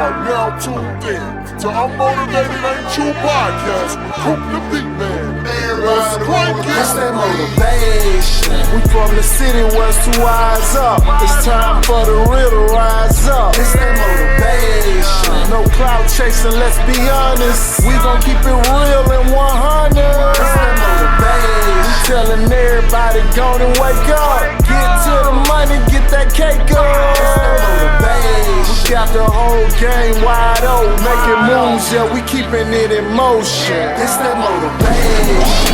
are now tuned in to Unmotivated Ain't True Podcast with Coop the Beat Man. Let's crank it. That's that motivation. We from the city, what's to rise up? It's time for the real to rise up. It's that motivation. No cloud chasing, let's be honest. We gon' keep it real and 100. It's that motivation. We telling everybody, go and wake up. Get to the money, get that cake up. It's that motivation. We got the whole game wide open, making moves, yeah, we keeping it in motion. It's that motivation.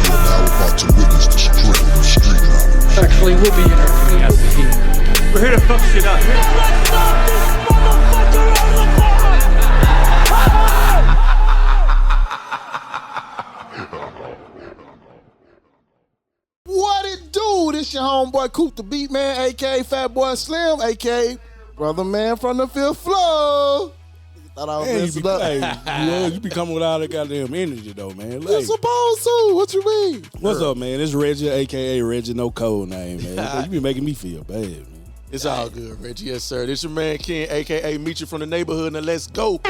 You are now about to witness the strength of street knowledge. Actually, we'll be interviewing at the team. We're here to fuck shit up. Let's knock this motherfucker out of the park! What it do? This your homeboy Coop the Beat Man, aka Fat Boy Slim, aka Brother Man from the fifth floor. Thought I was messing up. Hey, you be coming with all that goddamn energy though, man. You're supposed to. What you mean? What's up, man? It's Reggie, aka Reggie, no code name, man. You be making me feel bad, man. It's all good, Reggie. Yes, sir. This your man Ken, a.k.a. Meet You from the Neighborhood, and let's go. We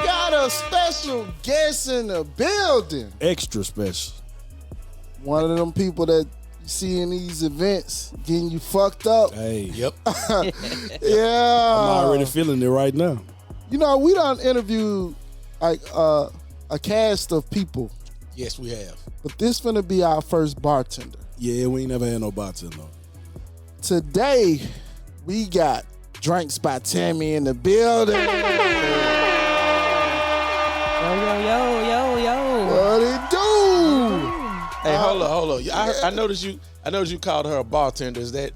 got a special guest in the building. Extra special. One of them people that you see in these events getting you fucked up. Hey, Yep. Yeah. I'm already feeling it right now. You know, we done interviewed like a cast of people, Yes, we have. but this finna be our first bartender. Yeah, we ain't never had no bartender. Today, we got Drinks by Tammy in the building. Yo. What it do? Hey, hold on. I noticed you called her a bartender. Is that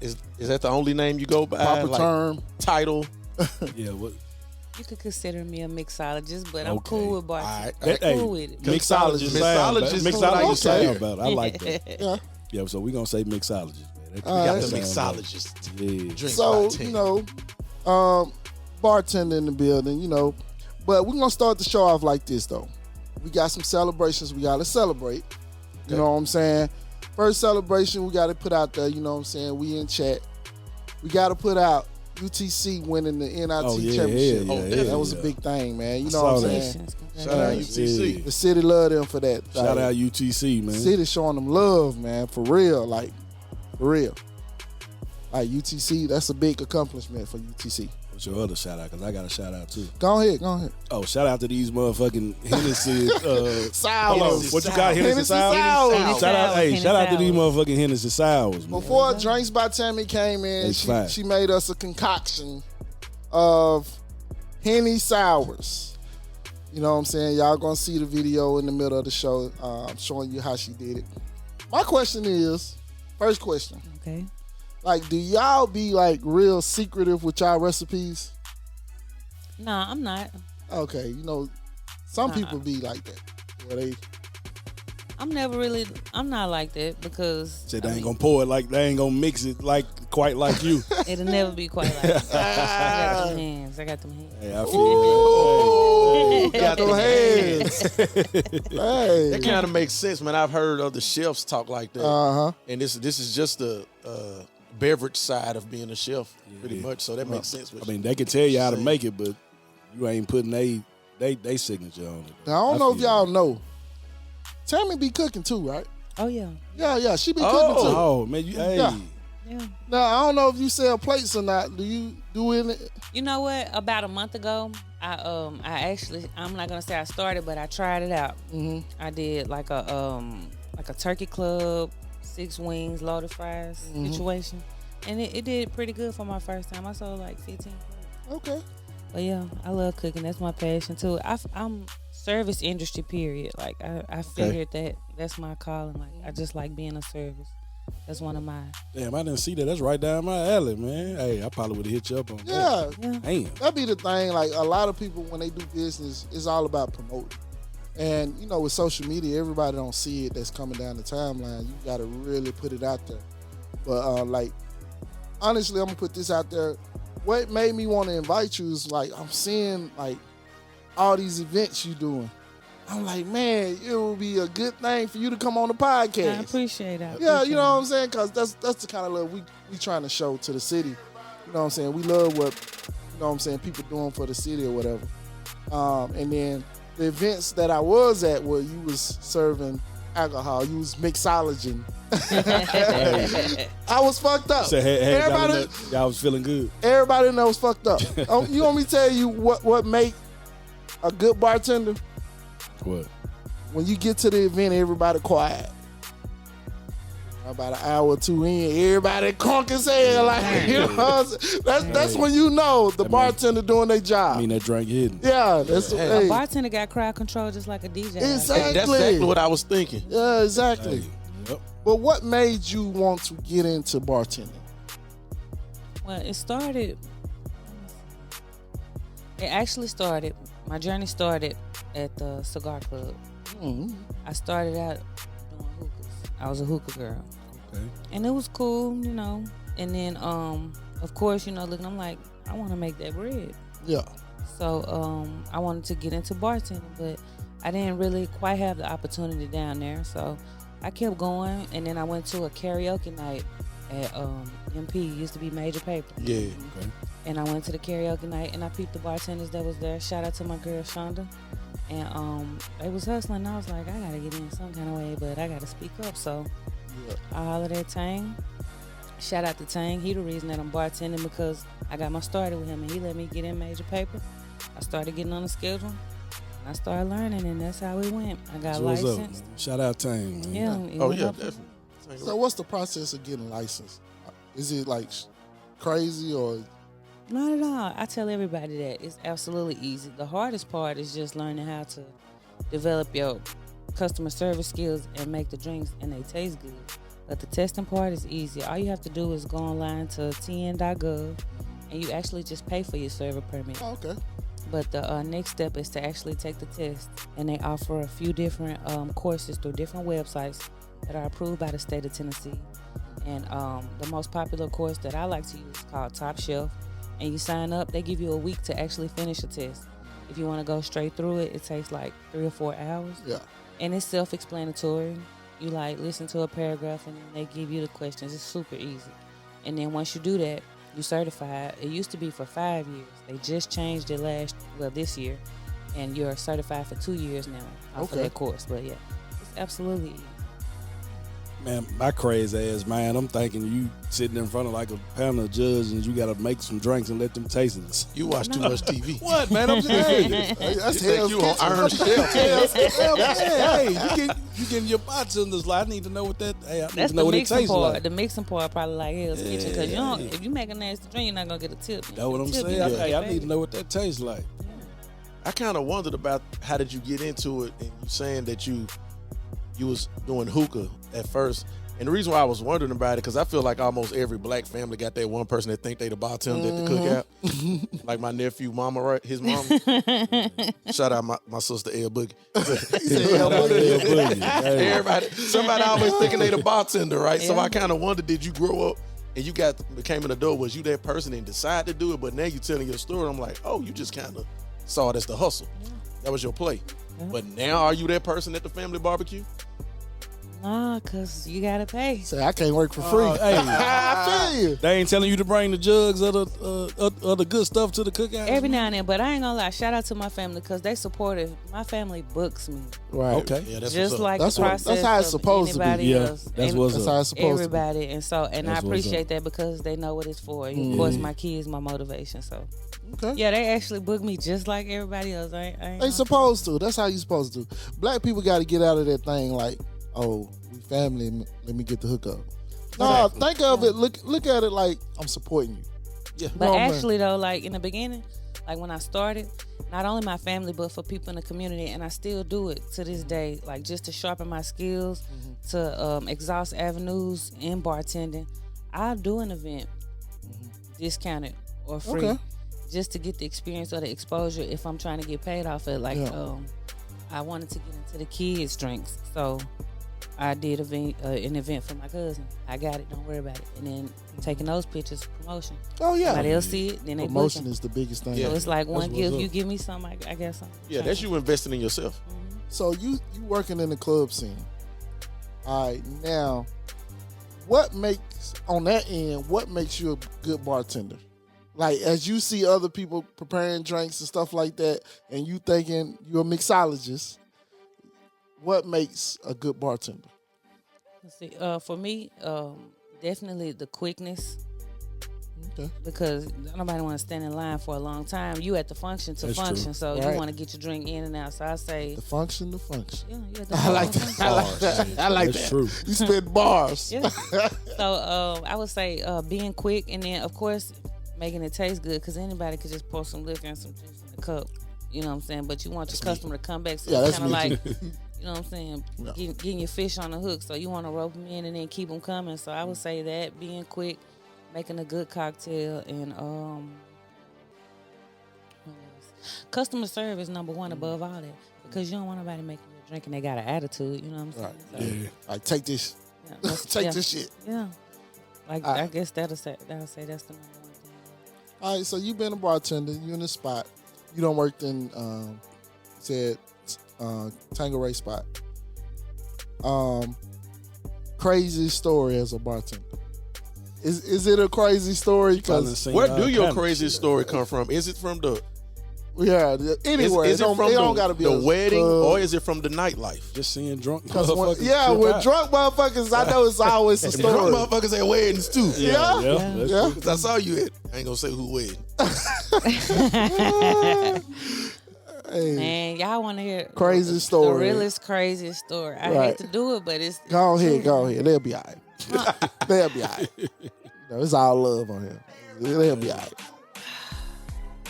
the only name you go by? Proper term. Title. Yeah, what? You could consider me a mixologist, but I'm Okay. cool with bar. All right. I'm cool with it. Mixologist. Mixologist. Mixologist Okay. sound better. I like that. Yeah. Yeah, so we gonna say mixologist, man. That, All We got right. the that sound mixologist. better. Yeah. Drinks So, by Tim. you know, bartender in the building, you know. But we're going to start the show off like this, though. We got some celebrations we got to celebrate. You know what I'm saying? First celebration we got to put out there, you know what I'm saying? We in chat. We got to put out UTC winning the NIT championship. That was a big thing, man. You know what I'm saying? Congratulations. Shout out UTC. The city loved them for that. Shout out UTC, man. The city showing them love, man, for real. Like, for real. Like, UTC, that's a big accomplishment for UTC. What's your other shout out? Because I got a shout out too. Go ahead. Oh, shout out to these motherfucking Hennessy. Sours. Hold on, what you got? Hennessy Sours? Sours. Shout out, Hennessy shout out to these Sours. motherfucking Hennessy Sours, man. Before Drinks by Tammy came in, It's fine. she made us a concoction of Henny Sours. You know what I'm saying? Y'all gonna see the video in the middle of the show. I'm showing you how she did it. My question is, first question, Okay. like, do y'all be like real secretive with y'all recipes? Nah, I'm not. Okay, you know, some Nah. people be like that. Where they I'm not like that because Said they ain't gonna pour it like they ain't gonna mix it like quite like you. it'll never be quite like that. I got them hands. Hey, I feel Ooh, got them hands. Hey. That kind of makes sense, man. I've heard other chefs talk like that. Uh-huh. And this is just the beverage side of being a chef, pretty much. So that makes sense. I mean, they can tell you how to make it, but you ain't putting they signature on it. Now, I don't know if feel y'all you. know. Tammy be cooking too, right? Oh yeah. Yeah, she be cooking too. Oh man, hey. Yeah. Yeah. Now, I don't know if you sell plates or not. Do you do it? You know what? About a month ago, I'm not gonna say I started, but I tried it out. Mm-hmm. I did like a turkey club, 6 wings, loaded fries situation, and it did pretty good for my first time. I sold like 15. Okay. But yeah, I love cooking. That's my passion too. I'm service industry. Period. Like I figured that's my calling. Like I just like being a service. That's one of my. Damn, I didn't see that. That's right down my alley, man. Hey, I probably would have hit you up on that. Yeah. Damn. That be the thing. Like, a lot of people, when they do business, it's all about promoting. And, you know, with social media, everybody don't see it that's coming down the timeline. You got to really put it out there. But, like, honestly, I'm going to put this out there. What made me want to invite you is, like, I'm seeing, like, all these events you doing. I'm like, man, it would be a good thing for you to come on the podcast. I appreciate that. Yeah, you know what I'm saying? Because that's the kind of love we trying to show to the city. You know what I'm saying? We love what, you know what I'm saying, people doing for the city or whatever. And then the events that I was at where you was serving alcohol, you was mixologing. I was fucked up. So, Everybody, y'all was feeling good. everybody knows fucked up. You want me to tell you what make a good bartender? What? When you get to the event, everybody quiet. About an hour or two in, everybody crunk as hell. Like, you know, that's when you know the bartender doing their job. I mean, that drink hidden. Yeah, that's A hey, bartender got crowd control just like a DJ. exactly. That's exactly what I was thinking. Yeah, exactly. Hey, yep. But what made you want to get into bartending? Well, it actually started, my journey started at the cigar club. Mm-hmm. I started out doing hookahs. I was a hookah girl. Okay. And it was cool, you know. And then, of course, you know, looking, I'm like, I want to make that bread. Yeah. So I wanted to get into bartending, but I didn't really quite have the opportunity down there. So I kept going, and then I went to a karaoke night at MP. Used to be Major Paper. Yeah. Okay. And I went to the karaoke night, and I peeped the bartenders that was there. Shout out to my girl Shonda. And they was hustling. And I was like, I gotta get in some kind of way, but I gotta speak up. So I hollered at Tang. Shout out to Tang. He the reason that I'm bartending, because I got my started with him, and he let me get in Major Paper. I started getting on the schedule. And I started learning, and that's how it went. I got So what's up, licensed. man? Shout out Tang, man. Yeah. it Oh went yeah, up. definitely. So what's the process of getting licensed? Is it like crazy or? Not at all. I tell everybody that it's absolutely easy. The hardest part is just learning how to develop your customer service skills and make the drinks, and they taste good. But the testing part is easy. All you have to do is go online to tn.gov, and you actually just pay for your server permit. Oh, okay. But the next step is to actually take the test, and they offer a few different courses through different websites that are approved by the state of Tennessee. And the most popular course that I like to use is called Top Shelf. And you sign up, they give you a week to actually finish a test. If you want to go straight through it, it takes like 3 or 4 hours. Yeah. And it's self-explanatory. You like listen to a paragraph, and then they give you the questions. It's super easy. And then once you do that, you certified. It used to be for 5 years. They just changed it this year. And you're certified for 2 years now off of that course. But yeah, it's absolutely easy. Man, my crazy ass, man, I'm thinking you sitting in front of like a panel of judges and you got to make some drinks and let them taste it. You watch too much TV. What, man? I'm saying. That's You think you on Iron Chef? Hey, you getting your bartenders like, I need to know what that, hey, I need That's to know the what it mixing tastes part. like. The mixing part probably like Hell's Kitchen, because Yeah. if you make a nasty drink, you're not gonna get a tip. That's what I'm Tip, saying. you gonna Hey, get I need to paid. know what that tastes like. I kind of wondered about how did you get into it, and you saying that you was doing hookah at first. And the reason why I was wondering about it, because I feel like almost every black family got that one person that think they the bartender at the cookout. Like my nephew, mama, right? His mama. Shout out my sister, El Boogie. Everybody, somebody always thinking they the bartender, right? So Yeah. I kind of wondered, did you grow up and you became an adult? Was you that person and decided to do it? But now you telling your story, I'm like, oh, you just kind of saw it as the hustle. That was your play. But now are you that person at the family barbecue? Nah, cause you gotta pay. Say I can't work for free. Hey, I feel you. they ain't telling you to bring the jugs of the good stuff to the cookout? Every now and then, but I ain't gonna lie. Shout out to my family, because they supportive. My family books me, Right. Okay. Yeah, that's just what's up. like That's the what- process. that's how it's of supposed to be. anybody Yeah, else. that's And what's That's up. how it's supposed to everybody, and so That's I what's appreciate up. that, because they know what it's for. Of Mm. course, my kids, my motivation. So be. Okay. yeah, they actually book me just like everybody else. I ain't They gonna- supposed to. That's how you supposed to. Black people got to get out of that thing like, oh, we family. Let me get the hookup. No, think of it. Look at it like I'm supporting you. Yeah. But No, man. actually, though, like in the beginning, like when I started, not only my family, but for people in the community, and I still do it to this day, like just to sharpen my skills, to exhaust avenues in bartending. I'll do an event discounted or free, Okay. just to get the experience or the exposure if I'm trying to get paid off it. Like, Yeah. I wanted to get into the kids' drinks, so I did an event for my cousin. I got it, don't worry about it. And then taking those pictures, promotion. Oh yeah. Somebody else see it, then they Promotion book 'em. is the biggest thing. So it's like one what's gift, up. you give me some, I got something. Yeah, that's you investing in yourself. So you working in the club scene. All right, now what makes on that end, what makes you a good bartender? Like, as you see other people preparing drinks and stuff like that, and you thinking you're a mixologist, what makes a good bartender? Let's see. For me, definitely the quickness. Okay. Because nobody want to stand in line for a long time. You at the function to That's function, true. so Right. you want to get your drink in and out. So I say, The function. yeah, you at the I like function. that. I like that. I like That's that. true. You spit bars. Yeah. So I would say being quick, and then of course making it taste good, because anybody could just pour some liquor and some juice in the cup. You know what I'm saying? But you want your customer to come back, so Yeah, it's that's kind of me like, you know what I'm saying, Yeah. getting your fish on the hook. So you want to rope them in and then keep them coming. So I would say that being quick, making a good cocktail, and what else? Customer service number one above all that, because you don't want nobody making you a drink and they got an attitude. You know what I'm saying? Right. So, Like, take this. yeah, that's- Take yeah. this shit. Yeah. Like I guess that'll say that's the number one thing. All right, so you've been a bartender. You in the spot. You don't worked in, said, Tango Ray spot. Crazy story as a bartender. Is it a crazy story? Because Where do your crazy story come from? Is it from the anywhere. Is it from it don't gotta be the a wedding, club. or is it from the nightlife? Just seeing drunk 'Cause motherfuckers. with trip drunk motherfuckers, I know it's always a And drunk story. motherfuckers at weddings too. Yeah. that's Yeah. true. Cause I saw you at, I ain't gonna say who wedding. Hey, Man, y'all want to hear Crazy the story. realest, craziest story. I Right. hate to do it, but it's go ahead. They'll be all right. They'll be all right. It's all love on here. They'll be all right.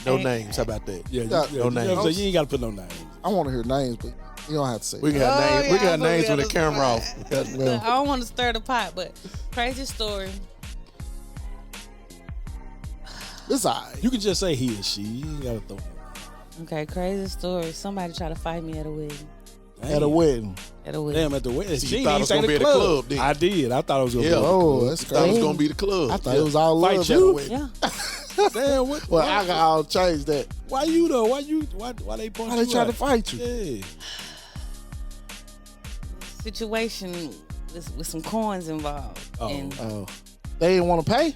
No Hey. names. How about that? Yeah, Yeah, no names. names. You ain't got to put no names. I want to hear names, but you don't have to say. We can that. have names. We can yeah, have I names know when the we camera off. Well, I don't want to stir the pot, but crazy story. it's all right. You can just say he or she. You ain't got to throw no Okay, crazy story. Somebody tried to fight me at a wedding. names. At a wedding. At a wedding. Damn, at the wedding. So you She ain't thought it even was say gonna the be at the club. club, didn't you? I did. I thought it was going to Yeah. be. Oh, that's Thought it was crazy. gonna be the club. I thought it was all Fight love. chat You? away. Yeah. Damn, what? Well, alcohol changed that. Why you though? Why they punch Why they you trying to out? fight you? Yeah. Situation with some coins involved. Oh. And Oh, they didn't want to pay.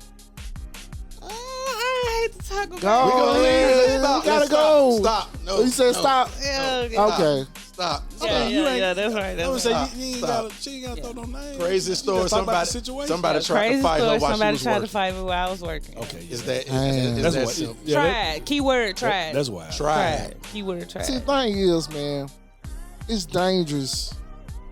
I hate to talk about Go We gonna leave ahead. it. You Stop. gotta Let's go. Stop. No. You said no, stop. Yeah, Okay. Stop. yeah, you ain't- yeah, that's right. I That's would right. say Stop. you ain't Stop. got. She ain't got to throw no names. Crazy You story. just talk about the Somebody situation. tried Crazy to fight her story. while Somebody she tried was to working. fight me while I was working. Okay, Is yeah. that? Man. Is That's that what. simple? Yeah, Tried. Keyword tried. That's why. Tried. Keyword tried. See, the thing is, man, it's dangerous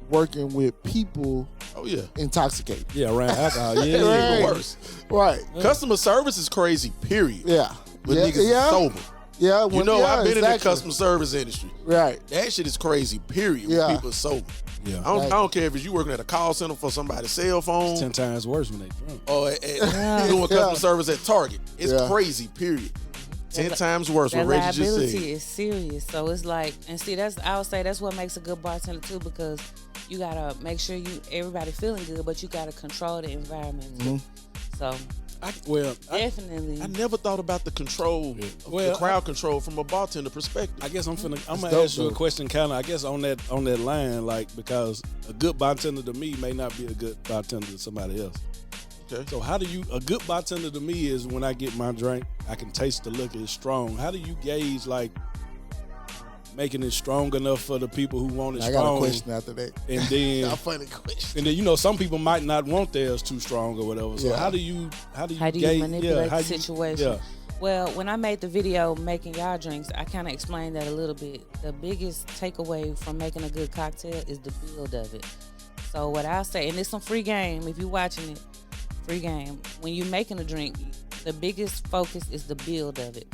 working with people Oh yeah. intoxicated. Yeah, around alcohol. Yeah, It's Right. even worse. Right. Customer service is crazy. Period. Yeah. When yeah. niggas is yeah. sober. Yeah. You when- know, yeah, I've been in the exactly. customer service industry. Right. That shit is crazy. Period. Yeah. When people are sober. Yeah. I don't care if it's you working at a call center for somebody's cell phone 10 times worse when they drunk. or doing customer service at Target. It's Yeah. crazy. Period. 10 times worse. That What Reggie just liability said. is serious. So it's like, and see, I would say that's what makes a good bartender too, because you gotta make sure everybody feeling good, but you gotta control the environment too. So I definitely. I never thought about the control, Well, the crowd control from a bartender perspective. guess I'm gonna dope, ask you a though. question, kind of. I guess on that line, like, because a good bartender to me may not be a good bartender to somebody else. Okay. So a good bartender to me is when I get my drink, I can taste the liquor is strong. How do you gauge like making it strong enough for the people who want it I got a strong? question after that. And then A funny question. and then some people might not want theirs too strong or whatever. So Yeah. how do you How do you gauge, manipulate how the situation? Yeah. Well, when I made the video making y'all drinks, I kind of explained that a little bit. The biggest takeaway from making a good cocktail is the build of it. So what I'll say, and it's some free game if you're watching it, free game. When you're making a drink, the biggest focus is the build of it.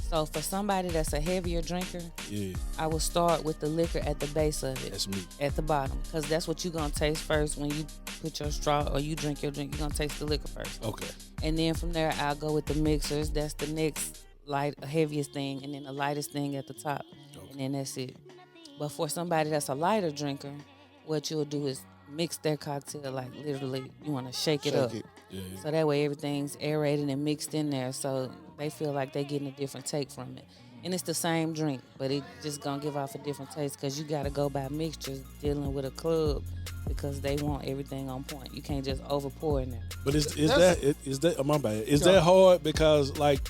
So for somebody that's a heavier drinker, Yeah, I will start with the liquor at the base of it. that's me. At the bottom, because that's what you're gonna taste first when you put your straw or you drink your drink. You're gonna taste the liquor first. Okay. And then from there, I'll go with the mixers. That's the next heaviest thing, and then the lightest thing at the top, and then that's it. But for somebody that's a lighter drinker, what you'll do is mix their cocktail, like literally, you want to shake it up, Shake it. Yeah. so that way everything's aerated and mixed in there, so they feel like they're getting a different take from it. And it's the same drink, but it just gonna give off a different taste because you gotta go by mixtures dealing with a club because they want everything on point. You can't just over pour in there. But is that oh, my bad? Is that hard because like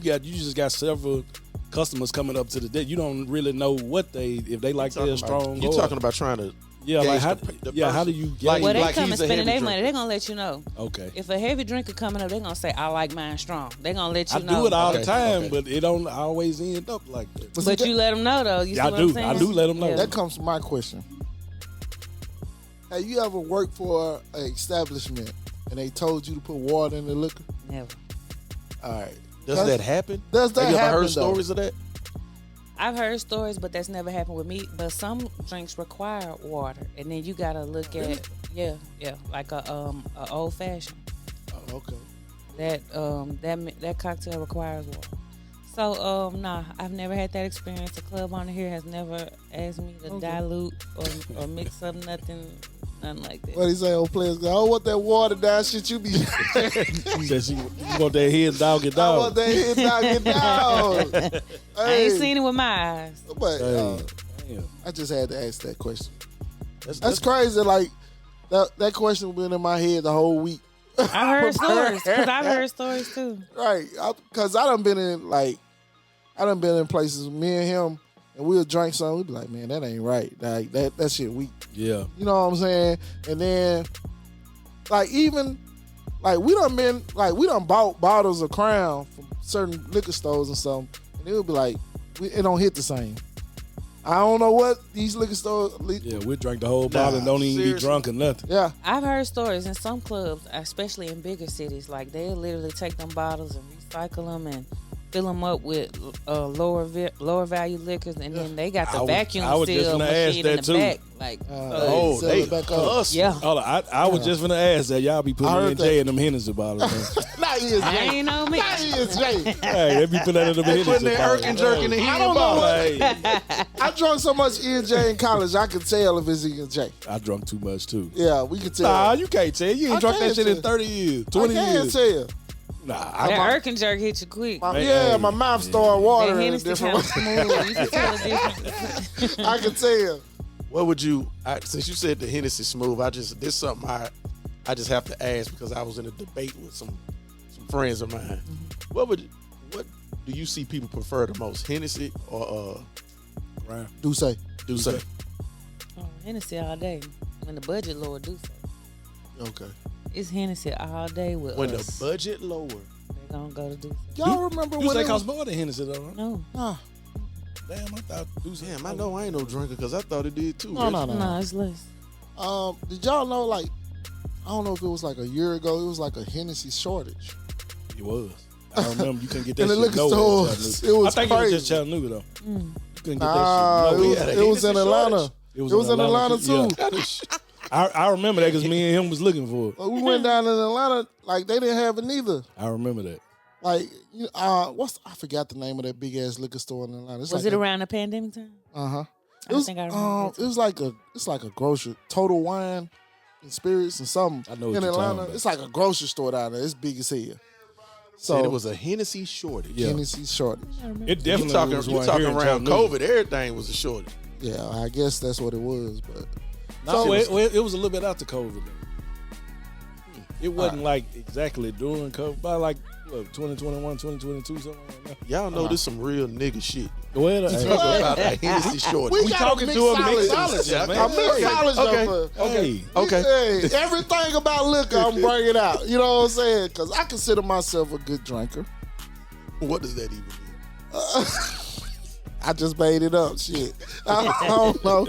you just got several customers coming up to the desk. You don't really know what if they like their strong. You talking about trying to like how person. do you gauge? Like- Well, they like come and he's a spending heavy their money. drinker. They're gonna let you know. Okay. If a heavy drinker coming up, they're gonna say, "I like mine strong." They're gonna let you I know. do it all the Okay, time, okay. but it don't always end up like that. But you let them know though. You see Yeah, I what do. I'm saying? I do let them know. Yeah. That comes from my question. Have you ever worked for an establishment and they told you to put water in the liquor? Never. All right. Does that happen? Does that Have you ever happen, heard though? stories of that? I've heard stories, but that's never happened with me. But some drinks require water, and then you gotta look at like a old fashioned. Oh, okay. That cocktail requires water. So nah, I've never had that experience. A club owner here has never asked me to dilute or mix up nothing like that. What he say, old players go, I don't want that water down shit you be. She said you want that head dog it I dog. want that head down, get down. I ain't seen it with my eyes. But Damn. I just had to ask that question. That's That's crazy. Like that question been in my head the whole week. I heard stories because I've heard stories too. Right. Because I done been in places with me and him, and we'll drink something. We'd be like, man, that ain't right. Like that shit weak. Yeah. You know what I'm saying? And then, like, even, like, we done bought bottles of Crown from certain liquor stores and something, and it would be like, it don't hit the same. I don't know what these liquor stores. Yeah, we drank the whole bottle and don't even be seriously. drunk or nothing. Yeah. I've heard stories in some clubs, especially in bigger cities, like they literally take them bottles and recycle them and fill them up with lower value liquors, and then they got the vacuum I was just seal gonna ask machine that in the too. back. Like, oh, sell they it back up. hustle. yeah, Hold on, I was just gonna ask that y'all be I putting heard E&J that. in them Hennessy bottles. Man. Not ESJ. I ain't know me. Not ESJ. Hey, they be putting that in them Hennessy Putting that bottles. irk and jerk in the I head don't know bottle. Hey, I drunk so much ESJ in college, I could tell if it's ESJ. I drunk too much too. Yeah, we could tell. Nah, you can't tell. You ain't I drunk that can shit in tell. 30 years, I 20 can't years. tell. Nah, That irk and jerk hit you quick. Hey, My mouth started That watering in a Hennessy different kind of smooth. You can tell the difference. I can tell. What would you? Since you said the Hennessy smooth, this something I just have to ask because I was in a debate with some friends of mine. What do you see people prefer the most, Hennessy or Crown. Do say. Douce? Oh, Hennessy all day. When the budget lower, do so. Okay. It's Hennessy all day with When us. the budget lower, They gonna go to do so. Y'all remember when Douce it costs was, more than Hennessy though, right? No, Damn, I thought Douce. damn, I know I ain't no drinker because I thought it did too. No, Reggie. no, it's less. did y'all know, like, I don't know if it was like a year ago, it was like a Hennessy shortage. It was. I remember you couldn't get that In the shit liquor nowhere in stores, Chattanooga. it was I think it was just crazy. Chattanooga though. You couldn't get Nah, that shit. we had a it was in Hennessy Atlanta. shortage. It was in Atlanta too. Yeah. I remember that because me and him was looking for it. We went down in Atlanta, like they didn't have it neither. I remember that. Like, I forgot the name of that big ass liquor store in Atlanta. It's Was like it around the pandemic time? Uh-huh. I think I remember that it was like a grocery, Total Wine and Spirits and something. I know what in you're talking Atlanta. about. It's like a grocery store down there. It's big as hell. Said So it was a Hennessy shortage. Yeah. Hennessy shortage. It definitely You talking, was you one talking here in around Chattanooga. COVID? Everything was a shortage. Yeah, I guess that's what it was. But No, it was a little bit after COVID. Though. It wasn't like exactly during COVID, but like what, 2021, 2022, something like that. Y'all know this some real nigga shit. Go ahead. Talking about a Hennessy shortage. we got talking to a mixologist, man. A mixologist. Okay. Okay. Hey, everything about liquor, I'm bringing out. You know what I'm saying? Because I consider myself a good drinker. What does that even mean? I just made it up. Shit. I don't know.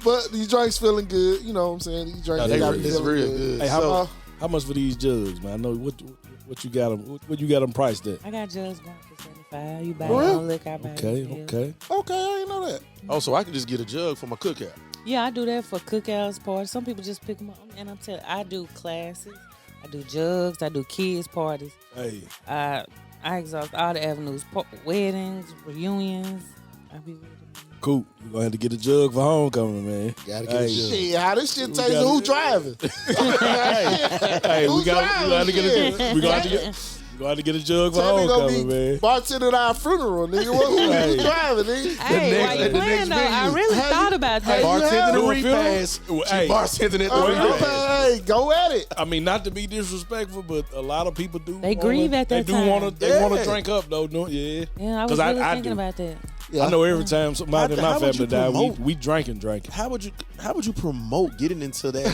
But these drinks feeling good. You know what I'm saying? These drinks got me It's feeling real good. Hey, So, how much for these jugs, man? I know what you got them. What you got them priced at? I got jugs going for 75. You buy For your real? own liquor, I buy Okay, yours. okay. Okay, I didn't know that. so I can just get a jug for my cookout. Yeah, I do that for cookouts, parties. Some people just pick them up. And I'm telling you, I do classes. I do jugs. I do kids parties. Hey, I exhaust all the avenues. Weddings, reunions. I be with them. cool. You gonna have to get a jug for homecoming, man. Gotta get a jug. Shit, how this shit We tastes? got Who it. driving? Hey, Who's we gonna have to driving? get. We gonna Go out to get a jug for Tammy gonna homecoming, be man. bartending at our funeral, nigga. Who Hey. you driving, nigga? Hey, while you playing though, I really thought about that. Bartending the doing repass. funeral? She Hey. bartending at the repass. Hey, go at it. I mean, not to be disrespectful, but a lot of people do. They grieve at that They time. do want to. They want to Yeah. drink up though. No, yeah. Yeah, I was 'Cause really I thinking do. about that. Yeah. I know every time somebody in How my would you family died, promote- we drinking. How would you promote getting into that?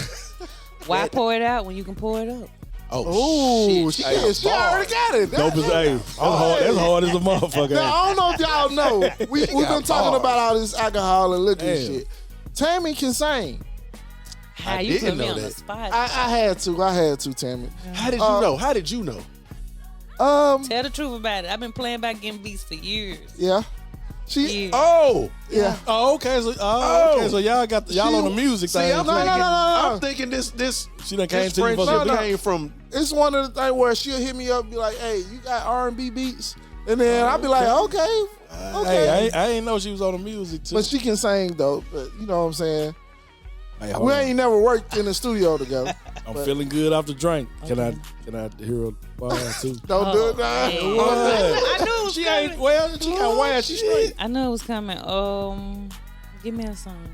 Why pour it out when you can pour it up? Oh, shit. She already got it. Dope as that's hard. That's hard as a motherfucker. Now, I don't know if y'all know. We've been got talking bars. about all this alcohol and liquor and Damn. shit. Tammy can sing. How you didn't put me know on the that. spot? I had to, Tammy. How did you know? How did you know? Tell the truth about it. I've been playing back getting beats for years. Yeah. She, Years. Oh, yeah. Oh, okay. So, okay. So y'all got y'all on the music See, thing. I'm No, no, thinking, no, no. I'm thinking this She done came this to you for friendship some came from. It's one of the things where she'll hit me up and be like, hey, you got R&B beats? And then I'll be like, okay. Hey, I ain't know she was on the music too. But she can sing, though. But you know what I'm saying? Hey, hold We on. ain't never worked in the studio together. I'm feeling good off the drink. Can I hear a bar too? Don't do it now. man. What? I knew it was She coming. ain't well. She got wired. She straight. I knew it was coming. Give me a song.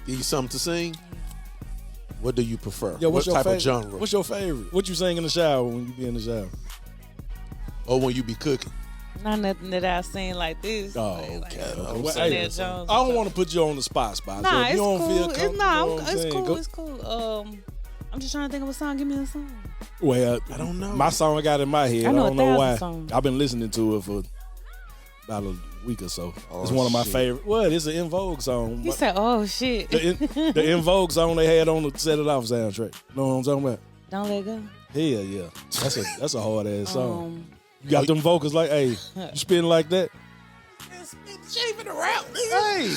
Give you something to sing. What do you prefer? Yo, what what's your type favorite? of genre? What's your favorite? What you sing in the shower when you be in the shower? Or when you be cooking? Not nothing that I've seen like this. Oh, Like, okay. I'm Well, saying hey, Jones or I don't want to put you on the spot. So Nah, if it's you don't cool. feel It's comfortable, nah, you know what I'm it's saying? cool. Go- It's cool. I'm just trying to think of a song. Give me a song. Well, I don't know. My song I got in my head. I know don't know 1,000 why. songs. I've been listening to it for about a week or so. It's one of my shit. favorite. What? It's an In Vogue song. He said, "Oh shit, The In Vogue song they had on the Set It Off soundtrack. Know what I'm talking about? don't let go." Hell yeah. That's a hard ass song. Um, You got them vocals like, hey, you spin like that? Shaving the rap, nigga. Hey,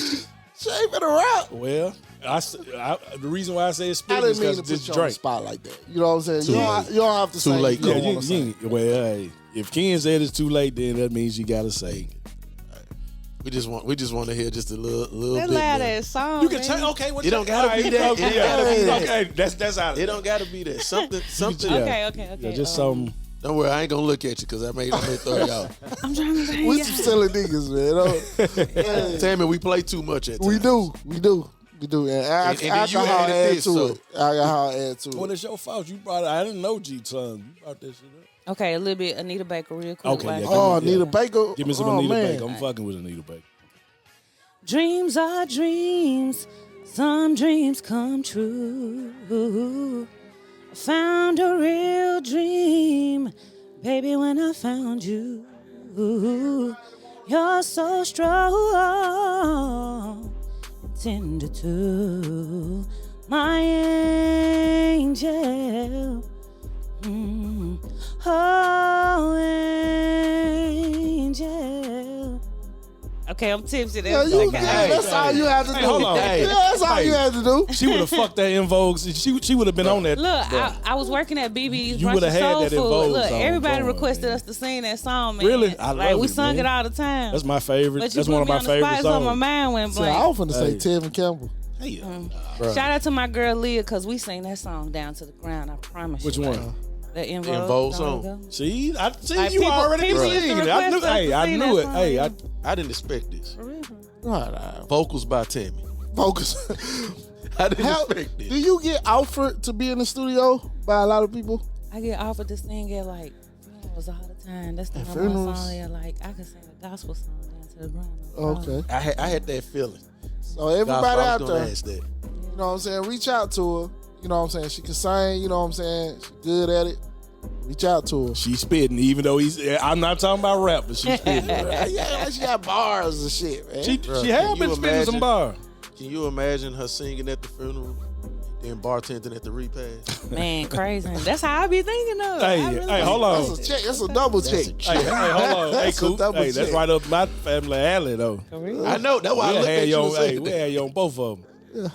shaving the rap. Well, the reason why I say it's I spin is didn't mean because to this put you on the drink. spot like that. You know what I'm saying? Too late. You don't have to Too sing. late. You Yeah, don't wanna sing. well, hey, if Ken said it's too late, then that means you gotta say. We just want to hear just a little that bit. loud man. ass song. You can man. tell. Okay, what It don't gotta be that. It don't gotta be that. Okay, that's out. It don't gotta be that. Something. Yeah. Okay. Yeah, just something. Don't worry, I ain't gonna look at you because I may throw you out. I'm trying to think. We some silly niggas, man. Hey, Tammy, we play too much at times. we do. And And then you alcohol added add this, to so- it. Alcohol add to Well, it. it's your fault. You brought it. I didn't know G-Ton. You brought that shit up. Okay, a little bit. Anita Baker, real quick. Okay, Why- yeah. Oh, Yeah. Anita Baker. Give me some oh, Anita man. Baker. I'm fucking with Anita Baker. Dreams are dreams. Some dreams come true. I found a real dream, baby, when I found you. You're so strong, tender too, my angel. Oh, angel. Okay, I'm tipsy. Yeah, That's you, okay. yeah, that's all you had to do. hold on. Yeah, that's all you had to do. She would have fucked that In Vogue. She would have been on that. Look, I was working at BB's You Brunch would've and had Soul that in Food. Vogue Look, song everybody going, requested man. us to sing that song, man. Really? I like love we it, sung man. it all the time. That's my favorite. But you That's put one of me my on the favorite spot, so my songs. mind went So I blank. was finna say Tevin Campbell. Shout out to my girl Leah, cause we sang that song down to the ground. I promise. Which you. one? The In In Vogue Vogue song. See, I see Like, you people- already people been used to singing it. I knew. request us Hey, to I sing knew that it. song, Hey, yeah. I didn't expect this. Right, Vocals by Tammy. focus. I didn't How, expect do this. you get offered to be in the studio by a lot of people? I get offered to sing at like funerals all the time. That's the At number one funerals? song. Yeah, like I can sing a gospel song down to the ground. Okay. I had that feeling. So everybody I was out gonna there, ask that. you know what I'm saying, reach out to her. You know what I'm saying? She can sing, you know what I'm saying? She's good at it. Reach out to her. She's spitting, even though I'm not talking about rap, but she's spitting. Yeah, like she got bars and shit, man. She Bruh, has can been you spitting some imagine? bars. Can you imagine her singing at the funeral, then bartending at the repass? Man, crazy. That's how I be thinking of. Hey, I really hey, hold on. That's a check. That's a double check. Hey, hold on. Hey, That's a cool. double Hey, that's check. right up my family alley, though. For real? I know. That's why I We'll looked at have you you and on, said hey, we'll that. have you on both of them.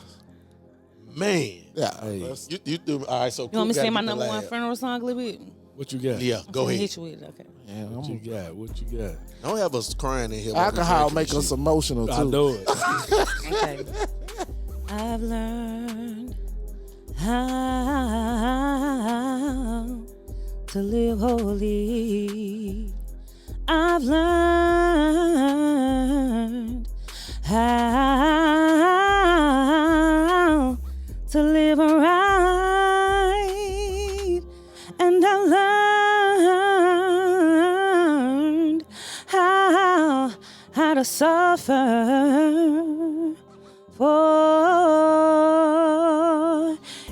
Man. Yeah. Hey. that's- You do. All right, so You want me to Coop sing my gotta get the number one laugh. funeral song a little bit? What you got? Yeah, go I'm finna ahead. hit you with it. Okay. What you got? What you got? Don't have us crying in here. while we Alcohol drinking make and us shit. emotional I too. know it. Okay. I've learned how to live holy. I've learned how to live right, and I've learned how to suffer. For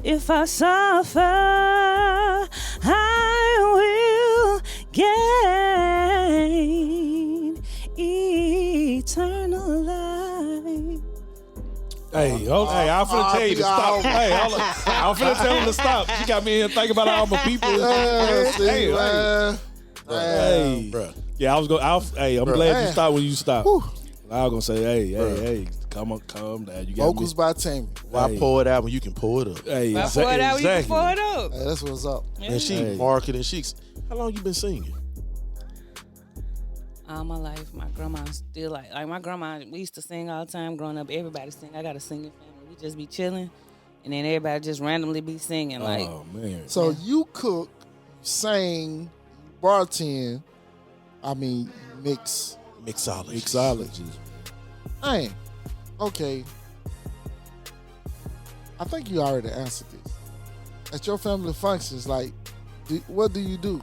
if I suffer, I will gain eternal life. Hey, I'm finna tell you to stop. Hey, hold on. I'm finna tell him to stop. She got me here thinking about all my people. Hey, Bruh. yeah, I'm glad you stopped when you stopped. Whew. I was gonna say, hey, come calm down. You got Vocals by Tammy. Why pour it out when you can pour it up? Hey, If I pour it out, you can pour it up. Hey, that's what's up. And she marketing. How long you been singing? All my life, my grandma still like my grandma. We used to sing all the time growing up. Everybody sing. I got a singing family. We just be chilling, and then everybody just randomly be singing. Like, Oh man. So you cook, sing, bartend. Mixology. Hey, okay. I think you already answered this. At your family functions, like, what do you do?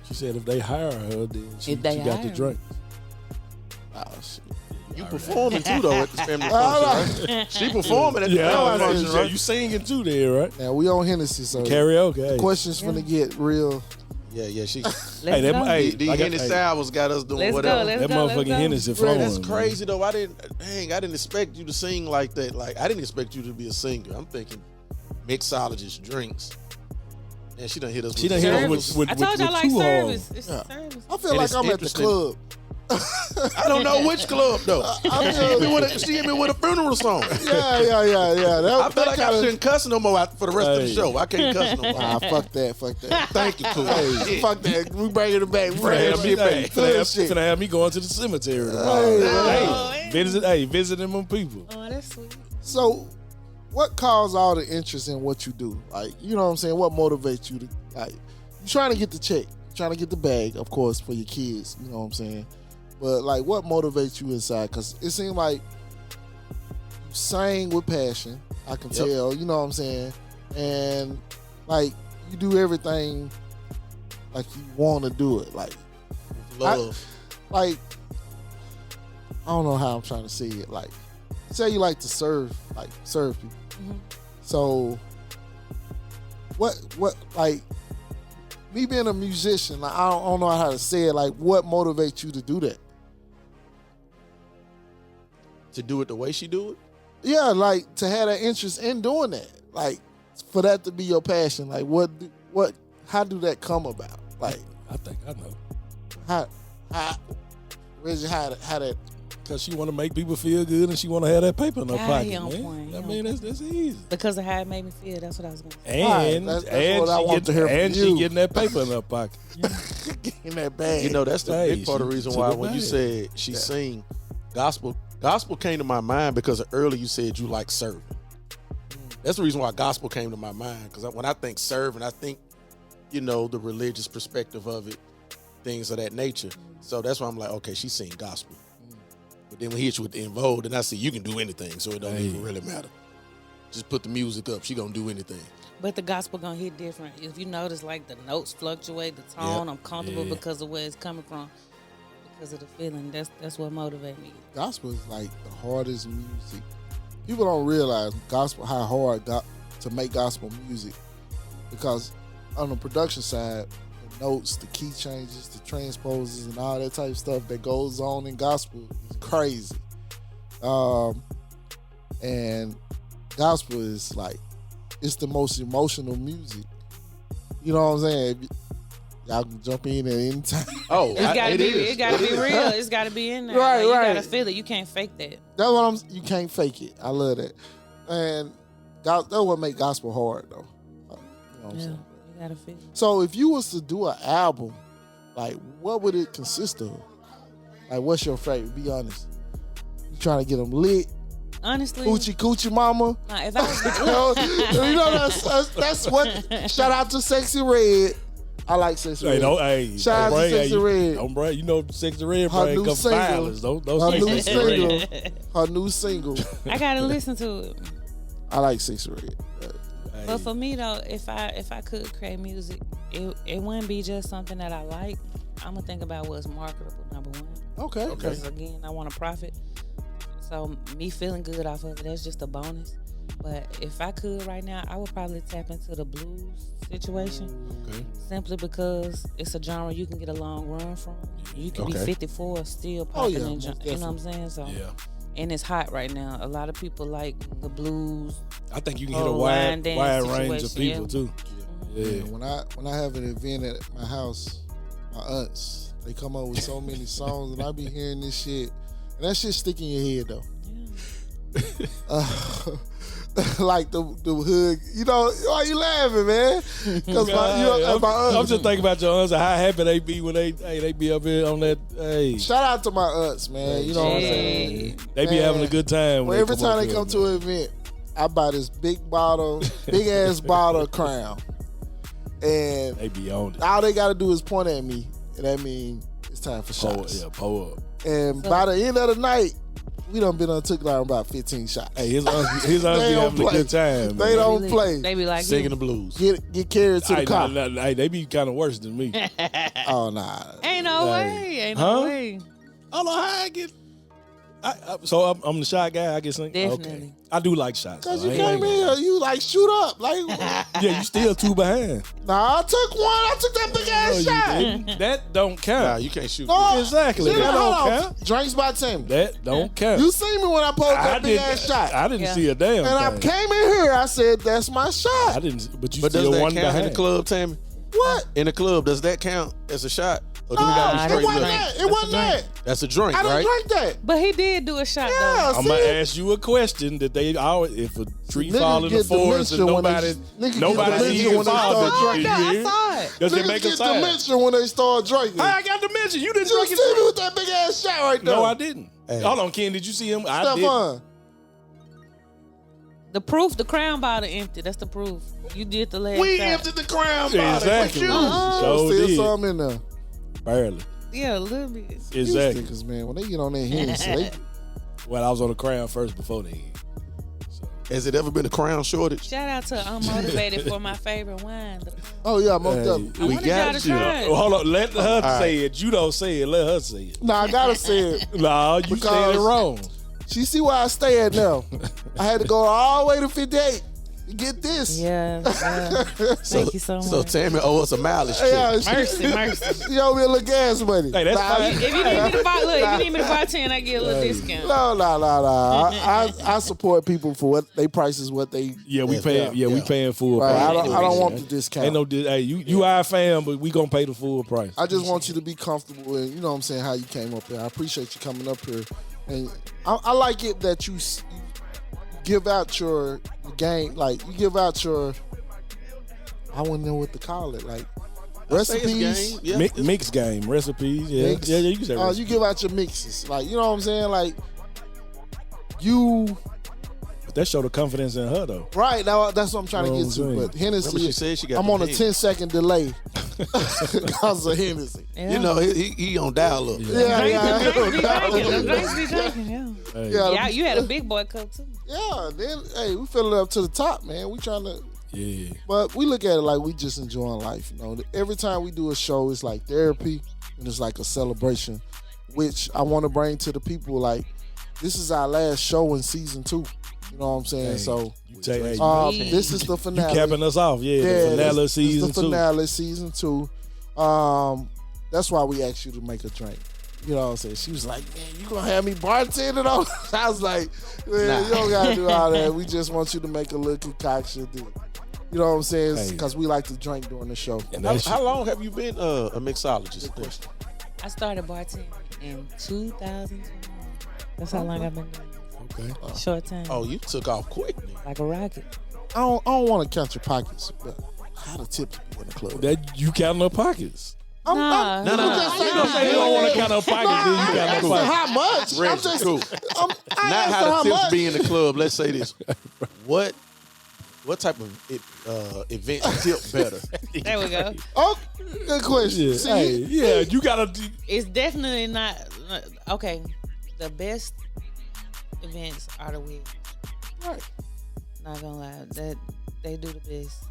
She said if they hire her, then she If they got the hire drink. Oh, shit. You performing too though at the family function, right? She performing at the family function, right? You singing too there, right? Now we on Hennessy, so Karaoke. Hey. questions finna get real. Yeah, she. let's Hey, go. The Henny Sours got us doing Let's whatever. go. Let's That go. motherfucking Let's go. Hennessy Bro, flowing. that's man. crazy though. I didn't expect you to sing like that. Like I didn't expect you to be a singer. I'm thinking mixologist drinks. And she done hit us. She done hit us Service. with I told y'all like two service. hogs. It's Yeah. service. I feel And like it's I'm at the interesting. club. I don't know which club though. She hit me with a funeral song. Yeah. That, I feel like I shouldn't cuss no more for the rest of the Hey. show. I can't cuss no more. Nah, fuck that. Thank you, cool. Hey, fuck that. We bringing it back. We bringing it back. Finna have me going to the cemetery tomorrow. Visiting my people. Oh, that's sweet. So, what caused all the interest in what you do? Like, you know what I'm saying? What motivates you to, like, you trying to get the check, trying to get the bag, of course, for your kids, you know what I'm saying? But, like, what motivates you inside? Because it seemed like you sang with passion, I can tell, you know what I'm saying? And, like, you do everything like you want to do it. Like, Love. I don't know how I'm trying to say it. Like, say you like to serve people. Mhm. So, what, like, me being a musician, like, I don't know how to say it. Like, what motivates you to do that? To do it the way she do it? Yeah, like, to have that interest in doing that. Like, for that to be your passion. Like, how do that come about? Like, I think I know. Reggie, how that? Because she want to make people feel good and she want to have that paper in her Ah, pocket, he on man. point, he I on mean, that's easy. Because of how it made me feel. That's what I was going to say. And Right, that's what I want to hear from she you. getting that paper in her pocket. In that bag. You know, that's the Hey, big part of the she reason took why it when you back. said she sing gospel came to my mind because earlier you said you like serving. That's the reason why gospel came to my mind, because when I think serving, I think, you know, the religious perspective of it, things of that nature. So that's why I'm like, okay, she sing gospel. But then when he hits you with the involved, and I see you can do anything, so it don't even really matter. Just put the music up. She gonna do anything. But the gospel gonna hit different. If you notice, like, the notes fluctuate, the tone, I'm comfortable because of where it's coming from, because of the feeling. That's what motivates me. Gospel is like the hardest music. People don't realize gospel how hard to make gospel music, because on the production side, the notes, the key changes, the transposes, and all that type of stuff that goes on in gospel is crazy. And gospel is like, it's the most emotional music. You know what I'm saying? Y'all can jump in at any time. Oh, It gotta be real. It's gotta be in there. Right, Like, you right. gotta feel it. You can't fake that. That's what you can't fake it. I love that. And that's what make gospel hard though. You know what I'm Yeah, saying? you gotta feel it. So if you was to do an album, like, what would it consist of? Like, what's your favorite? Be honest. You trying to get them lit? Honestly, Coochie mama? nah, if I was You know that's what, shout out to Sexy Red. I like Sexy Hey, Red. don't, hey, Shout out to don't brag, Sexy Red. Don't brag. You know, Sexy Red Her brag new come single. violence. Don't Her say new Sexy Red. single. Her new single. I gotta listen to it. I like Sexy Red. But for me though, if I could create music, it wouldn't be just something that I like. I'm gonna think about what's marketable. Number one. Okay. Because again, I want to profit. So me feeling good off of it, that's just a bonus. But if I could right now, I would probably tap into the blues situation. Okay. Simply because it's a genre you can get a long run from. You can be Okay. 54 still Oh, popping yeah, in, most you know what I'm saying? So Yeah. and it's hot right now. A lot of people like the blues. I think you can hit a Oh, line wide dance range of situation, people yeah. too. Yeah, Yeah. when I have an event at my house, my aunts, they come up with so many songs, and I be hearing this shit, and that shit stick in your head though. Like the hood, you know, why you laughing, man? Because I'm just thinking about your aunts and how happy they be when they be up here on that. Hey, Shout out to my aunts, man. You know what I'm saying? they be Man. having a good time. Well, every time they come to an event, I buy this big ass bottle of Crown, and they be on it. all they got to do is point at me, and that means it's time for shots. Pull up. And by the end of the night, we done been on took down about 15 shots. Hey, his aunts be having a good time. They man. don't play. They be like Singing the blues. Get carried to the Hey, car. hey, they be kind of worse than me. Oh nah. Ain't no way. Ain't no way. I don't know how I get. So I'm the shot guy. I get sing. Definitely. Okay. I do like shots. Cause so you I came ain't- in here, you like shoot up. Like Yeah, you still two behind. nah, I took one. I took that big No, ass you shot. didn't. That don't count. Nah, you can't shoot. No, Exactly. see, That hold don't on. count. Drinks by Tammy. That don't count. You see me when I posed that big ass shot. I didn't Yeah. see a damn And I thing. came in here, I said, that's my shot. I didn't. But you But does still that one count in the behind. club, Tammy? What? In the club, does that count as a shot? Or do we No, gotta be it straight wasn't liquor? that. It wasn't that. That's a drink, I don't right? drink that. But he did do a shot Yeah, I'm see? gonna ask you a question that they always, if a tree Niggas fall in the get forest and dementia when they- nobody, niggas get nobody dementia even when they fall, start did drinking. you I hear? saw it. Does it Niggas make a get sound? dementia when they start drinking. I got dementia. You didn't You drink see it. me with that big ass shot right there. No, I didn't. Hey. Hold on, Ken. Did you see him? I did. Stephon. The proof, the crown bottle empty. That's the proof. You did the last We shot. emptied the crown bottle. Exactly. But you So still did. some in there. Barely. Yeah, a little bit. Exactly. Because, man, when they get on their hands, they Well, I was on the crown first before then. Has it ever been a crown shortage? Shout out to Unmotivated for my favorite wine. oh, yeah, most Hey. definitely. I We wanted y'all got to you. try it. Well, hold on. Let her right. say it. You don't say it. Let her say it. Nah, I gotta say it. No, you Because- said it wrong. She see where I stay at now. I had to go all the way to 58 to get this. Yeah. Thank you so much. So Tammy owe us a mileage check. Yeah, mercy, mercy. She owe me a little gas money. Hey, that's fine. If you need me to buy, look, if you need me to buy 10, I get a little discount. No. I support people for what they price is what they. Yeah, we paying. Yeah, we paying full Right, price. I don't want the discount. Ain't no. Hey, you our fan, but we gonna pay the full price. I just want you to be comfortable and you know what I'm saying, how you came up here. I appreciate you coming up here. And I like it that you give out your game, like you give out your, I wouldn't know what to call it, like recipes. Yeah, Mix game recipes. Yeah, Mix. yeah. You can say recipes. You give out your mixes. Like, you know what I'm saying? Like, you, That show the confidence in her though. right, now that's what I'm trying to Know get what to. I'm But Remember Hennessy, she said she got I'm the on a hands. 10-second delay because of Hennessy. Yeah. You know, he on dial up. Yeah. Drinks be drinking. Them drinks be drinking, yeah. Hey, Yeah. Yeah, you had a big boy cup too. Yeah, then, hey, we filling it up to the top, man. We trying to, yeah. but we look at it like we just enjoying life. You know, every time we do a show, it's like therapy and it's like a celebration, which I want to bring to the people. Like, this is our last show in season 2. You know what I'm saying? Hey, So, you take, hey, this is the you finale. capping us off. Yeah, the finale this season is the 2. finale, season 2. That's why we asked you to make a drink. You know what I'm saying? She was like, man, you gonna have me bartending on? I was like, man, you don't gotta do all that. We just want you to make a little concoction. You know what I'm saying? Hey. Because we like to drink during the show. And that How shit- long have you been a mixologist? I started bartending in 2021. That's how long I've been doing Okay. it. Short time. Oh, you took off quick. Man. Like a rocket. I don't want to count your pockets, but how the tips be in the club? That you counting her pockets. I'm Nah. you just say You don't say you don't want to count her pockets, then you count her Nah, pockets. how much? I'm Reggie, just, cool. I Not asked her how the tips much. be in the club. Let's say this. What What type of event tip better? There we go. Oh, good question. Yeah, See, hey, yeah, you gotta. It's definitely not okay. The best events are the week. right. Not gonna lie, that they do the best.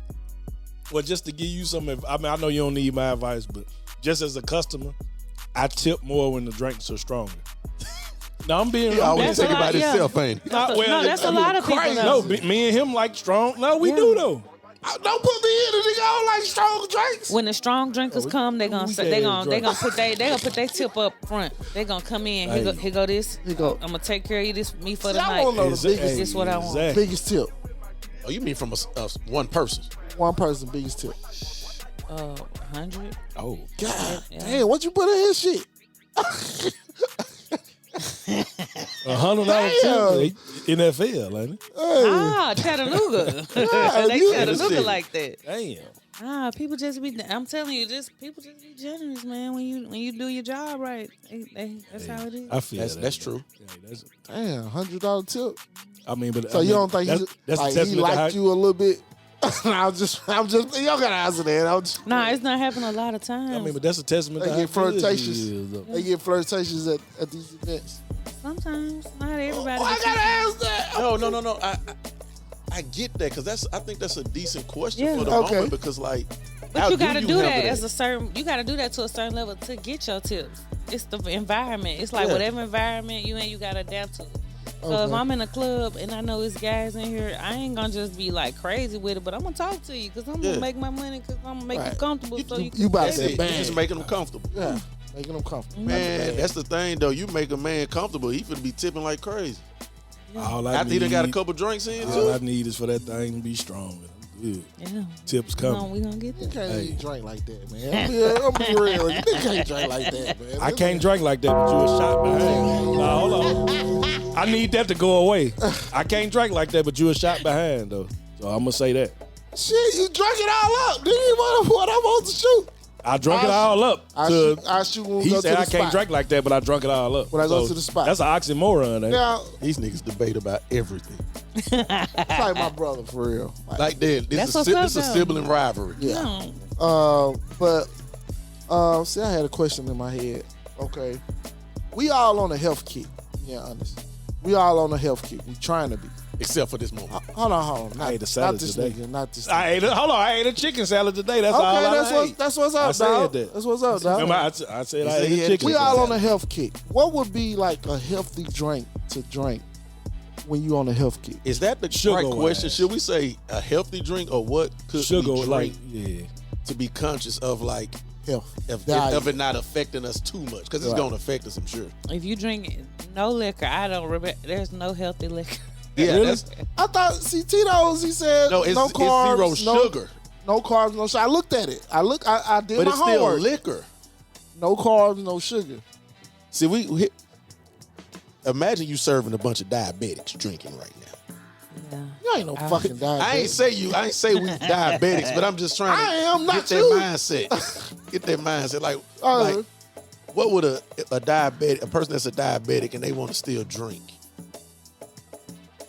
Well, just to give you some, I mean, I know you don't need my advice, but just as a customer, I tip more when the drinks are stronger. Now I'm being. He always That's a think lot, about yeah. himself, ain't he? Not, No, that's a lot of people. crazy. though. No, me and him like strong. No, we Yeah. do though. Don't put me in it. Nigga, I don't like strong drinks. When the strong drinkers come, they gonna we say, can't they gonna drink. put their tip up front. They gonna come in. Here go this. Here go. I'm gonna take care of you. This me for See, the I night. wanna know the biggest- This what I want. Exactly. Biggest tip. Oh, you mean from a one person? One person, biggest tip. 100. Oh, God Yeah. damn, what you put in his shit? $100 tip. NFL, ain't it? Ah, Chattanooga. they you- Chattanooga like that. Damn. People just be. I'm telling you, people just be generous, man. When you do your job right, that's how it is. I feel That's true. Yeah, that's, Damn, $100 tip. I mean, but So I you mean, don't think that's like, a he testament to how- liked you a little bit? I'm just. Y'all gotta answer that. Nah, it's not happening a lot of times. I mean, but that's a testament They to get how good he flirtatious. is, though. They get flirtatious at these events. Sometimes, not everybody. Oh, I but gotta ask that. No. I get that because I think that's a decent question Yeah. for the Okay. moment because like. But how you gotta do that handle as a certain. You gotta do that to a certain level to get your tips. It's the environment. It's like Yeah. whatever environment you in, you gotta adapt to. So if Okay. I'm in a club and I know it's guys in here, I ain't gonna just be like crazy with it, but I'm gonna talk to you because I'm Yeah. gonna make my money because I'm gonna make you Right. comfortable. So you you about to can say That's it. bang. You just making them comfortable. Yeah, making them comfortable. Man, that's the thing though. You make a man comfortable, he finna be tipping like crazy. All I After he done got a need- couple drinks in All too. I need is for that thing to be strong. I'm good. Yeah. Tips We gonna, coming. we gonna get You there. can't Hey. even drink like that, man. I'm be real. You can't drink like that, man. I can't drink like that, but you a shot behind. Nah, hold on. I need that to go away. I can't drink like that, but you a shot behind though. So I'm gonna say that. Shit, you drunk it all up. Didn't you what I want to shoot? I drunk it all up. I shoot when we He go said to the I can't spot. drink like that, but I drunk it all up. When I go to the spot. That's an oxymoron, ain't it? Now, These niggas debate about everything. it's like my brother for real. Like that. That's This what's is up, this a though. sibling rivalry. Yeah. No. See, I had a question in my head. Okay, we all on a health kick. Yeah, honest. We all on a health kick. We trying to be. Except for this moment. Hold on. Not, I ate a salad not this today. nigga. Not this. I ate I ate a chicken salad today. That's all Okay, I ate. that's what's up, I said dog. that. That's what's up, dog. Remember, I said I ate he a had chicken. We salad. all on a health kick. What would be like a healthy drink to drink when you on a health kick? Is that the Sugar right question? wise. Should we say a healthy drink or what could Sugar, we like drink yeah. to be conscious of like Health. of it not affecting us too much? Because it's Right. going to affect us, I'm sure. If you drink no liquor, I don't remember. There's no healthy liquor. Yeah, Really? that's, I thought, see, Tito's, he said no, it's carbs, it's zero sugar, No carbs, no sugar. I looked at it. I did but my it's still homework. liquor. No carbs, no sugar. See, imagine you serving a bunch of diabetics drinking right now. Yeah. You ain't no fucking diabetic. I ain't say we diabetics, but I'm just trying to I am, not get that you. mindset. Get that mindset. Like, Uh, like what would a diabetic, a person that's a diabetic and they want to still drink,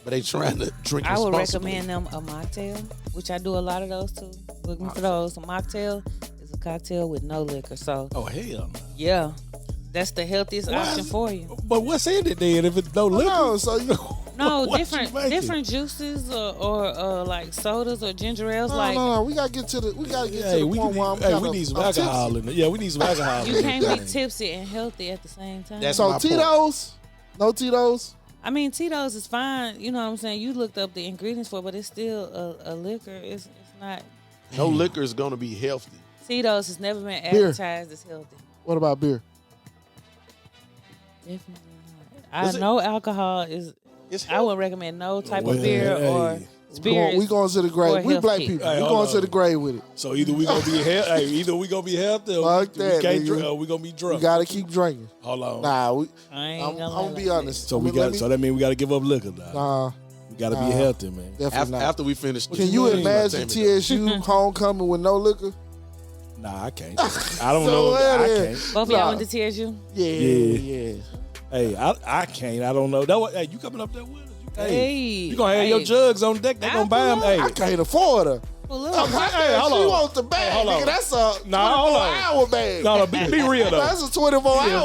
but they trying to drink I would responsibly? recommend them a mocktail, which I do a lot of those too. Looking for those. A mocktail is a cocktail with no liquor. So Oh hell no. yeah, that's the healthiest option for you. But what's in it then if it's no liquor? no, so you No, What different you making? different juices or like sodas or ginger ales. Like no. We gotta get to the Hey, we point where I'm need some I'm alcohol tipsy. in it. Yeah, we need some alcohol. you in can't it. be tipsy and healthy at the same time. That's So my point. Tito's, no Tito's. I mean, Tito's is fine. You know what I'm saying? You looked up the ingredients for it, but it's still a liquor. It's not. No liquor is going to be healthy. Tito's has never been Beer. advertised as healthy. What about beer? Definitely not. Is I it- know alcohol is. It's I would recommend no type Well, of beer or hey. spirits. We going to the grave. for We health black kick. people. Hey, we hold going on. to the grave with it. So either we gonna be either we gonna be healthy or Fuck we that, can't nigga. drink or we gonna be We drunk. gotta keep drinking. Hold on. Nah, I ain't I'm gonna gonna lie be like honest. So we Let got. me- So that means we got to give up liquor now. Nah, We got to be nah. healthy, man. definitely not. After we finish, Can you mean? imagine TSU homecoming with no liquor? Nah, I can't. I don't So know. what I is- can't. Both of y'all Nah. went to TSU? Yeah, Yeah. yeah. Hey, I can't. I don't know. That what? Hey, you coming up there with us? You Hey, you gonna have your jugs on deck. They I'll gonna buy them. pull up. Hey, I can't afford her. pull Okay, up. Hey, hold she on. wants the bag, Hold on. nigga. That's a 24-hour bag. no, be real though. That's a 24-hour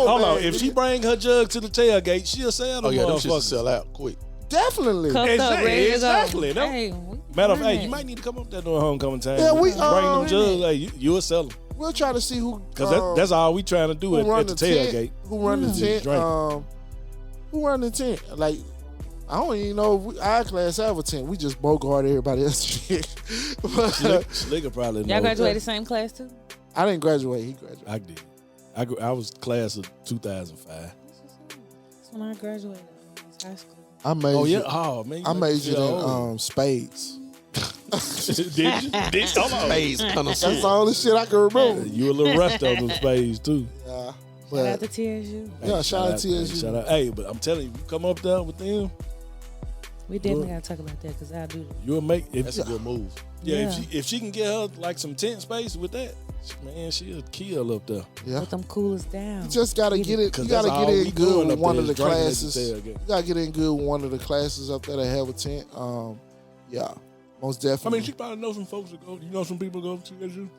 Hold bag. on. If she bring her jug to the tailgate, she'll sell them Oh yeah, them shits will motherfuckers. sell out quick. Definitely. Cuffed up, ready to go. Exactly. No. Hey, Matter of fact, you might need to come up there during homecoming time. Yeah, we, bring them jugs. Hey, you'll sell them. We'll try to see who. Because that's all we trying to do who at run the the tent. tailgate. Who run the tent? Drink. Who run the tent? Like, I don't even know if our class have a tent. We just bogart everybody else's shit. Slicker probably know. y'all graduated same class too? I didn't graduate. He graduated. I did. I was class of 2005. That's when I graduated. High school. I majored. Oh yeah. Oh man. I majored in spades. Did you? Hold on. Spades connoisseur. That's the only shit I can remember. You a little rusty on them spades too. Yeah, Shout out but to TSU. yeah, shout out to man, TSU. Shout out. Hey, but I'm telling you, you come up there with them, We definitely gotta talk about that because I'll do that. you'll make. That's a good move. Yeah, Yeah. if she can get her like some tent space with that, man, she'll kill up there. Yeah. Put them coolers down. You just gotta get it. 'Cause You gotta that's get all in we good doing with up one there of the is drinking at the classes. tailgate. You gotta get in good with one of the classes up there that have a tent. Yeah, most I definitely. mean, she probably knows some folks that go. You know, some people go to TSU.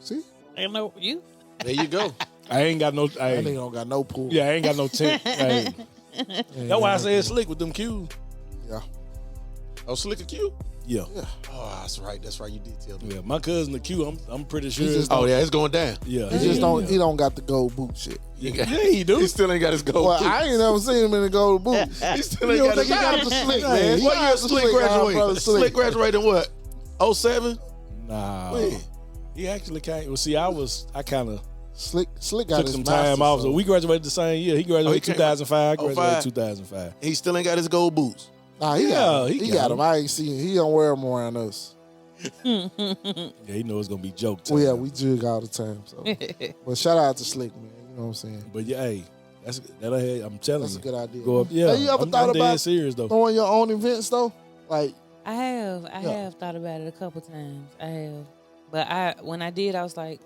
See, I know you. There you go. I ain't got no. that Hey, nigga don't got no pool. yeah, I ain't got no tent. Hey. That's why I say it's slick with them cues. Yeah. Oh, Slicker Q. Yeah, Oh, that's right. That's right. You did tell me. yeah. My cousin the Q. I'm pretty sure. just Oh yeah, it's going down. Yeah, He just don't. He don't got the gold boot shit. Yeah, he do. He still ain't got his gold. Well, boot. I ain't never seen him in the gold boot. He still You ain't don't got think his he got gold. the slick, man? What Shout year out to Slick our brother graduated? Slick. Slick graduated in what? 07? Nah, When? he actually came. Well, see, I kind of Slick got took his some time masters, off. So so we graduated the same year. He graduated came 2005. I graduated 05. 2005. He still ain't got his gold boots. Nah, he Yeah, got him. he He got got him. him. I ain't seen him. He don't wear them around us. Yeah, he know it's gonna be joke time. Well, yeah, we jig all the time. So, but shout out to Slick, man. You know what I'm saying? But yeah, hey, I'm telling That's a you. good idea. Go up, yeah. Hey, you ever I'm thought dead about serious though. throwing your own events though? Like, I have thought about it a couple times. I have, but when I did, I was like,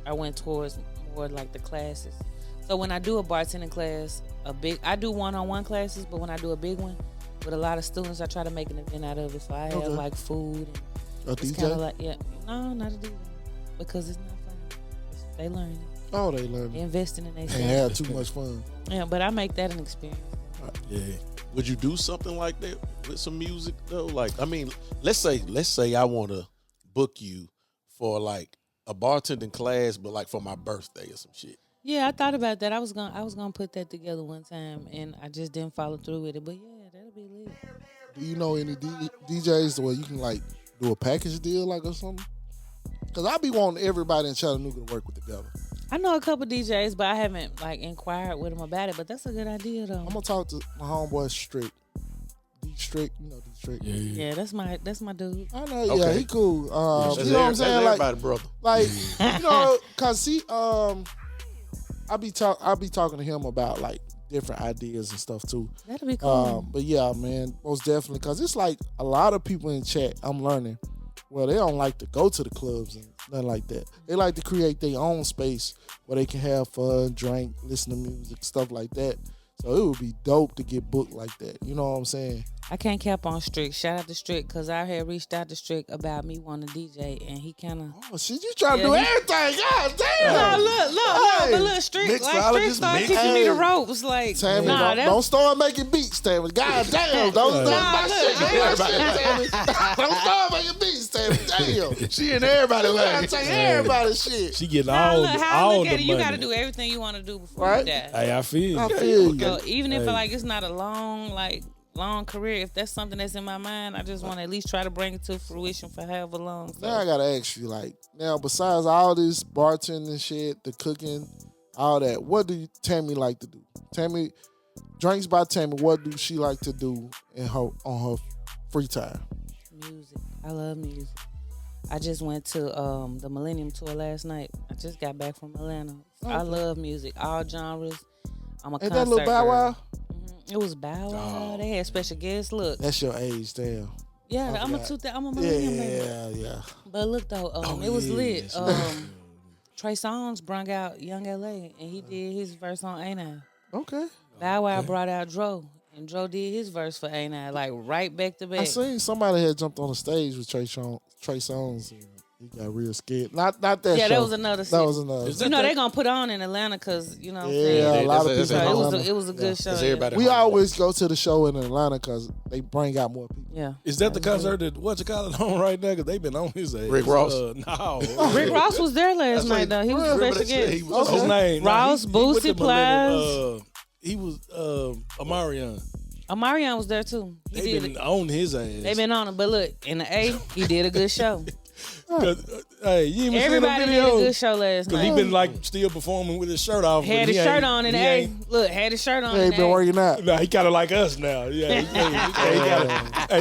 I went towards more like the classes. So when I do a bartending class, I do one-on-one classes, but when I do a big one with a lot of students, I try to make an event out of it. So I have Okay. like food. a And it's kind of DJ? like no, not a DJ, because it's not fun. They learn. Oh, they learn. They investing in Ain't themselves. had too much fun. Yeah, but I make that an experience. Yeah. Would you do something like that with some music though? Like, I mean, let's say I want to book you for like a bartending class, but like for my birthday or some shit. Yeah, I thought about that. I was gonna put that together one time, and I just didn't follow through with it. But yeah, that'll be lit. Do you know any DJs where you can like do a package deal like or something? Because I be wanting everybody in Chattanooga to work with together. I know a couple DJs, but I haven't like inquired with them about it. But that's a good idea though. I'm gonna talk to my homeboy Strick. D Strick, you know D Strick. Yeah, that's my dude. I know, yeah, Okay. he cool. That's You know what I'm saying? Like, everybody, brother. you know, cause he, I be talking to him about like different ideas and stuff too. That'll be cool. But yeah, man, most definitely, cause it's like a lot of people in chat. I'm learning. Well, they don't like to go to the clubs and nothing like that. They like to create their own space where they can have fun, drink, listen to music, stuff like that. So it would be dope to get booked like that. You know what I'm saying? I can't cap on Strick. Shout out to Strick, because I had reached out to Strick about me wanting to DJ, and he kind of. Oh shit, you trying to do Yeah, everything? God damn! No, look, Hey, but look, Strick started mixologist, teaching me the Hey. ropes. Like, Tammy, nah, don't start making beats, Tammy. God damn, don't start Nah, my look, shit. Ain't my shit, Tammy. Don't start making beats, Tammy. Damn. She and everybody You gotta like. take everybody's shit. She getting Nah, all look, the, how I all look the at it, you money. got to do everything you want to do before Right? you die. Hey, I feel I you. feel you. So even if Hey. like it's not a long career, if that's something that's in my mind, I just want to at least try to bring it to fruition for however long. So. Now I gotta ask you, like, now besides all this bartending shit, the cooking, all that, what do Tammy like to do? Tammy, drinks by Tammy, what do she like to do on her free time? Music. I love music. I just went to the Millennium Tour last night. I just got back from Atlanta. I love music, all genres. I'm a Ain't concert that little Bow girl. Wow? It was Bow Wow. They had special guests. Look, That's your age, damn. yeah, I'm a Millennium baby. Yeah. But look though, it was lit. Trey Songz brung out Young LA, and he did his verse on Ain't I. Okay. Bow Wow brought out Dro, And Joe did his verse for A9, like right back to back. I seen somebody had jumped on the stage with Trey Songz. And he got real scared. Not that Yeah, show. that was another That city. was another. You know, they're going to put on in Atlanta because, you know what I'm Yeah, saying? a lot of That's- people. that's- in So Atlanta. it was a good show. Is Yeah. everybody We home? always go to the show in Atlanta because they bring out more people. Yeah. Is that the concert that what you call it on right now? Because they've been on his ass. Rick Ross? No. Rick Ross was there last That's night, like- though. He was a remember special they said guest. he was- What's his name? Ross, Nah, he with Boosie the millennium, Plies. He was Amarion. Amarion was there, too. He They did been it. on his ass. They been on him. But look, in the A, he did a good show. 'Cause, hey, you even Everybody seen did the a video? good show last Because he night. been like still performing with his shirt off. Had but his he shirt ain't- on in the he A. ain't- Look, had his shirt on They in ain't the been A. working out. Nah, he kind of like us now. Yeah,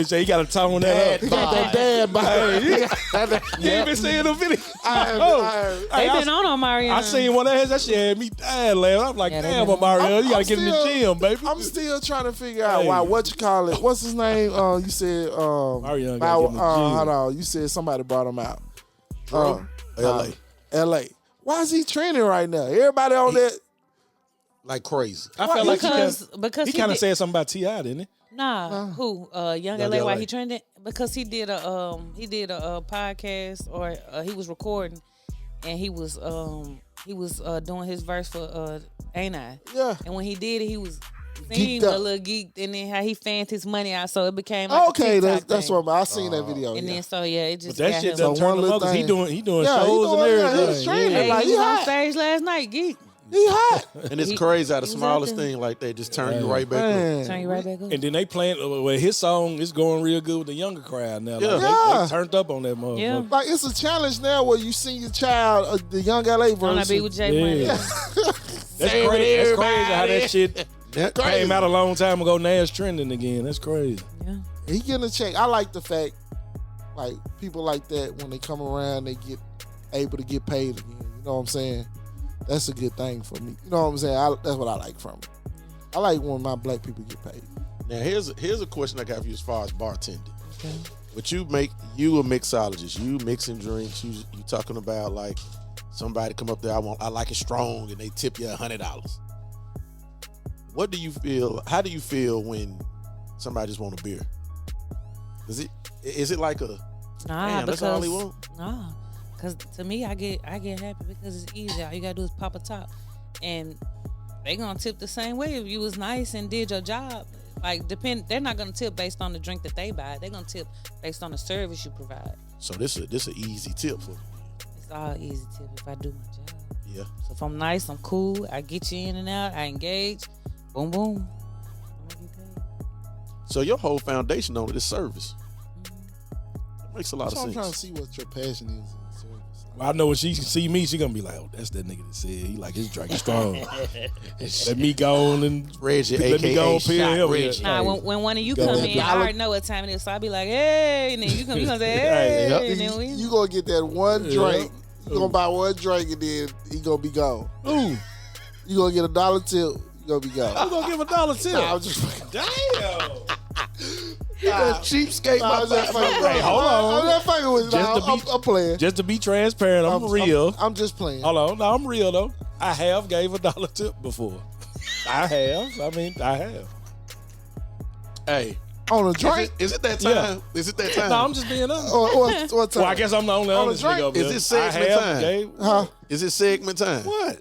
so he got to tone that up. Got that dad body. You ain't been seeing the video? They been on Amarion. I seen one of his. That shit had me dying laughing. I'm like, Yeah, they damn, been- Mario, you got I'm to get in the still- gym, baby. I'm still trying to figure out Hey. why. What you call it? What's his name? You said Mario gotta get in the gym. hold on. You said somebody brought him out. L.A. L.A. Why is he trending right now? Everybody on that. like crazy. I felt like because he kind of said something about T.I., didn't he? Nah, who? Young Young LA. Why LA. he trending? Because he did a podcast or he was recording, and he was doing his verse for A9. Yeah. And when he did it, he was Geeked seemed up. a little geeked, and then how he fanned his money out, so it became like Okay, a TikTok that's thing. what I seen that video. And yeah. then so yeah, it But just that got shit him. done So turned one him little up 'cause he thing- doing Yeah, he shows and doing- yeah, everything. he's training. Hey, like, he he was on hot. stage last night, geek. He hot. And it's He- crazy how the he was smallest out there. thing like that just turn you right back up. Man. Turn you right back up. And then they playing well, his song is going real good with the younger crowd now. Like, Yeah. Yeah. they turned up on that motherfucker. Yeah. Like it's a challenge now where you see your child, the young LA On that beat version. with Jay Money. Yeah. That's crazy. That's crazy how that shit came out a long time ago. Now it's trending again. That's crazy. Yeah. He getting a check. I like the fact, like people like that when they come around, they get able to get paid again. You know what I'm saying? That's a good thing for me. You know what I'm saying? That's what I like from it. I like when my black people get paid. Now here's a question I got for you as far as bartending. Okay. What you a mixologist. You mixing drinks. You talking about like somebody come up there. I like it strong, and they tip you $100. What do you feel? How do you feel when somebody just want a beer? Is it like a Nah, damn, that's all he want? Nah, because to me, I get happy because it's easy. All you gotta do is pop a top, and they gonna tip the same way if you was nice and did your job. Like they're not gonna tip based on the drink that they buy. They're gonna tip based on the service you provide. So this an easy tip for you. It's all easy tip if I do my job. Yeah. So if I'm nice, I'm cool. I get you in and out. I engage. Boom, boom. I'm gonna get paid. So your whole foundation on it is service. That makes a lot So of I'm trying to sense. see what your passion is in service. Well, I know when she see me, she gonna be like, "Oh, that's that nigga that said he like his drink strong." Let me go on and Reggie, let me go aka and peel Shot him. Reggie. Nah, when one of you Go come ahead. in, I already know what time it is. So I be like, hey, and then you gonna say, hey, Yep. and then we. You gonna get that one drink. You gonna buy one drink and then he gonna be gone. Ooh, You gonna get $1 tip. You gonna be gone. I'm gonna give $1 tip. Nah, I'm just fucking. Damn. Cheapskate, Nah, I'm just fucking. Hey, hold on. I'm not fucking with you. Just Nah, to be- I'm playing. Just to be transparent, I'm real. I'm just playing. Hold on, no, I'm real though. I have gave $1 tip before. I have. I mean, I have. Hey, On a drink? is it that time? Yeah. Is it that time? No, I'm just being honest. Or what time? Well, I guess I'm the only On a honest drink? nigga over Is there. this segment I have time? gave- Huh? Is it segment time? What?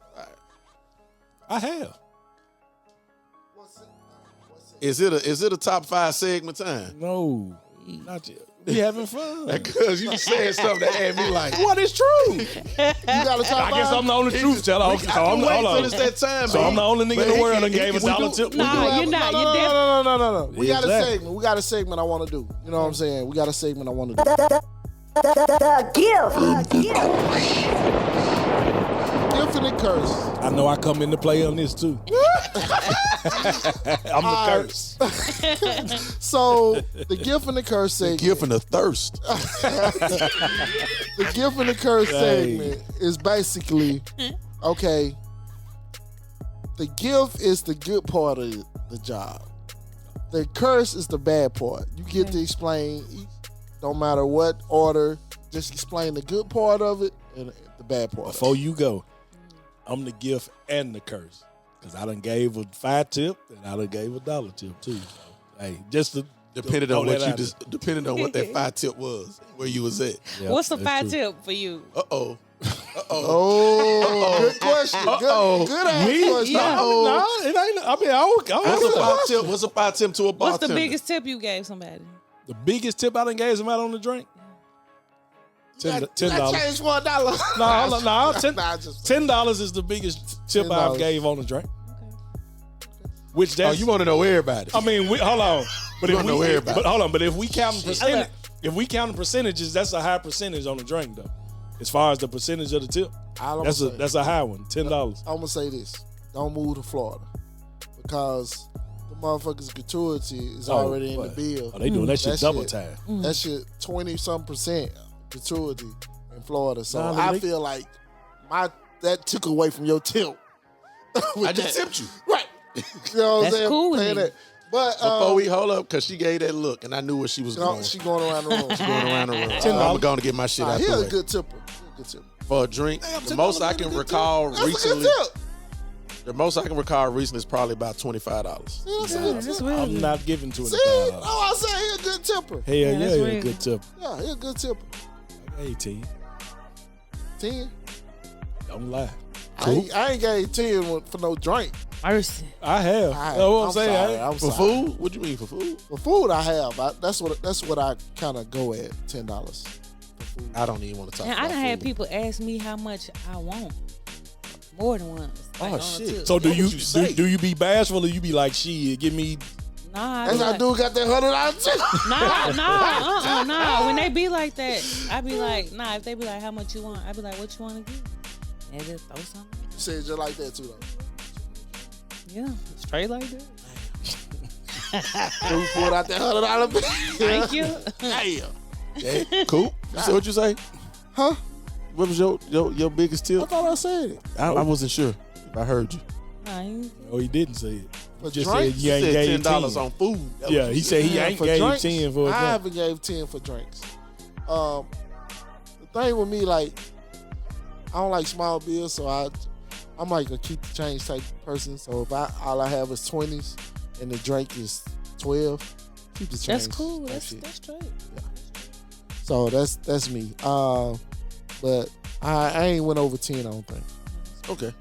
I have. Is it a top 5 segment time? No, not yet. We having fun. Because you said something that had me like, What is true? You got a top I guess I'm the only truth teller. I Okay, can so I'm wait hold till on. it's that time. So I'm the only nigga in the world that gave $1 tip. Nah, you're not. You're definitely. No. We got a Exactly. segment. We got a segment I want to do. You know what I'm saying? We got a segment I want to do. Gift and the curse. I know I come into play on this too. I'm the curse. So the gift and the curse segment. Gift and the thirst. The gift and the curse Hey. segment is basically okay. The gift is the good part of the job. The curse is the bad part. You get to explain, don't matter what order, just explain the good part of it and the bad part. Before you go, I'm the gift and the curse. Because I done gave a 5 tip and I done gave a $1 tip too. So, hey, just to Depending throw on what that you out just, depending on what that 5 tip was, where you was at. there. What's the That's 5 true. tip for you? Uh-oh. Oh, good question. Good ass Me? question. No, it ain't. I mean, I don't. What's a 5 tip to a bartender? What's the biggest tip you gave somebody? The biggest tip I done gave somebody on the drink? $10. I changed $1. No, hold on, no, just $10 is the biggest tip I've $10. gave on the drink. Which Oh, that's, you want to know everybody. I mean, hold on. But You if wanna know everybody. but hold on, but if we count percentage, if we count percentages, that's a high percentage on the drink though. As far as the percentage of the tip, that's a high one. $10. I'm gonna say this: don't move to Florida because the motherfuckers' gratuity is already in the bill. Oh, they doing that shit That double shit- time. That shit 20-some% gratuity in Florida. So Nah, I feel like that took away from your tip. I just tipped you. Right. You know what I'm That's saying? cool with Paying me. that. But Before we hold up, because she gave that look, and I knew where she was going. she going around the room. Going around the room. I'm going to get my shit out He the a way. good tipper. He a good tipper. For a drink, the most I can recall That's recently, a good tip. the most I can recall recently is probably about $25. That's a good tip. I'm not giving $25. See? Oh, I said he a good tipper. Hell yeah, that's he a real. good tip. Yeah, he a good tipper. 18. 10. Don't lie. I ain't gave 10 for no drink. Mercy. I have. Alright, That's what I'm I'm saying. sorry, I- I'm For sorry. food? What you mean for food? For food, I have. That's what I kind of go at. $10. I don't even want to talk And about I done had food. people ask me how much I want. More than once. Like, Oh, on a shit. tip. So do What you, would you say? do you be bashful or you be like, shit, give me? Nah, I That's be how like, dude got that $100 tip. nah. When they be like that, I be like, nah. If they be like, how much you want? I be like, what you want to give? And just throw something. You said just like that too, though. Yeah, straight like that. Dude pulled out that $100 bill. Thank you. Damn. Yeah, cool. You said what you say? Huh? What was your biggest I tip? thought I said it. I wasn't sure if I heard you. Nah, you- Oh, he didn't say it. For Just drinks? said you ain't You gave said $10 10. on food. That Yeah, was he said he Yeah, ain't for gave drinks, 10 for a I drink. haven't gave 10 for drinks. The thing with me, like, I don't like small bills, so I'm like a keep the change type person. So if all I have is 20s and the drink is 12, keep the change. that's cool. type That's shit. straight. So that's me. But I ain't went over 10, I don't think. Okay.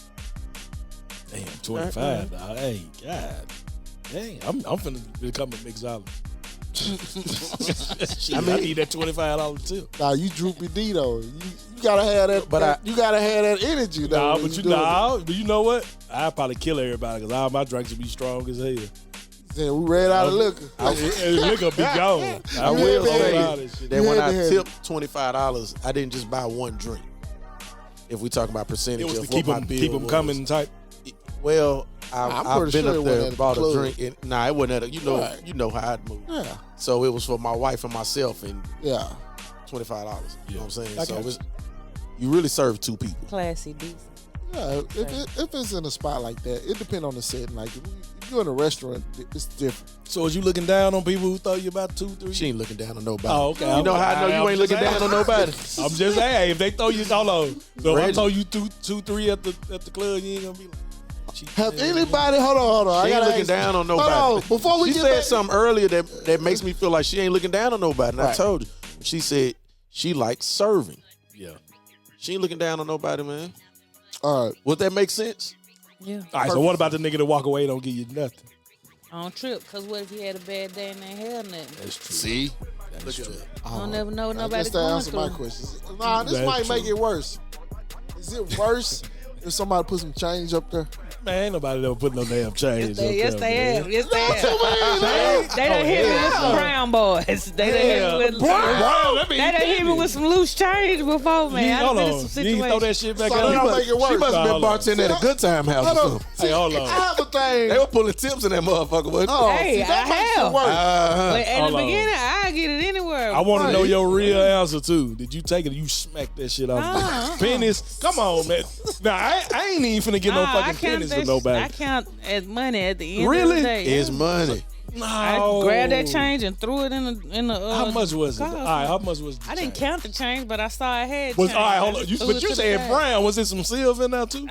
Damn, 25. Dog. Hey, God. Dang, I'm finna become a mixologist. I need that $25 tip. Nah, you droopy D though. You gotta have that. But you gotta have that energy though. Nah, when but doing it. but you know what? I'd probably kill everybody because all my drinks would be strong as hell. Saying we ran out of liquor. Liquor be gone. I You will had to say have all it. this shit. That You when had I to have tipped $25, I didn't just buy one drink. If we talk about percentage It was of to keep what my them bill was. coming type. Well, I'm I've pretty been sure it up wasn't there, at the bought a club. drink. And, nah, it wasn't at a, Right. you know how I'd move. Yeah, So it was for my wife and myself and yeah. $25. You know what I'm saying? I So got it's, you really serve two people. Classy, decent. Yeah, if it's in a spot like that, it depends on the setting. Like if you're in a restaurant, it's different. So is you looking down on people who throw you about 2, 3? She ain't looking down on nobody. Oh, okay. You know how I know you ain't looking down on nobody? I'm just saying, if they throw you, hold on. So if I Reggie. throw you 2, 3 at the club, you ain't gonna be like. Have anybody? Hold on. She I ain't gotta looking ask- down on nobody. Hold on. Before we She get said back, something earlier that makes me feel like she ain't looking down on nobody. And I Right. told you. She said she likes serving. Yeah. She ain't looking down on nobody, man. all right. Would that make sense? Yeah. All right. So what about the nigga that walk away don't give you nothing? I don't trip, because what if he had a bad day and ain't had nothing? That's true. See? That's true. I don't never know what I nobody guess to going answer my through. questions. Nah, this That's might make true. it worse. Is it worse if somebody put some change up there? Man, ain't nobody ever put no damn change. Yes, up they there, have. man. Yes, they have. They done hit me with some brown boys. They done hit me with Brown, They done hit me with some loose change before, man. I done Hold been in on. some You ain't throw that situations. shit back So out. that don't make it worse. She must have been Hold on. bartending at a good time house or Hold on. something. Hey, hold I on. have a thing. They were pulling tips in that motherfucker, wasn't Oh, Hey, see, that I makes have. it worse. But at Hold the on. beginning, I get it anywhere. I want to Right. know your real answer too. Did you take it? You smack that shit off Nah, the pennies? Come on, man. Nah, I ain't even finna get no I fucking count pennies that for nobody. I count as money at the end Really? of the day. It's money. No. I grabbed that change and threw it in the. How much was it? car. All right, how much was? The I didn't change? count the change, but I saw I had. Was change. all right? I Hold on. just You, threw but it you to the said side. brown. Was it some silver in there too?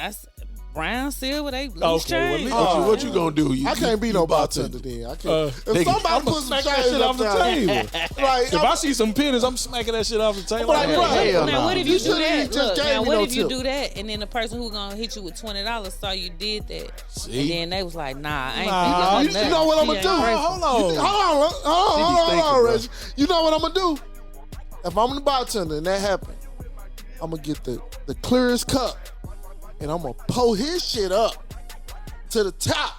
brown silver, they loose Okay, change. well, What you gonna do? I can't be no bartender then. I can't. If nigga, somebody I'ma puts some smack that change shit off the up there, table. like, If I see some pennies, I'm smacking that shit off the table. But like, Like, bro, hell Now, no. what if you You do should've that? just Look, gave now, me what no if you tip. do that, and then the person who gonna hit you with $20 saw you did that, See? and then they was like, "Nah, I ain't Nah, thinking you know what I'm gonna do? hold on. Hold on, bro. Reggie. You know what I'm gonna do? If I'm the bartender and that happened, I'm gonna get the clearest cup and I'm gonna pour his shit up to the top.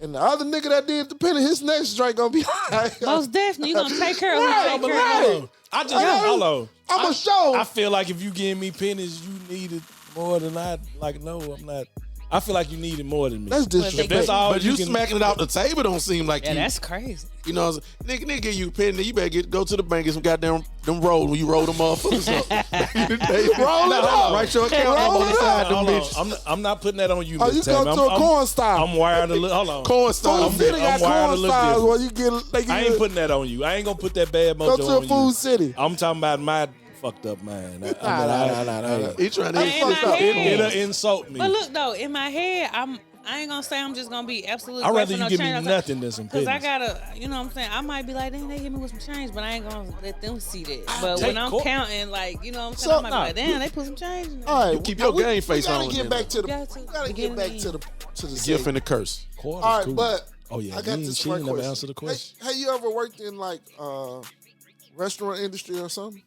And the other nigga that did the penny, his next drink gonna be high. Most definitely, you gonna take care of Right, who take care right. of. I just Yeah. hold on. I'm gonna show. I feel like if you give me pennies, you needed more than I. Like, no, I'm not. I feel like you needed more than me. That's If that's disrespectful. all But you can, smacking it out the table don't seem like Yeah, you. that's crazy. You know, what I'm saying? Nigga give you a penny. You better go to the bank and get some goddamn them rolls when you roll them motherfuckers up. Roll it up. Write your account Roll number on it the side, up. them Hold on. bitches. I'm not putting that on you. Oh, Miss you Tammy. go to a corn style. I'm wired a little. Hold on. Corn style. Food City I'm got wired a corn little styles different. where you get. They I get ain't putting that on you. I ain't gonna put that bad go mojo to a on you. Food City. I'm talking about my fucked up mind. Nah. He trying to In hit my fucked up. head. It'll insult me. But look though, in my head, I ain't gonna say I'm just gonna be absolutely. I'd rather grateful, you no give me change. nothing than some Cause I pennies. gotta, you know what I'm saying? I might be like, damn, they hit me with some change, but I ain't gonna let them see that. But take when I'm court. counting, like, you know what I'm saying? So- I might be like, damn, they put some change in there. All right, keep your game face we on gotta get then, back though. to the. Got to. We gotta get Beginning back and to end. the Gift segment. and the curse. Quarter's All right, cool. but Oh yeah, I got you this she one ain't never question. answered the question. Have you ever worked in like restaurant industry or something?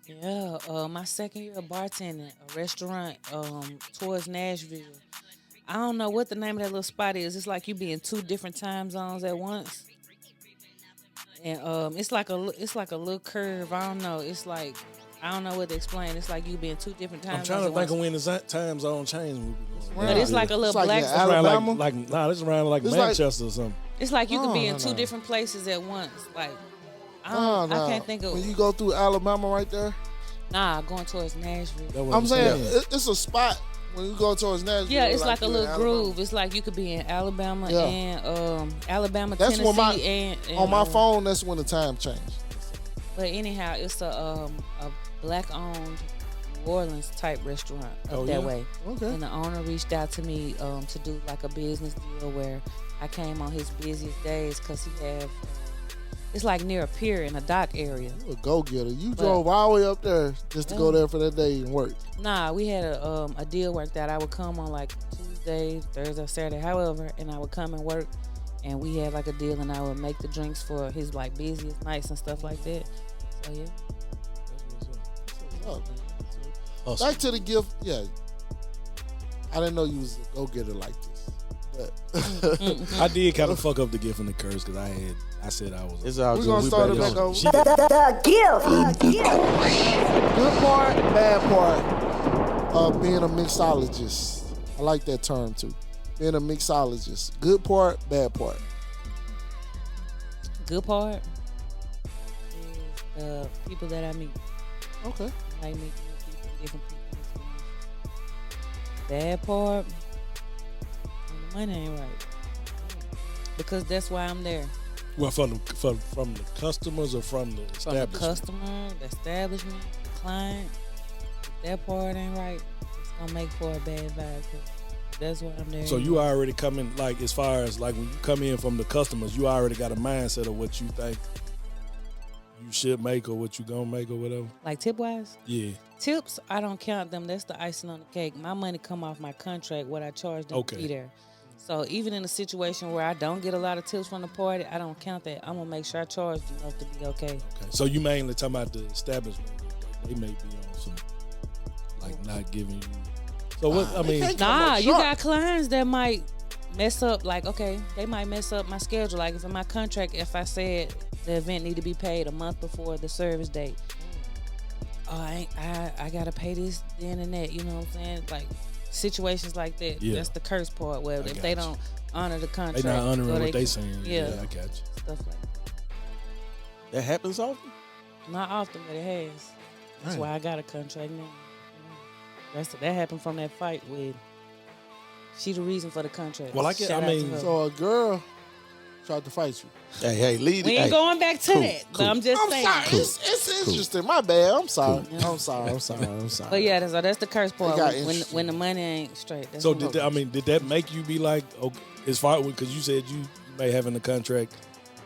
Yeah, my second year of bartending, a restaurant towards Nashville. I don't know what the name of that little spot is. It's like you be in 2 different time zones at once, and it's like a little curve. I don't know. It's like I don't know what to explain. It's like you be in 2 different time I'm zones. trying to at think once. of when the time zone change. But it's like a little It's like black. in It's around Alabama? this around like It's like- Manchester or something. It's like you could be in no, 2 no. different places at once. Like I Oh, don't. I can't think of. When you go through Alabama right there, Nah, going towards Nashville. That's what I'm saying saying. it's a spot when you go towards Nashville. Yeah, it's like a you in little Alabama. groove. It's like you could be in Alabama Yeah. and Alabama, That's Tennessee, when and On my phone, that's when the time changed. But anyhow, it's a black-owned New Orleans type restaurant up Oh, that yeah? way. Okay. And the owner reached out to me to do like a business deal where I came on his busiest days because he have it's like near a pier in a dock area. You a go getter. You drove all the way up there just to go there for that day and work. Nah, we had a deal worked out. I would come on like Tuesday, Thursday, Saturday, however, and I would come and work. And we had like a deal, and I would make the drinks for his like busiest nights and stuff like that. So yeah. Oh, Hustle. back to the gift. Yeah, I didn't know you was a go getter like this. But I did kind of fuck up the gift and the curse because I said I was. It's all we're good. gonna We start it back back on. over. Good part, bad part of being a mixologist. I like that term too. Being a mixologist. Good part, bad part. Good part is the people that I meet. Okay. I like meeting new people, different people, experiences. Bad part, when the money ain't right. Because that's why I'm there. Well, from the customers or from the From the establishment. customer, the establishment, the client. If that part ain't right, it's gonna make for a bad vibe. 'Cause that's why I'm there. So you already coming like as far as like when you come in from the customers, you already got a mindset of what you think you should make or what you gonna make or whatever. like tip wise. Yeah. Tips, I don't count them. That's the icing on the cake. My money come off my contract, what I charge them to Okay. be there. So even in a situation where I don't get a lot of tips from the party, I don't count that. I'm gonna make sure I charge enough to be okay. Okay. So you mainly talking about the establishment. They may be on some like not giving you. So what I mean, can't come Nah, up you short. got clients that might mess up. Like, okay, they might mess up my schedule. Like if in my contract, if I said the event need to be paid a month before the service date, I gotta pay this then and that. You know what I'm saying? Like situations like that. Yeah. That's the curse part. Where I if got they you. don't honor the contract, they not honoring or what they saying. Yeah, I got you. stuff like that. That happens often? Not often, but it has. That's Right. why I got a contract now. That happened from that fight with. She the reason for the contract. Well, I get- Shout I out to mean, her. So a girl tried to fight you. Hey, lead We it. ain't Hey, going back to cool, that, cool. but I'm just I'm saying. sorry. It's interesting. My bad. I'm sorry. Cool. I'm sorry. But yeah, that's the curse part got when the money ain't straight. That's So what did that make you be like, okay, as far because you said you may have in the contract,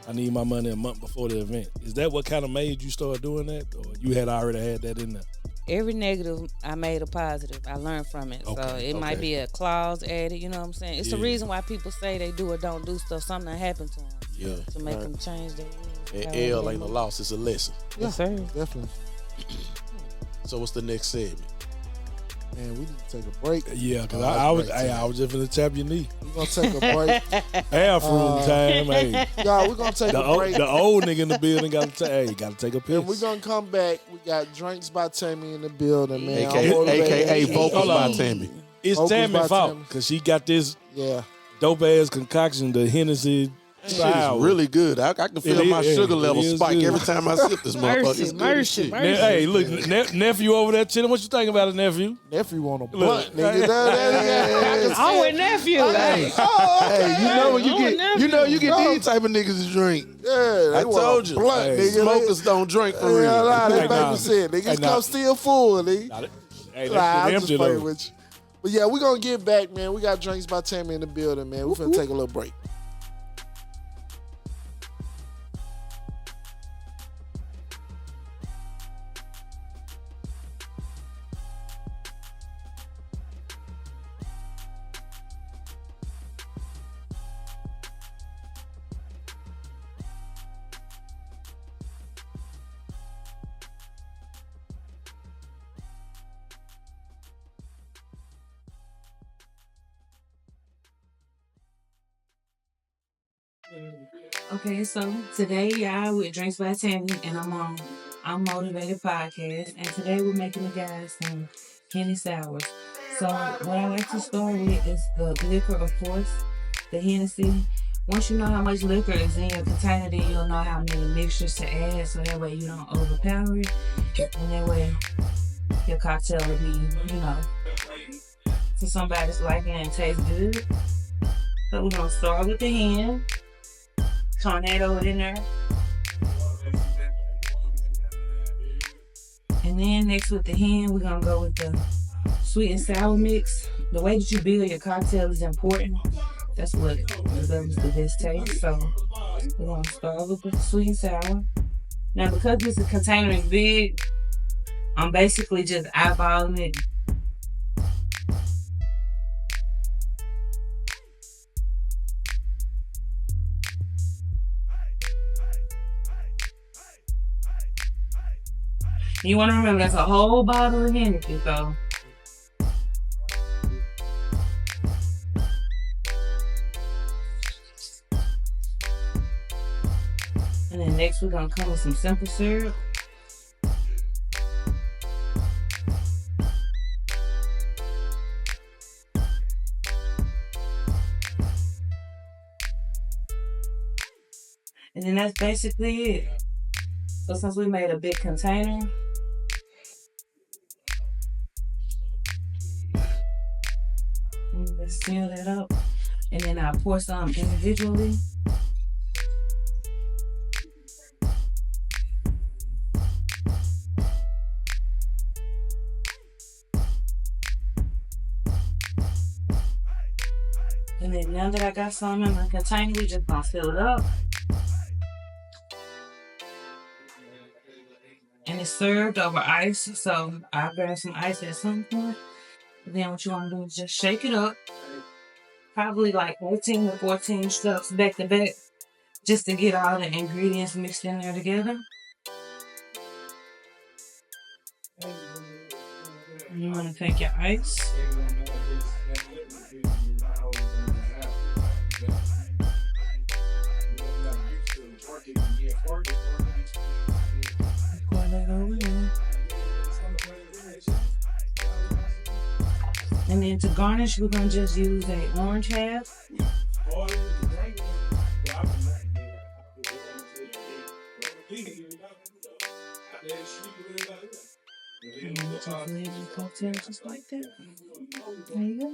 I need my money a month before the event. Is that what kind of made you start doing that, or you had already had that in there? every negative I made a positive. I learned from it. So it might be a clause added, you know what I'm saying? It's the reason why people say they do or don't do stuff. Something that happened to them. Yeah. To make them change their And L ain't a loss, it's a lesson. Yes, sir. Definitely. So what's the next segment? Man, we need to take a break. Yeah, because I was just gonna tap your knee. We're going to take a break. Bathroom time, hey. Y'all, we're going to take a break. The old nigga in the building got to take a piss. And we're going to come back. We got Drinks by Tammy in the building, man. AKA Vocals Hold by on. Tammy. It's Vocals Tammy's by fault Tammy. because she got this Yeah. dope ass concoction, the Hennessy Shit style. is really good. I can feel It my is, sugar it level is spike good. every time I sip this motherfucker. It's good as shit. Hey, look, nephew over there chilling. What you think about it, nephew? Nephew want a Look, blunt, nigga. I'm with nephew. Hey, you know when you get these type of niggas to drink. Yeah, I told you, blunt, nigga. smokers don't drink for real. Yeah, nah, they Hey, nah. baby said, niggas Hey, nah. come still full, nigga. Hey, Nah, that's I'm empty just playing though. with you. But yeah, we're going to get back, man. We got Drinks by Tammy in the building, man. We're finna take a little break. Okay, so today y'all with Drinks by Tammy and I'm on I'm Motivated Podcast, and today we're making the guys some Henny Sours. So what I like to start with is the liquor, of course, the Hennessy. Once you know how much liquor is in your container, then you'll know how many mixtures to add, so that way you don't overpower it, and that way your cocktail will be, to somebody's liking and taste good. So we're gonna start with the hen. Tornado it in there. And then next with the hen, we're gonna go with the sweet and sour mix. The way that you build your cocktail is important. That's what develops the best taste. So we're gonna start with the sweet and sour. Now because this container is big, I'm basically just eyeballing it. You want to remember that's a whole bottle of Hennessy, so. And then next we're gonna come with some simple syrup. And then that's basically it. So since we made a big container, let's seal that up. And then I'll pour some individually. And then now that I got some in my container, we just gonna fill it up. And it's served over ice, so I'll grab some ice at some point. Then what you want to do is just shake it up. Probably like 13 or 14 strokes back to back, just to get all the ingredients mixed in there together. And you want to take your ice. Pour that over there. And then to garnish, we're gonna just use an orange half. And then just leave the cocktail just like that. There you go.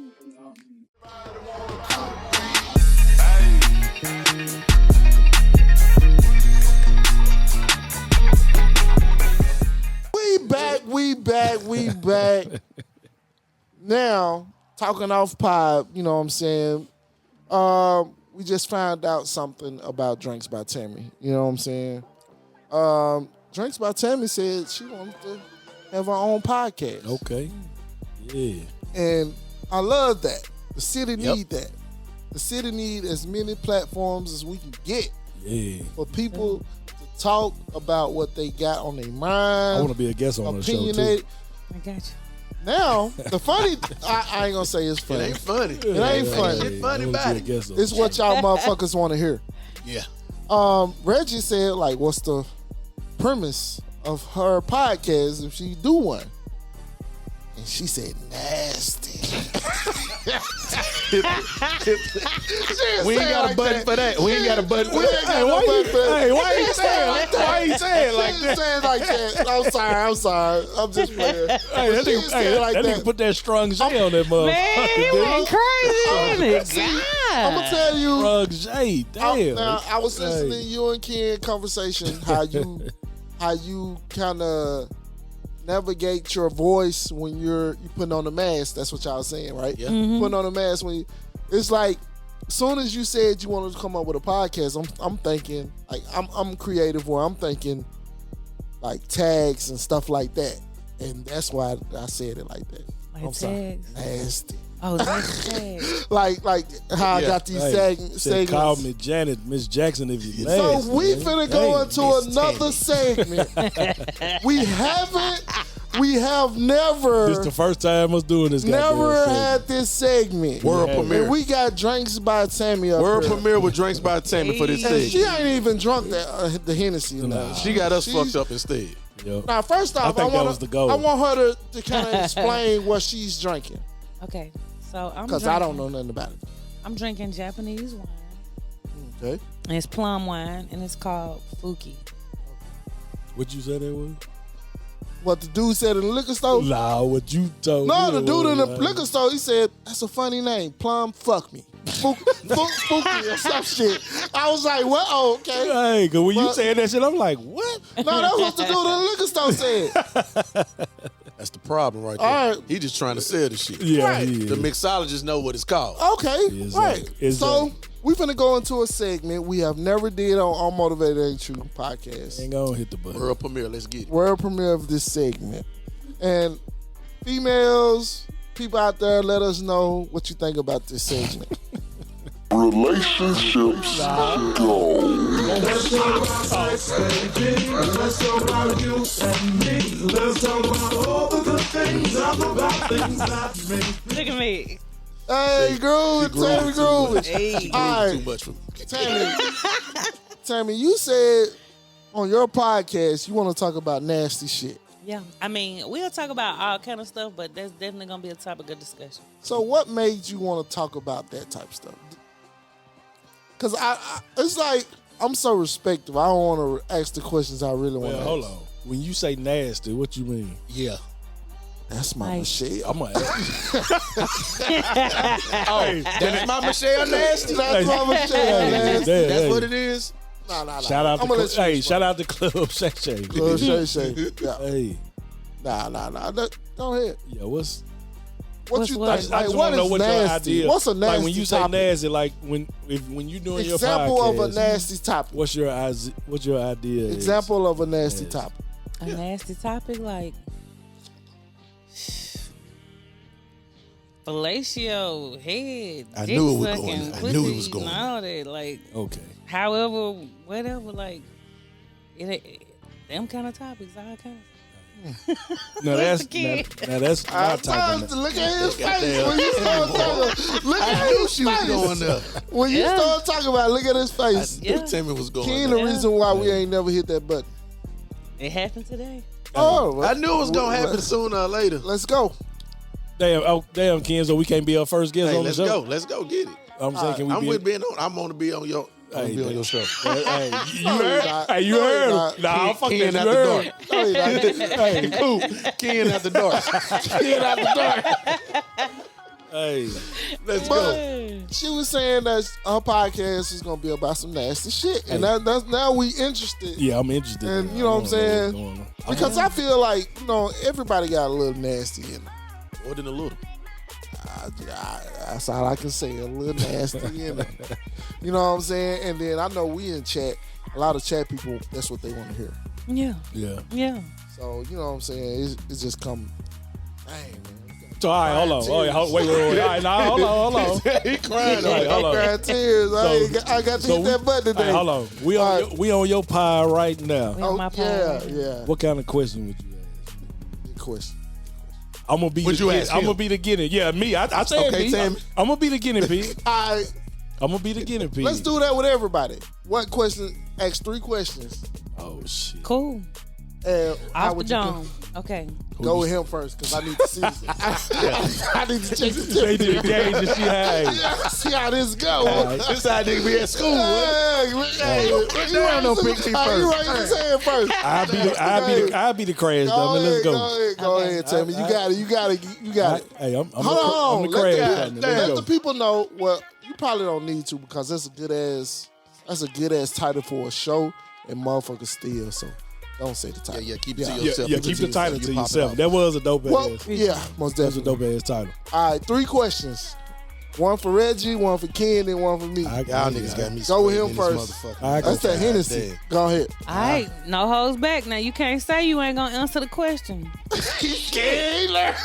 back. Now, talking off pod, you know what I'm saying? We just found out something about Drinks by Tammy. You know what I'm saying? Drinks by Tammy said she wanted to have her own podcast. Okay. Yeah. And I love that. The city need that. The city need as many platforms as we can get for people to talk about what they got on their mind. I want to be a guest on the show, too. I got you. Now, the funny, I ain't gonna say it's funny. It ain't funny. It ain't funny. It's funny about it. It's what y'all motherfuckers want to hear. Yeah. Reggie said, like, what's the premise of her podcast if she do one? And she said, nasty. We ain't got a button for that. We ain't got a button for that. Hey, why you saying like that? Why you saying like that? Saying like that. I'm sorry. I'm just playing. Hey, that nigga put that strong J on that motherfucker. Man, he went crazy. I'm gonna tell you. Strong J, damn. Now, I was listening to you and Ken conversation, how you kind of navigate your voice when you putting on the mask. That's what y'all was saying, right? Yeah. Putting on the mask when it's like, as soon as you said you wanted to come up with a podcast, I'm thinking like I'm creative where I'm thinking like tags and stuff like that, and that's why I said it like that. Like I'm sorry, tags. nasty. Oh, that's tags. like how I got these segments. Call me Janet, Miss Jackson if you So nasty, we man. finna go into another segment. We have never. This the first time us doing this. Never had this segment. World premiere. And we got Drinks by Tammy up World here. premiere with Drinks by Tammy for this And thing. she ain't even drunk the Hennessy. Nah. She got us fucked up instead. Yo. Now, first off, I think that was the goal. want her to kind of explain what she's drinking. Okay, so I'm Because I don't know nothing about it. I'm drinking Japanese wine. Okay. And it's plum wine, and it's called Fuki. What you said it was? What the dude said in the liquor store? Nah, what you told No, me the dude in the was, liquor store, he said, that's a funny name. Plum, fuck me. Spooky or some shit. I was like, well, oh, okay. Hey, because when you said that shit, I'm like, what? No, that's what the dude in the liquor store said. That's the problem right there. All right. He just trying to sell the shit. Yeah, Right. he is. The mixologists know what it's called. Okay, Exactly. right. Exactly. So we finna go into a segment we have never did on Unmotivated Ain't True podcast. Ain't gonna hit the button. World premiere. Let's get it. World premiere of this segment. And females, people out there, let us know what you think about this segment. Relationships go. Let's talk about sex, baby. Let's talk about you and me. Let's talk about all the good things, about things that make. Look at me. Hey, Groove, Tammy Groove. Hey. All Too right, much for me. Tammy, you said on your podcast you want to talk about nasty shit. Yeah, I mean, we'll talk about all kind of stuff, but that's definitely gonna be a topic of discussion. So what made you want to talk about that type of stuff? Because it's like, I'm so respectful. I don't want to ask the questions I really want to Well, ask. hold on. When you say nasty, what you mean? Yeah. That's my Like- Michelle. I'm gonna ask. That's my Michelle Nasty. That's my Michelle, man. That's what it is. Nah. Shout out I'm to gonna let you hey, respond. shout out to Club Shay Shay. Lil Shay. Yeah. Hey, Nah. Go ahead. yeah, what's What you what? think? I Like, just what want to know is what your nasty? idea. What's a nasty like when you say topic? nasty, like when you doing your Example podcast. of a nasty topic. What's your idea? is? Example of a nasty Yes. topic. A nasty topic like fellatio, head, I dick knew it was sucking, going there. I pussy, knew it was going and all that. Like, Okay. however, whatever, like, them kind of topics, all kind of. No, that's kid? that's I not typing. told you, look at his face Goddamn. when you start talking. Look I at knew his she was face. going there. When you Yeah. start talking about it, look at his face. I knew Yeah. Tammy was going He ain't there. the Yeah. reason why we ain't never hit that button. It happened today. Oh, I knew it was going to happen sooner or later. Let's go. Damn, Ken, so we can't be our first guest Hey, on the let's show. go. Let's go get it. I'm saying, can we I'm be? with being on. I'm going to be on your. I'm Hey, be on your show. Hey, you No, heard? you're not. Hey, you No, heard? you're not. Nah, fuck Ken that. You after heard? dark. No, you're not. Hey, cool. Ken after dark. Ken after dark. Hey, Let's But go. she was saying that her podcast is gonna be about some nasty shit, and that's now we interested. yeah, I'm interested. And in you know what I'm what's saying? going on. Because I feel like everybody got a little nasty in them. More than a little. That's all I can say. A little nasty in them. You know what I'm saying? And then I know we in chat. A lot of chat people. That's what they want to hear. Yeah. Yeah. Yeah. So you know what I'm saying? It's just come. Dang, man. So all right, hold on. Oh, yeah, wait. All right, now hold on. He crying. All right, hold on. Crying tears. I got to hit that button today. Hey, hold on. We on your pie right now. We on my yeah, phone. yeah. What kind of question would you ask? Good question. I'm gonna be. Would you ask I'm him? gonna be the guinea. Yeah, me. I said Okay, me. Tammy. I'm gonna be the guinea pig. All right, I'm gonna be the guinea pig. let's do that with everybody. What question? Ask 3 questions. Oh shit. Cool. And how Off the would you dome. Okay. go with him first? Because I need to see. I need to check the They did temperature. the gauge and she had. Yeah, see how this go. This how nigga be at school. You Down, don't pick me first. You raise his hand first. I'll be the crash dummy. Let's go. Go ahead, Tammy. You got it. You got it. Hey, I'm Hold on. the crash Let dummy. the, Let's let go. the people know. Well, you probably don't need to because that's a good ass title for a show, and motherfuckers steal. So don't say the title. Yeah, keep it to Yeah, yourself. yeah, keep the title You to pop it yourself. off. That was a dope Well, ass. yeah, most That was a definitely. dope ass title. All right, 3 questions. One for Reggie, one for Ken, and one for me. Y'all niggas got me Go with screaming him in first. this motherfucker. I That's that Hennessy. Damn. Go ahead. All right. No holds back. Now you can't say you ain't gonna answer the question. Taylor.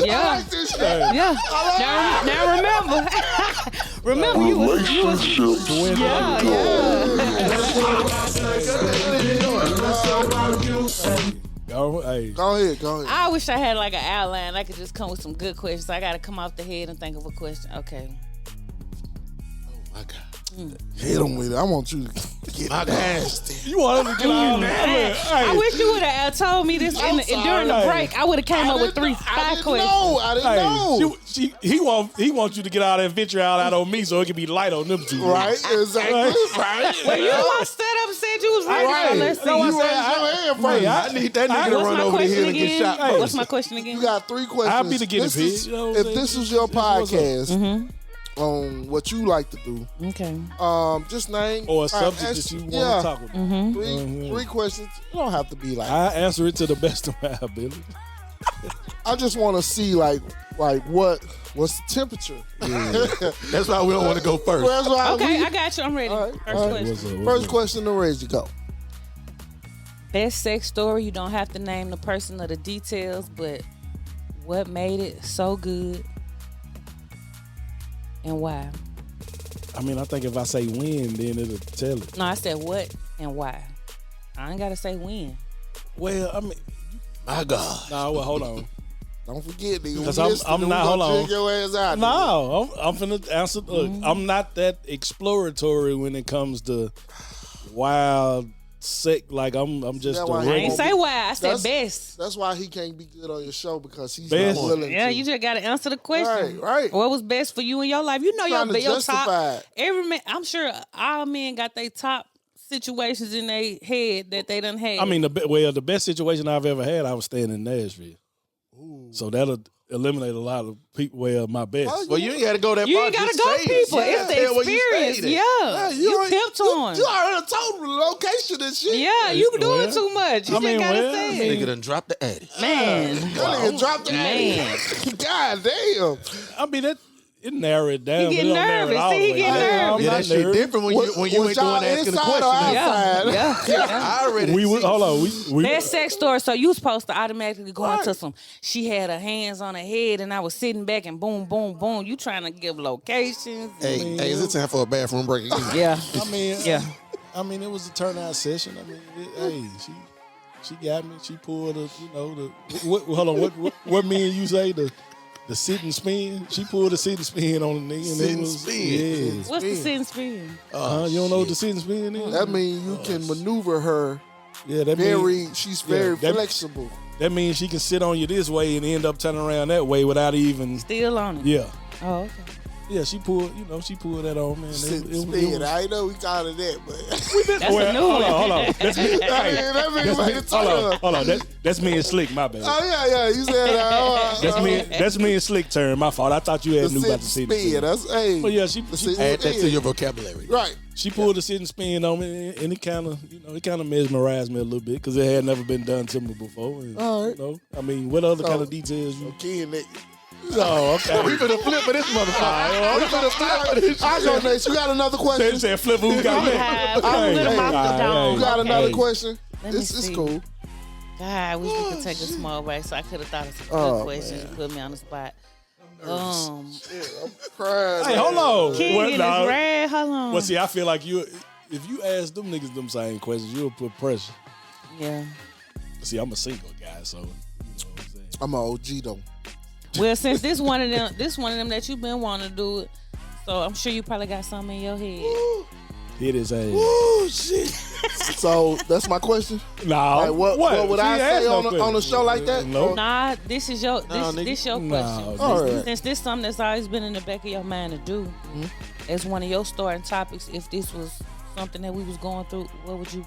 Yeah. I like this shit. Yeah. Now remember. remember you was yeah, yeah. Hey, Go ahead. I wish I had like an outline. I could just come with some good questions. I gotta come off the head and think of a question. Okay. My God. Hit him with it. I want you to get nasty. you want him to get all Man, that? I wish you would have told me this I'm during the sorry. break. I would have came up with 3 I 5 didn't questions. know. I didn't know. He wants you to get all that venture out on me so it can be light on them two. Right? Exactly. Right. Well, you want set up and said you was ready. Right. So let's see. No, I said your hand first. Hey, I need that nigga to What's run my over the question hill and get again? shot first. What's my question again? You got 3 questions. I'll be the guinea This pig, is- you know what I'm if saying? this was your This is what's up. podcast on what you like to do, Okay. just name Or a subject that you want to talk about. 3 questions. You don't have to be like. I answer it to the best of my ability. I just want to see like what's the temperature. That's why we don't want to go first. Well, that's why Okay, we- I got you. I'm ready. All right, First all right. question. First question to Reggie, go. Best sex story. You don't have to name the person or the details, but what made it so good and why? I mean, I think if I say when, then it'll tell it. No, I said what and why. I ain't gotta say when. Well, I mean, My God. no, well, hold on. Don't forget, nigga. Because we I'm listening, we not- gonna hold on. check your ass out. nigga. No, I'm finna answer. Look, I'm not that exploratory when it comes to wild, sick. Like I'm just That a why I I Right. ain't say why. I said That's- best. That's why he can't be good on your show because he's Best. not willing Yeah, to. you just gotta answer the question. Right. What was best for you in your life? You know Trying to your justify top. it. Every man, I'm sure all men got their top situations in their head that they done had. I mean, the best situation I've ever had, I was staying in Nashville. So that'll eliminate a lot of people. Well, my best. Well, you ain't got to go that you far. ain't gotta Just go, say it. people. Yeah, It's the tell where you experience. stayed at. Yeah, you already- tipped on. You already told me the location and shit. Yeah, you doing Well, too much. You I mean, just gotta well, say I it. mean- Nigga done dropped the addy. Man, That nigga dropped the Man. ass. God damn. I mean, it narrowed it down. He but getting it don't narrow it nervous. all See, the he way getting down. nervous. I'm Yeah, not that shit nervous. different when you ain't the Was one y'all asking the inside question. or now. outside? yeah. I already We was see. hold on. We Best sex story. So you was supposed to automatically go into some. She had her hands on her head, and I was sitting back, and boom, boom, boom. You trying to give locations? Hey, is it time for a bathroom break again? Yeah, I mean, yeah. I mean, it was a turnout session. I mean, hey, she got me. She pulled hold on. What me and you say the sit and spin? She pulled the sit and spin on the nigga. Sit and it was, spin. Yeah. What's the sentence spin? You don't know what the sit and spin is? That means you can maneuver her Yeah, that she's very that- flexible. That means she can sit on you this way and end up turning around that way without even. Still on it. Yeah. Oh, okay. Yeah, she pulled that on, man. Sitting was- spin. I ain't know we called it that, but That's a new one. hold on. That's me. that means like the turn. Hold on. That's me and Slick. My bad. Oh yeah. You said That's me and Slick turn. My fault. I thought you had knew about the sitting sitting spin. spin. That's hey. But yeah, she Add that to your vocabulary. Right. She pulled the sitting spin on me, and it kind of mesmerized me a little bit because it had never been done to me before. And, All right. I mean, what other So- kind of details you? Key in that. Oh, okay. We finna flip for this motherfucker. We finna flip for this. I go next. You got another They question? said flip who got You me. have Hey, little hey, mouth hey, dome. You got another Hey. question? Let me It's see. cool. God, I wish we could take a small break so I could have thought of some good Oh, questions to put me on the spot. Crying. Hey, hold on. Keegan is nah. red. Hold on. Well, see, I feel like if you ask them niggas them same questions, you'll put pressure. Yeah. See, I'm a single guy, so you know what I'm saying. I'm an OG though. Well, since this one of them that you've been wanting to do it, so I'm sure you probably got something in your head. Hit his ass. Oh shit. So that's my question. Nah, Like, what would She I had say no on a question. show like that? Nope. Nah, this is your Nah, nigga. this your Nah, question. All right. Since this something that's always been in the back of your mind to do, as one of your starting topics, if this was something that we was going through, what would you?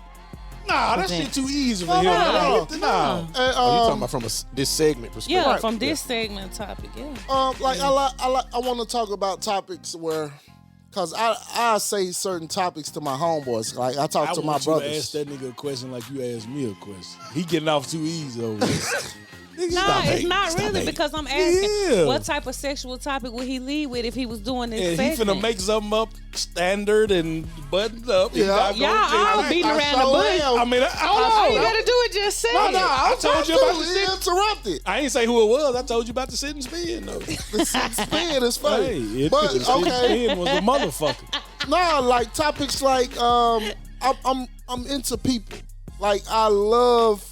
Nah, that Okay. shit too easy for No, him. no, Nah. And, Oh, you talking about from this segment perspective? Yeah, Right. from this segment topic, yeah. like I want to talk about topics where, cause I say certain topics to my homeboys. Like I talk I to my want you to ask brothers. that nigga a question like you asked me a question. He getting off too easy over there. No, it's not really because I'm asking Yeah. what type of sexual topic would he lead with if he was doing this And he segment? finna make something up standard and buttoned up. He Yeah. not Y'all gonna all take- beating around the sure bush. am. I mean, All you hold on. gotta do is just say No, it. I told you about the He shit. interrupted. I ain't say who it was. I told you about the sit and spin though. The spin is funny. Hey, it, but the sit and okay, spin was a motherfucker. no, like topics like I'm into people. Like I love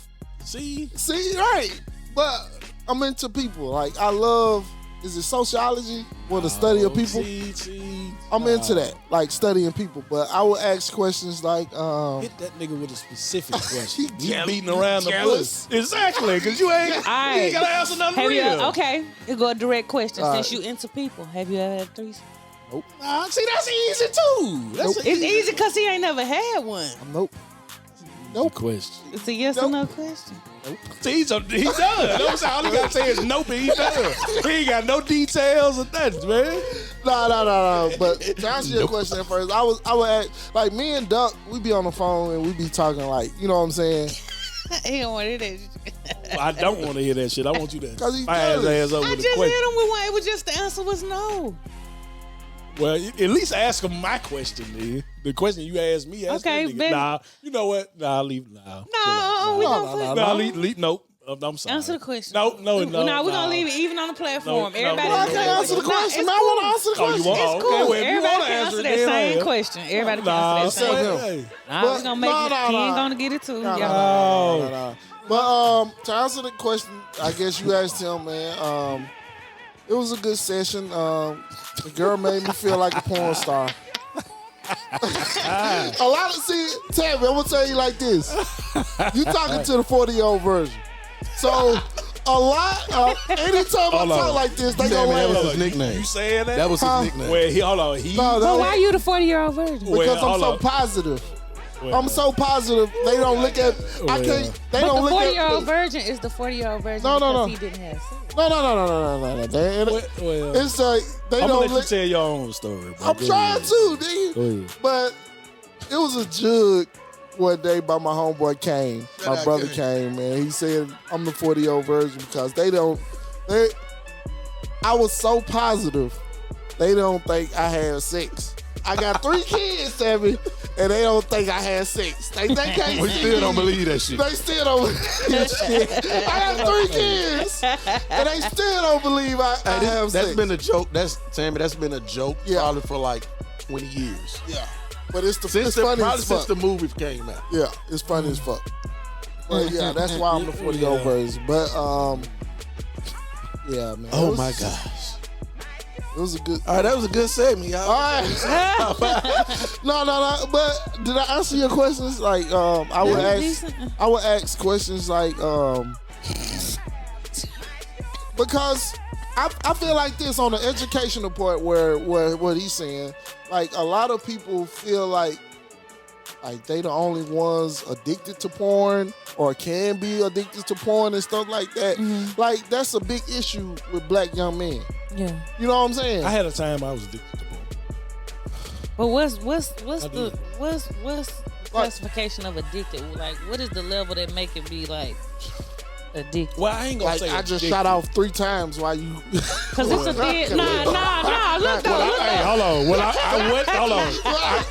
See, right, but I'm into people. Like I love. Is it sociology or the study of people? See, I'm into that, like studying people. But I will ask questions like, Hit that nigga with a specific question. He He jealous. beating around the Jealous. bush. Exactly, because you ain't gotta answer nothing Have you, real. okay, here go a direct question. All Since right. you into people, have you ever had a threesome? Nah, see, that's easy too. That's It's easy because he ain't never had one. nope. no question. It's a yes or no question. See, he done. You know what I'm saying? All he gotta say is nope, and he done. He ain't got no details or nothing, man. No. But to answer your question at first, I would ask, like me and Duck, we be on the phone and we be talking like, you know what I'm saying? He don't want to hear that. I don't want to hear that shit. I want you to 'Cause he fire his jealous. ass up I with a just hit question. him with one. It was just the answer was no. Well, at least ask him my question, then. The question you asked me, ask Okay, that nigga. Ben. Nah, you know what? Nah, leave. Nah, No, we gonna Nah, leave. Nope. I'm sorry. answer the question. No. No, we're gonna leave it even on the platform. No, Everybody, no, Well, I can't answer the No, question. it's I want to answer the Oh, you question. want? It's Oh, cool. okay, well, if you Everybody want to can answer answer it, that then same I- question. Everybody can Nah, answer that Except same him. question. Nah, But- we gonna make it. He ain't gonna get it too. No. Y'all. But to answer the question, I guess you asked him, man. It was a good session. The girl made me feel like a porn star. A lot of Tammy, I'm gonna tell you like this. You talking to the 40-year-old version. So a lot anytime I Hold talk on. like this, they Damn, gonna that was laugh. his nickname. You saying that? That was his Huh? nickname. Well, hold on. He. No, But that- why you the 40-year-old virgin? Well, because I'm hold so on. positive. Well, I'm so positive. They don't look at. I can't. They But don't the look 40-year-old at. virgin is the 40-year-old virgin No, no, because no. he didn't have sex. No. Well, It's like they I'm gonna don't let you look. tell your own story. Bro. I'm Go trying ahead. to, nigga. Go ahead. But it was a jug one day by my homeboy came. My brother came, man. He said I'm the 40-year-old virgin because I was so positive. They don't think I had sex. I got 3 kids, Sammy, and they don't think I had sex. They can't We see still don't me. believe that shit. They still don't believe that shit. I got 3 kids, and they still don't believe I have That's sex. been a joke. Sammy, that's been a joke Yeah. probably for like 20 years. Yeah, but it's Since funny probably as since fuck. the movie came out. Yeah, it's funny as fuck. But yeah, that's why I'm the 40-year-old version. But yeah, man. Oh it was- my gosh. It was a good. All right, that was a good segment, y'all. All right. No. But did I answer your questions? Like, I would ask questions like, because I feel like this on the educational part where what he's saying. Like a lot of people feel like they the only ones addicted to porn or can be addicted to porn and stuff like that. Mm-hmm. Like that's a big issue with black young men. Yeah. You know what I'm saying? I had a time I was addicted to porn. But what's the classification of addicted? Like, what is the level that make it be like addicted? Well, I ain't gonna like say I just addicted. shot off 3 times while you. Because it's a thing. Nah. Look though. Hey, hold on. Well, I went. Hold on.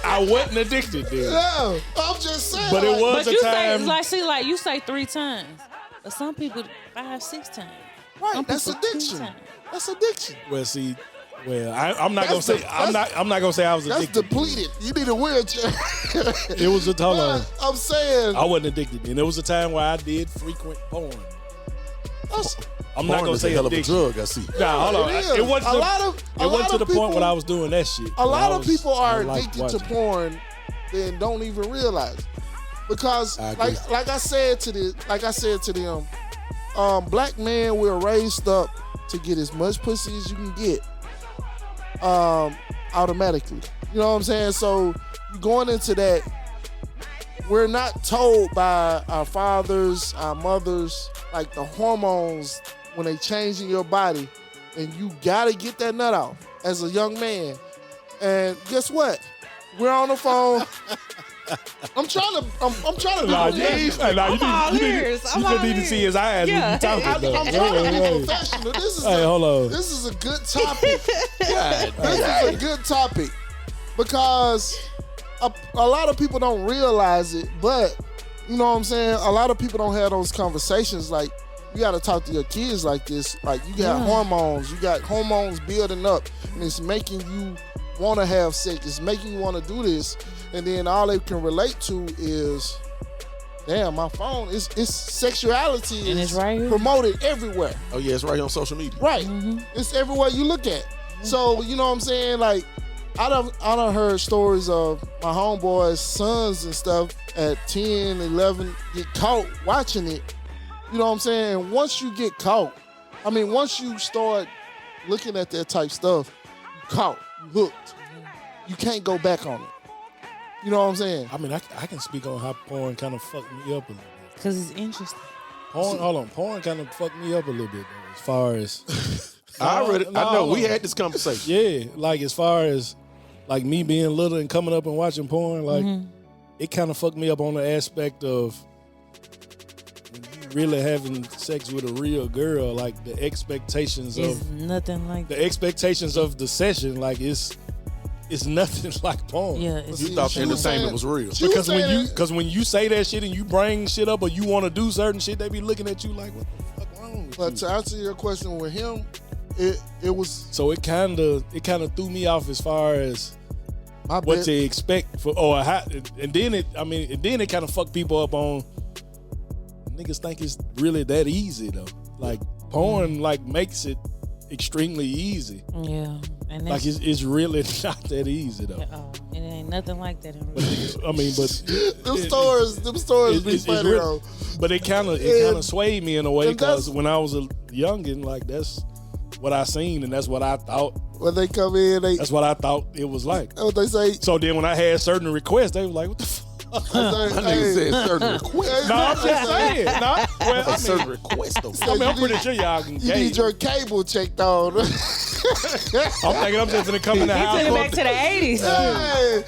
I wasn't addicted then. Yeah, I'm just saying. But it like, was But a you time. say you say 3 times, but some people 5, 6 times. right. Some That's people 2 addiction. times. That's addiction. Well, see. Well, I'm not gonna That's say. the- I'm not gonna say I was That's addicted. depleted. You need a wheelchair. It was a hold on. But I'm saying. I wasn't addicted then. There was a time where I did frequent porn. That's, I'm not Porn gonna is a say hell of a addiction. drug, I see. Nah, hold on. It is. It wasn't. A lot of- a it lot wasn't to of the point people- when I was doing that shit. a lot of people are I liked addicted to watching. porn, then don't even realize it. Because I agree. like I said to them, black men were raised up to get as much pussy as you can get, automatically. You know what I'm saying? So you going into that, we're not told by our fathers, our mothers, like the hormones when they change in your body, and you gotta get that nut off as a young man. And guess what? We're on the phone. I'm trying to be Nah, professional. you need to see his eyes when you talking. I'm though. trying to be Hey, professional. hey, hold on. This is a good topic. This is a good topic because a lot of people don't realize it, but you know what I'm saying? A lot of people don't have those conversations. Like, you got to talk to your kids like this. Like, you got hormones. You got hormones building up, and it's making you want to have sex. It's making you want to do this. And then all they can relate to is, damn, my phone. It's sexuality And is it's right here. promoted everywhere. Oh yeah, it's right here on social media. Right. It's everywhere you look at. So, you know what I'm saying? Like, I done heard stories of my homeboys' sons and stuff at 10, 11 get caught watching it. You know what I'm saying? And once you get caught, once you start looking at that type stuff, you caught, you hooked. You can't go back on it. You know what I'm saying? I mean, I can speak on how porn kind of fucked me up a little bit. Because it's interesting. Porn kind of fucked me up a little bit though, as far as I know hold we on. had this conversation. Yeah, like as far as like me being little and coming up and watching porn, like it kind of fucked me up on the aspect of when you really having sex with a real girl, like the expectations It's of nothing like the expectations of the session, like it's nothing like porn. Yeah, it's You thought She the was entertainment saying- was real. she was Because when saying you that- when you say that shit and you bring shit up or you want to do certain shit, they be looking at you like, what the fuck wrong with But you? to answer your question with him, it was So it kind of threw me off as far as my what bad. to expect for or how, and then it kind of fucked people up on niggas think it's really that easy though. Like porn like makes it extremely easy. Yeah. And Like that's, it's really not that easy though. it ain't nothing like that in But real. niggas, I mean, but them stories be funny real. though. But it kind And- of swayed me in a way and that's- because when I was a youngin', like that's what I seen and that's what I thought. When they come in, That's what I thought it was like. what they say. So then when I had certain requests, they was like, "What the fuck?" My nigga said certain request. No, I'm just saying. No, well, A certain request though. I mean, I'm pretty sure y'all can. You need your cable checked on. I'm thinking I'm just gonna come in the house. Took it back to the 80s. I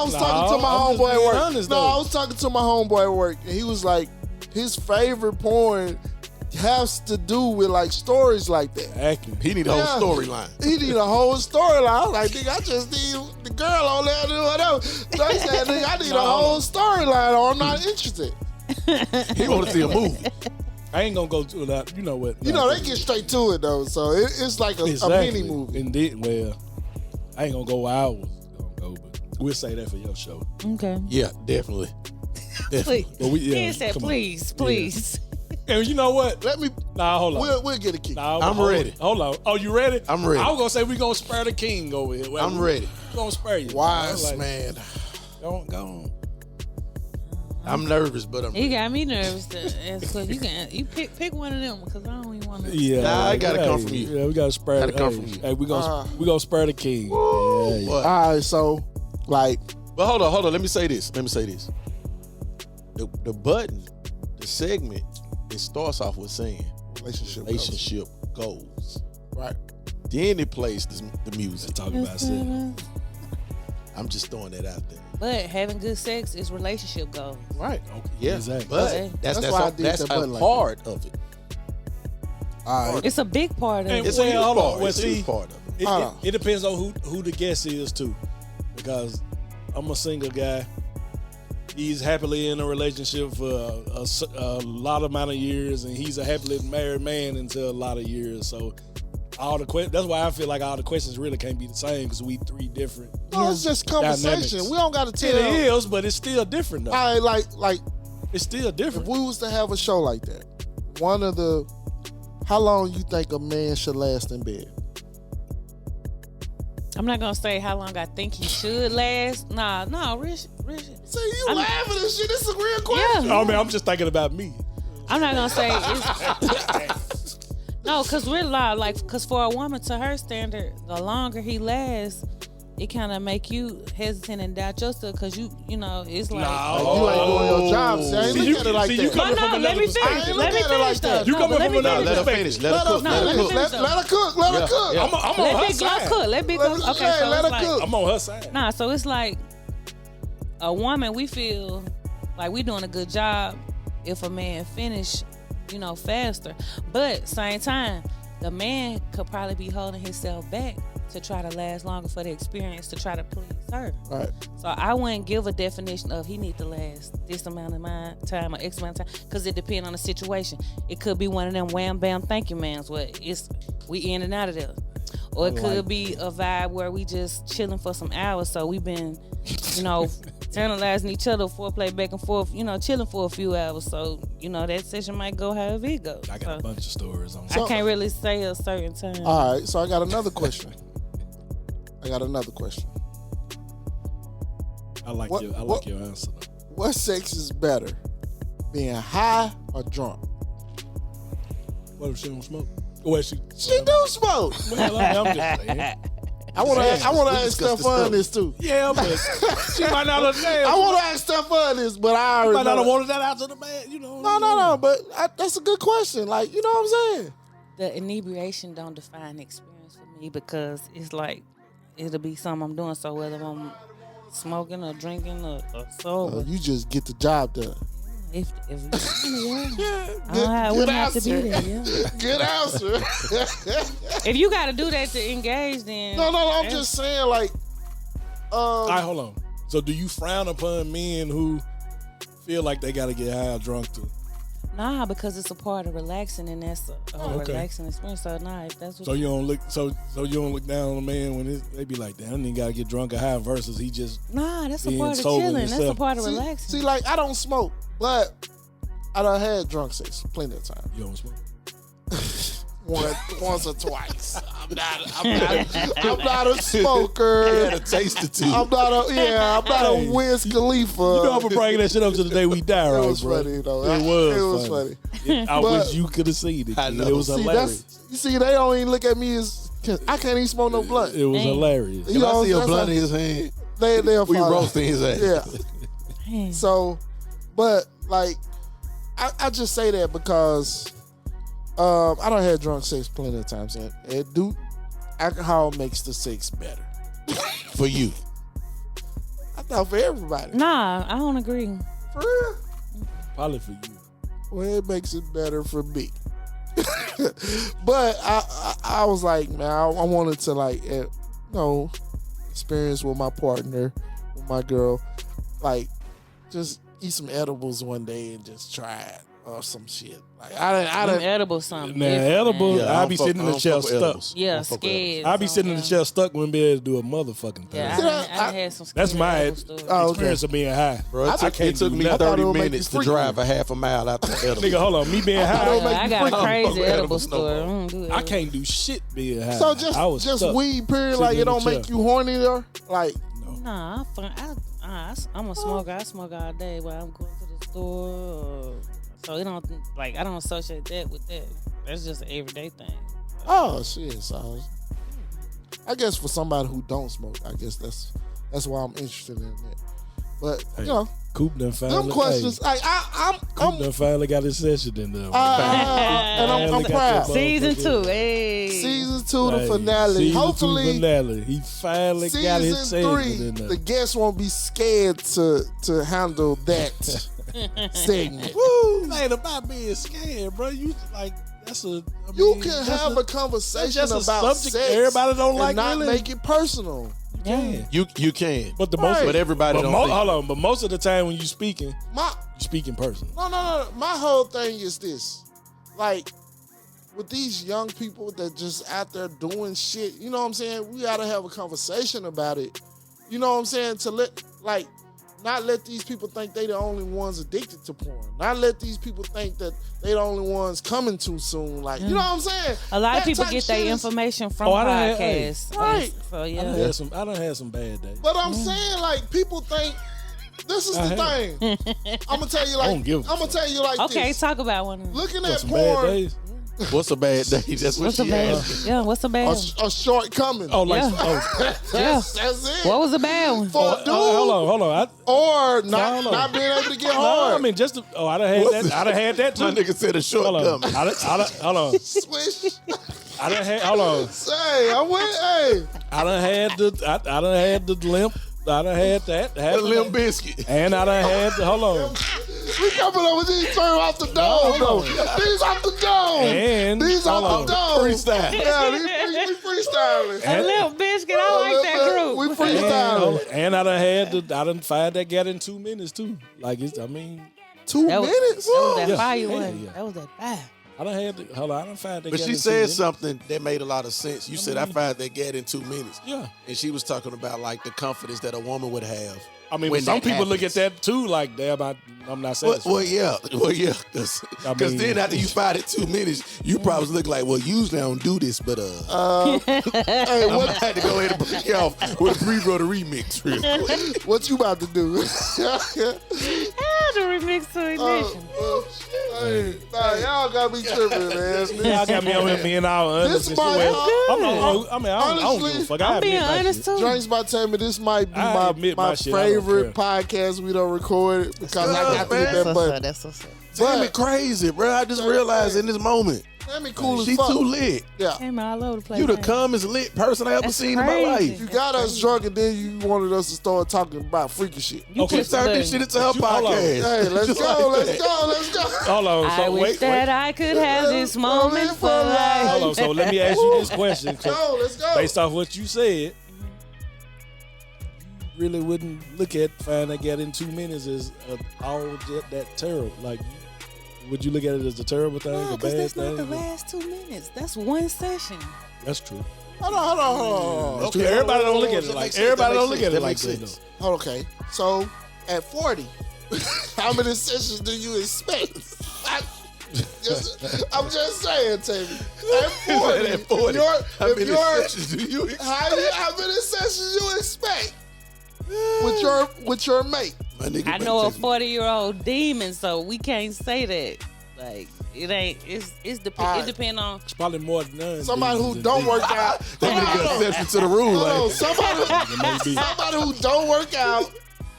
was talking to my I'm just homeboy at being work. honest, No, though. I was talking to my homeboy at work, and he was like, his favorite porn has to do with like stories like that. acting. He need a Yeah. whole storyline. He need a whole storyline. I was like, nigga, I just need the girl on there to do whatever. So I said, nigga, I need a whole storyline or I'm not interested. He want to see a movie. I ain't gonna go to that. You know what? You know, they get straight to it though. So it's like a exactly. mini movie. Indeed. Well, I ain't gonna go where I was gonna go, but we'll say that for your show. Okay. Yeah, definitely. Please. But we, He yeah, said, come on. please. And you know what? Let me. Nah, hold on. We'll get a kick. Nah, I'm hold- ready. Hold on. Oh, you ready? I'm ready. I was gonna say we gonna spare the king over here. I'm ready. We gonna spare you. Wise Like, man. Go on. I'm nervous, but I'm. He got me nervous to ask questions. You pick one of them because I don't even want to. Yeah, Nah, I gotta come from you. Yeah, we gotta spare. Gotta come from you. Hey, we gonna spare the king. Yeah. What? All right, so like, But hold on. Let me say this. The button, the segment, it starts off with saying relationship goals. right? Then it plays the music. Talking about sex. I'm just throwing that out there. But having good sex is relationship goals. Right. Okay. Yeah, Exactly. but that's why I did that's that a button like part of it. All right. It's a big part of And it. It's a huge hold on. part. Well, It's a see, huge part of it. It depends on who the guest is too, because I'm a single guy. He's happily in a relationship for a lot amount of years, and he's a happily married man until a lot of years. So that's why I feel like all the questions really can't be the same because we three different. No, it's just conversation. dynamics. We don't got to tell. It is, but it's still different though. I like It's still if different. we was to have a show like that, how long you think a man should last in bed? I'm not gonna say how long I think he should last. Nah, Rich. See, you laughing and shit. This is a real question. Yeah. I mean, I'm just thinking about me. I'm not gonna say it's no, cause we're like, cause for a woman to her standard, the longer he lasts, it kind of make you hesitant and doubt yourself, cause you know, it's like. Like, you ain't doing your job. See, I ain't See, looking at it like you that. coming No, from let another me perspective. finish. I ain't Let me looking at it like finish that. though. You No, coming but let from me another finish Let her though. finish. Let her cook. No, Let let her me cook. finish. Let her cook. Let her cook. Yeah. I'm on Let her big girl side. cook. Let big girl. Okay, so let it's her like, cook. I'm on her side. nah. So it's like a woman. We feel like we doing a good job if a man finish, you know, faster. But same time, the man could probably be holding himself back to try to last longer for the experience to try to please her. Right. So I wouldn't give a definition of he need to last this amount of time or X amount of time, because it depends on the situation. It could be one of them wham bam thank you mans where it's we in and out of there. Or it could be a vibe where we just chilling for some hours. So we've been, you know, tantalizing each other, foreplay back and forth, you know, chilling for a few hours. So, you know, that session might go however it goes. I got So a bunch of stories on I can't really say a certain time. All right. So I got another question. I like What- your answer though. What sex is better, being high or drunk? What if she don't smoke? Well, she do smoke. Well, I'm just saying. I want to ask discussed Stefan this too. Yeah, but she might not understand. I want to ask Stefan this, but I She already might not know. have wanted that out to the man, you know. No. But that's a good question. Like, you know what I'm saying? The inebriation don't define experience for me, because it's like it'll be something I'm doing. So whether I'm smoking or drinking or sober, You just get the job done. if yeah, I Good wouldn't have to answer. be there. Yeah. Good answer. If you got to do that to engage, then No. I'm just saying, like, All right, hold on. So, do you frown upon men who feel like they got to get high or drunk too? nah, because it's a part of relaxing, and that's a okay. relaxing experience. So nah, if that's what So you don't look. So you don't look down on a man when they be like, "Damn, he got to get drunk or high." Versus he just nah, that's a being part of sober chilling. That's a yourself. part of relaxing. see, like, I don't smoke, but I done had drunk sex plenty of times. you don't smoke. Once or twice. I'm not a smoker. Had a taste or two. I'm not a Wiz Khalifa. You know I'm gonna bring that shit up to the day we die, right, It was bro? funny though. It was. It was funny. I But- wish you could have seen it. I Kid. know. It was See, hilarious. you see, they don't even look at me as I can't even smoke no blunt. It was Dang. hilarious. You If I see a that's blunt how- in his hand, they'll we follow. roasting his ass. Yeah. Man. So, but like, I just say that because I done had drunk sex plenty of times, and alcohol makes the sex better. For you. I thought for everybody. Nah, I don't agree. For real. Probably for you. Well, it makes it better for me. But I was like, man, I wanted to like, experience with my partner, with my girl, like just eat some edibles one day and just try it or some shit. Like I Them didn't. edible something. Nah, different, edible. man. Yeah, I I don't be fuck- sitting in I the don't chair fuck with stuck. edibles. Yeah, I don't fuck with edibles. scared. I be sitting in the chair stuck when be able to do a motherfucking thing. Yeah, See, I done had some That's scared my edible stories. Oh, experience of being high. Bro, I it took, can't it took do me nothing. I thought it 30 would make minutes you to freaky. drive a half a mile out the edible. Nigga, hold on. Me being thought it high, would make I got a fuck crazy with edible edibles no story. more. I don't do I edibles. can't do shit being high. So I was just stuck. weed, period. Sitting Like in it the don't make chair. you horny or like. Nah, I'm a smoker. I smoke all day while I'm going to the the store. So it don't like I don't associate that with that. That's just an everyday thing. Oh shit! So I guess for somebody who don't smoke, I guess that's why I'm interested in that. But you know, Coop done finally. them questions. Like Coop done finally got his session in there. and I'm Finally got proud. that Season motherfucker 2, hey. Season 2, the Hey, finale. season Hopefully, 2 finale. He finally got his season segment 3, in there. the guests won't be scared to handle that segment. Woo! It ain't about being scared, bro. You like that's a. You can have a conversation that's just a about subject sex everybody don't and like, not really. make it personal. Yeah. You can. But the Right. most, But everybody but don't mo- think. hold on. But most of the time when you speaking, My you speak in person. No. My whole thing is this. Like, with these young people that just out there doing shit, you know what I'm saying? We gotta have a conversation about it. You know what I'm saying? To not let these people think they the only ones addicted to porn. Not let these people think that they the only ones coming too soon. Like, you know what I'm saying? A lot of That people type get their shit is- information from I done had- podcasts. Right. So I yeah. done had some bad days. But I'm saying, like, people think this is I the have. thing. I'm gonna tell you I don't give a I'm gonna tell you like Okay, this. talk about one. Looking What, at some bad porn, days. What's a bad day? That's what What's a she bad? asked. Yeah, what's a bad? a shortcoming. Oh, like Yeah. oh, Yeah. That's it. What was a bad one? For a dude, hold on. or No, not being able to get No, hard. I mean just. I done had that. I done had that too. My nigga said a Hold on. shortcoming. Hold on. Swish. I done had. Hold on. Say, I went. Hey, I done had the. I done had the limp. I done had that. A Limp Biscuit. And I done had the. Hold on. we coming up with these turn off the dome, though. These off the dome. And These hold off on. the dome. Freestyle. Yeah, we freestyling. A little biscuit. I like that group. We freestyling. And I done had the. I done fired that gat in 2 minutes too. Like it's. I mean. 2 That was, minutes. that was that Yeah. fire Yeah, one. yeah. That was that fire. I done had the. Hold on. I done fired that. But gat she in 2 said minutes. something that made a lot of sense. You said I fired that gat in 2 minutes. Yeah. And she was talking about like the confidence that a woman would have. I mean, when some that people look at happens. that too. Like, damn, I'm not Well, satisfied. well, yeah, because I mean- then after you fired it 2 minutes, you probably look like, well, usually I don't do this, but Hey, I had to go ahead and break you off with a pre-brother remix. Real quick. what you about to do? Ah, the remix to ignition. Hey, nah, y'all got me tripping, man. Y'all got me on here being all honest. This and shit. might- Well, I mean, I don't give honestly, a fuck. I'm I being admit my honest shit. too. Drinks by Tammy, this might be I admit my my shit, I don't favorite care. podcast we done recorded because I got to man. get that button. That's what's up. Tammy But crazy, bro. I just realized in this moment, Tammy cool she as fuck. too lit. Yeah. Came all over the place. You the man. calmest lit person I ever That's seen in crazy. my life. You got us drunk and then you wanted us to start talking about freaky shit. You Okay, pushed the Turn this button. shit into her You- hold on. podcast. Hey, let's Just go, like let's that. go, let's go. Hold on. I So wish wait. that I could have this moment for life. Hold on. So let me ask you this question. 'cause Go, let's go. based off what you said, you really wouldn't look at find that gat in 2 minutes as all that terrible. Like, would you look at it as a terrible thing, No, a because bad that's not the thing? last 2 minutes. That's one session. That's true. Hold on. That's true. Everybody don't look at it That like makes sense. everybody That don't makes look at it sense. like That that. makes sense. though. Okay, so at 40, how many sessions do you expect? I'm just saying, Tammy. At 40, At 40, how many sessions do you expect? how many sessions you expect with your mate? My nigga I been know a texting. 40-year-old demon, so we can't say that. Like it ain't. It depend on. It's probably more than none. Somebody who don't work out. That nigga exception to the rule. Hold on, Like, somebody who don't work out,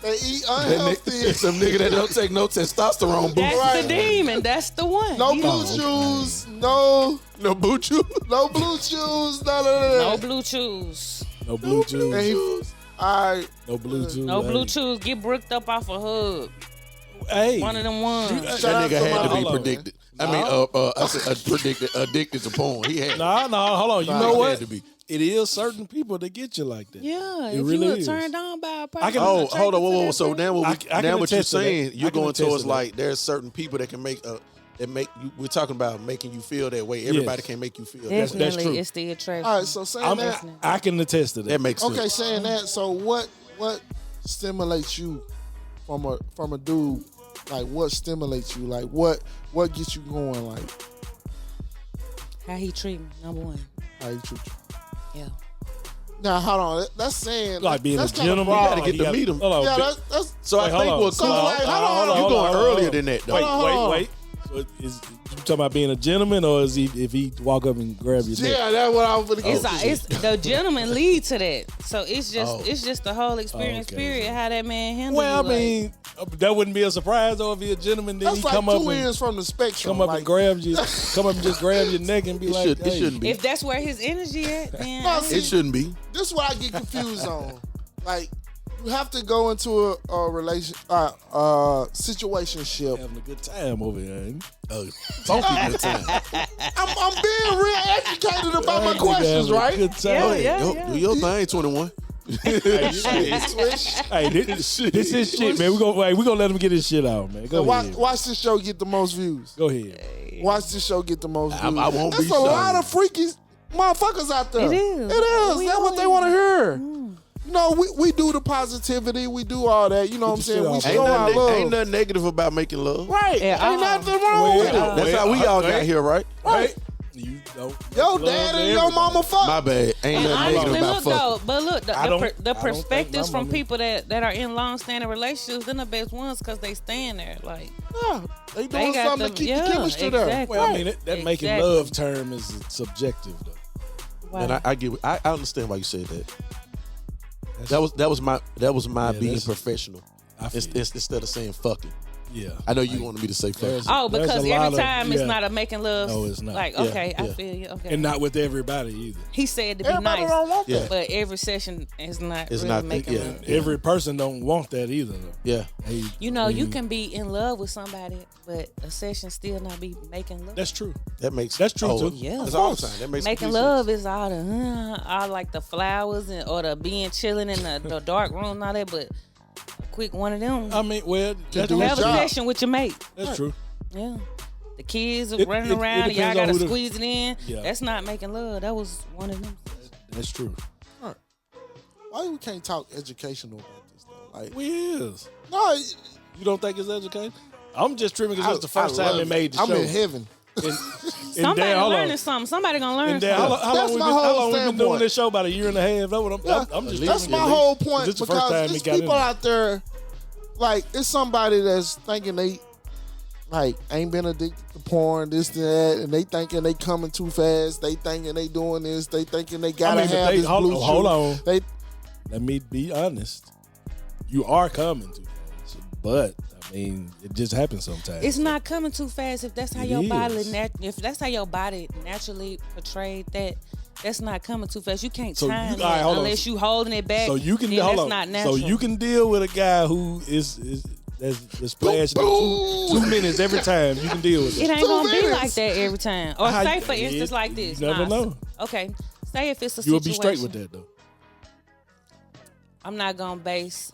they eat unhealthy. some nigga that don't take no testosterone That's boost. Right. the demon. That's the one. No He- blue chews, no No you. blue chews, none of that. No blue chews. No blue chews. And he, all right, No blue chews. No blue Hey. chews. Get bricked up off a hug. Hey. One of them ones. Shout That out nigga had to my- be Hold on. predicted. I mean, I said predicted, addicted to porn. He had. No, hold on. You Nah, know it what? had to be. It is certain people that get you like that. Yeah, It if really you were is. turned on by a person. I can- Oh, attracted hold on, to whoa. that So person. now, I can now what you're attest to that. saying, I you're can going attest towards to that. like there's certain people that can make that make you. We're talking about making you feel that way. Everybody can't make you feel that. That's Definitely, true. it's the attraction. all right. So saying that, I can attest to that. That makes sense. okay, saying that. So what stimulates you from a dude? Like what stimulates you? Like what gets you going? Like How he treat me, number one. how you treat you? Yeah. Now hold on, that's saying Like being that's a kinda gentleman. broad. gotta get to meet him. Hold on. Yeah, that's So I Wait, think hold on. what's So, cool. like, hold on, You hold going on, earlier than that though. Wait. So is you talking about being a gentleman, or is he if he walk up and grab your neck? yeah, that's what I was gonna get. It's the gentleman lead to that. So it's just the whole experience. Okay. Period. How that man handles. Well, you, I mean, that wouldn't be a surprise though if he a gentleman. Then That's he like come up two and ends from the spectrum. come up like, and grab you, come up and just grab your neck and be like, It hey. shouldn't be. if that's where his energy at, then No, I see, It shouldn't be. This is what I get confused on. Like, you have to go into a relation, situationship. having a good time over here. Ain't I'm being real educated about my questions, right? Good time. Do your thing, 21. Hey, this is shit, man. We gonna let him get his shit out, man. Go ahead. Watch this show get the most views. Go ahead. Watch this show get the most views. I won't That's be a lot shocked. of freaky motherfuckers out there. It is. It is. We That's what they always- want to hear. You know, we do the positivity. We do all that. You know what I'm saying? We Ain't show our love. Ain't nothing negative about making love. Right. Yeah, Ain't nothing wrong with it. That's how we all got here, right? Right. You don't Your love dad and your everybody. mama fuck. My bad. Ain't And nothing negative honestly, about look fucking. though, but look, I don't the think perspectives my from mama- people that are in long-standing relationships, they're the best ones because they stand there. Like Yeah. They they doing got something to keep the chemistry there. exactly. Well, I mean, that making Exactly. love term is subjective, though. Wow. And I get. I understand why you said that. That was my being that's- professional. I feel Instead of saying fucking. Yeah. I know you wanted me to say fucking. There's- Oh, there's because a lot every time of- it's yeah. not a making love. No, it's not. Like, Yeah, okay, I yeah. feel you. Okay. And not with everybody either. He said to be Everybody nice, don't want Yeah. that. but every session is not It's really not- making yeah. love. Every person don't want that either, though. Yeah. Hey, You know, I you mean, can be in love with somebody, but a session still not be making love. That's true. That makes. That's true, too. Yeah. That's all the time. That makes Making complete love sense. is all like the flowers or the being chilling in the dark room and all that, but a quick one of them. I mean, well, that's, do have his a job. session with your mate. that's true. Yeah. The kids are It- running it around and y'all depends on gotta who the- squeeze it in. Yeah. That's not making love. That was one of them. That's true. Why we can't talk educational about this though? Like, We is. no, You don't think it's educated? I'm just tripping because it's the first I time love they made the I'm show. in heaven. Somebody learning something. Somebody gonna learn And then, how something. long That's we my been, whole how long we been doing standpoint. this show? About a year and a half. That's what I'm just That's tripping. my whole point This the first because time it's he got in people there. out there, like it's somebody that's thinking they, like, ain't been addicted to porn, this and that, and they thinking they coming too fast. They thinking they doing this. They thinking they gotta but have this blue hold shoe. on. They Let me be honest. You are coming too fast, but I mean, it just happens sometimes. It's not coming too fast if that's how It your body is. if that's how your body naturally portrayed that. That's not coming too fast. You can't So time all right, it hold on. unless you holding it back. So you can then hold that's on. not natural. So you can deal with a guy who is that's splashing 2 minutes every time. You can deal with It it. ain't 2 gonna be minutes. like that every time. Or How say you- for instance you like this. never know. Okay. Say if it's a You will situation. be straight with that though. I'm not gonna base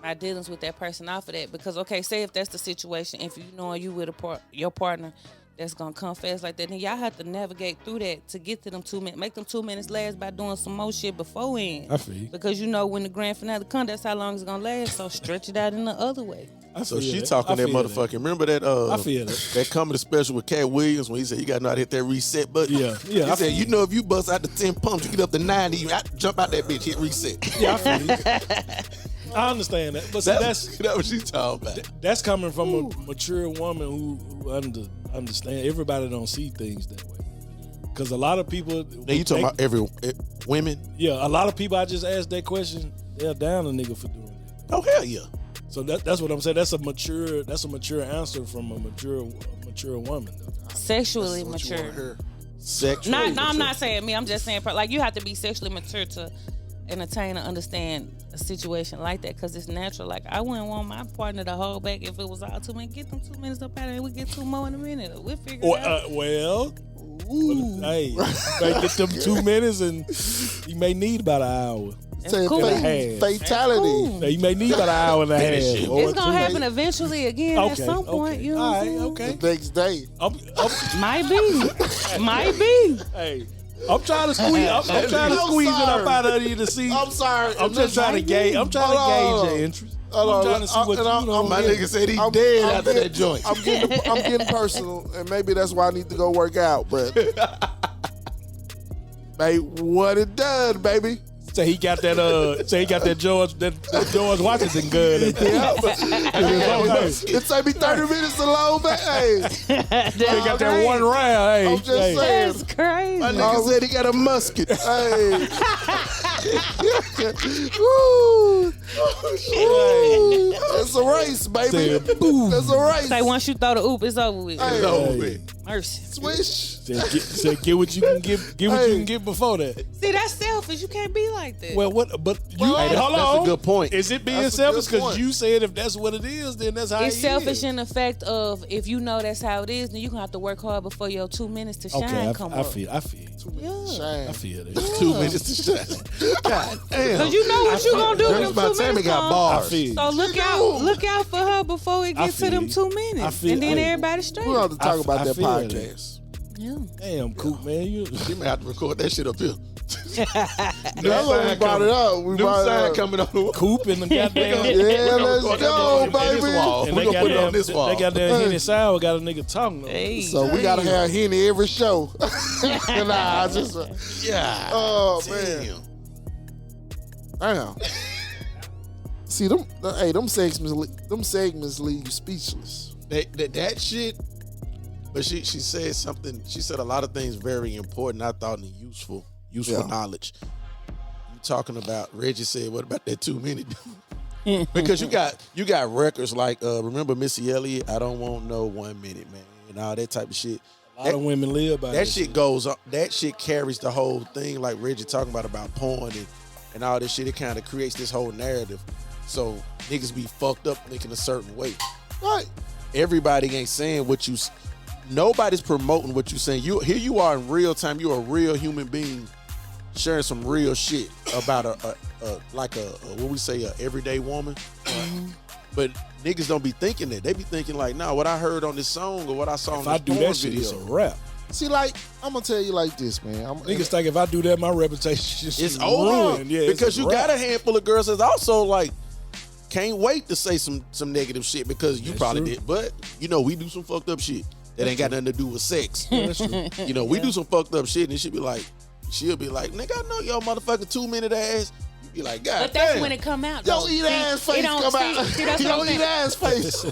my dealings with that person off of that because okay, say if that's the situation, if you know you with your partner that's gonna come fast like that, then y'all have to navigate through that to get to them 2 minutes. Make them 2 minutes last by doing some more shit beforehand. I feel you. Because you know when the grand finale comes, that's how long it's gonna last. So stretch it out in the other way. So feel she that. talking I that feel motherfucking. Remember that? I feel that. That comedy special with Cat Williams when he said you got to know how to hit that reset button. Yeah, yeah, He I said feel you know if you bust out the 10 pumps, you get up to 90, you jump out that bitch, hit reset. Yeah, I feel you. I understand that, but see, That's what she's talking about. that's coming from a mature woman who understand. Everybody don't see things that way. Because a lot of people. Now you talking about women? Yeah, a lot of people. I just asked that question. They're down a nigga for doing that. Oh hell yeah. So that's what I'm saying. That's a mature answer from a mature woman. Though. Sexually what you wanna mature. hear. Sexual. No, I'm not saying me. I'm just saying like you have to be sexually mature to entertain and understand a situation like that because it's natural. Like I wouldn't want my partner to hold back if it was all 2 minutes. Get them 2 minutes up out of here. We get 2 more in a minute. We'll figure it out. Well, hey, you may get them 2 minutes, and you may need about an hour. Say cool. fatality. Cool. Now, you may need about an hour and a Finish half. it. or It's gonna 2 happen minutes. eventually again at Okay, some point. okay. You know All what right, I'm saying? okay. The next day. Might be. Might be. Hey, I'm trying to squeeze. I'm trying to I'm squeeze it sorry. up out of you to see. I'm sorry. I'm just trying to gauge. I'm trying to Hold gauge on. your interest. Hold I'm on. trying to see what And I'm- you know. My nigga said he I'm- dead I'm after getting- that joint. I'm getting personal, and maybe that's why I need to go work out. But, babe, what it does, baby? Say he got that. Say he got that George Washington gun. It take me 30 minutes to load back. Hey, They got that one round. Hey, I'm just hey. saying. That's crazy. My nigga said he got a musket. Hey. Woo. Woo. It's a race, baby. Said, boom. It's a race. Say once you throw the oop, it's over with. Hey. It's over with. Mercy. Swish. Said get what you can get. Get what you can get before that. See, that's selfish. You can't be like that. Well, what? But you. Well, hey, hold that's on. a good point. Is it being That's a selfish? good Because point. you said if that's what it is, then that's how it's it selfish is. in the fact of if you know that's how it is, then you're gonna have to work hard before your 2 minutes to shine Okay, come I up. feel. Yeah. Shame. I feel that. 2 minutes to shine. God damn. Cause you know what you gonna do James with By them 2 Tammy minutes. got come. bars. I feel. So look out for her before it I gets to them feel 2 minutes, I feel- and then hey. everybody straight. We're going to talk about I that feel podcast. Yeah. Damn, cool man. You. You may have to record that shit up here. That's what we brought it up. We New brought it sign up. coming on the wall. Coop and the goddamn. Yeah, let's record that go, motherfucker on this baby. wall. And We they gonna put it on got this wall. They got that Henny Sour got a nigga talking. Though. Hey. So we gotta have Henny every show. Nah, I just. Yeah. Oh man. Damn. See them. Hey, them segments leave you speechless. That shit. But she said something. She said a lot of things very important. I thought and useful Yeah. knowledge. You talking about Reggie said, what about that 2 minute? Because you got records like remember Missy Elliott, I don't want no 1 minute, man, and all that type of shit. A lot of women live by That shit goes on. That shit carries the whole thing, like Reggie talking about porn and all this shit. It kind of creates this whole narrative. So niggas be fucked up thinking a certain way. Right. Everybody ain't saying what you. Nobody's promoting what you saying. Here you are in real time. You're a real human being sharing some real shit about a what we say, a everyday woman. But niggas don't be thinking that. They be thinking like, nah, what I heard on this song or what I saw If on I this do porn that shit, video. it's a rap. See, like I'm gonna tell you like this, man. Niggas think if I do that, my reputation is It's over. ruined. Yeah, it's because a you wrap. got a handful of girls that's also like can't wait to say some negative shit because you That's probably true. did. But you know, we do some fucked up shit that ain't got nothing to do with sex. That's true. You know, we do some fucked up shit and she'll be like, nigga, I know your motherfucking 2 minute ass. You be like, God But that's damn. when it come out. Yo, though. eat See, ass face it don't- come see- out. see, that's Yo, what I'm eat saying. ass face.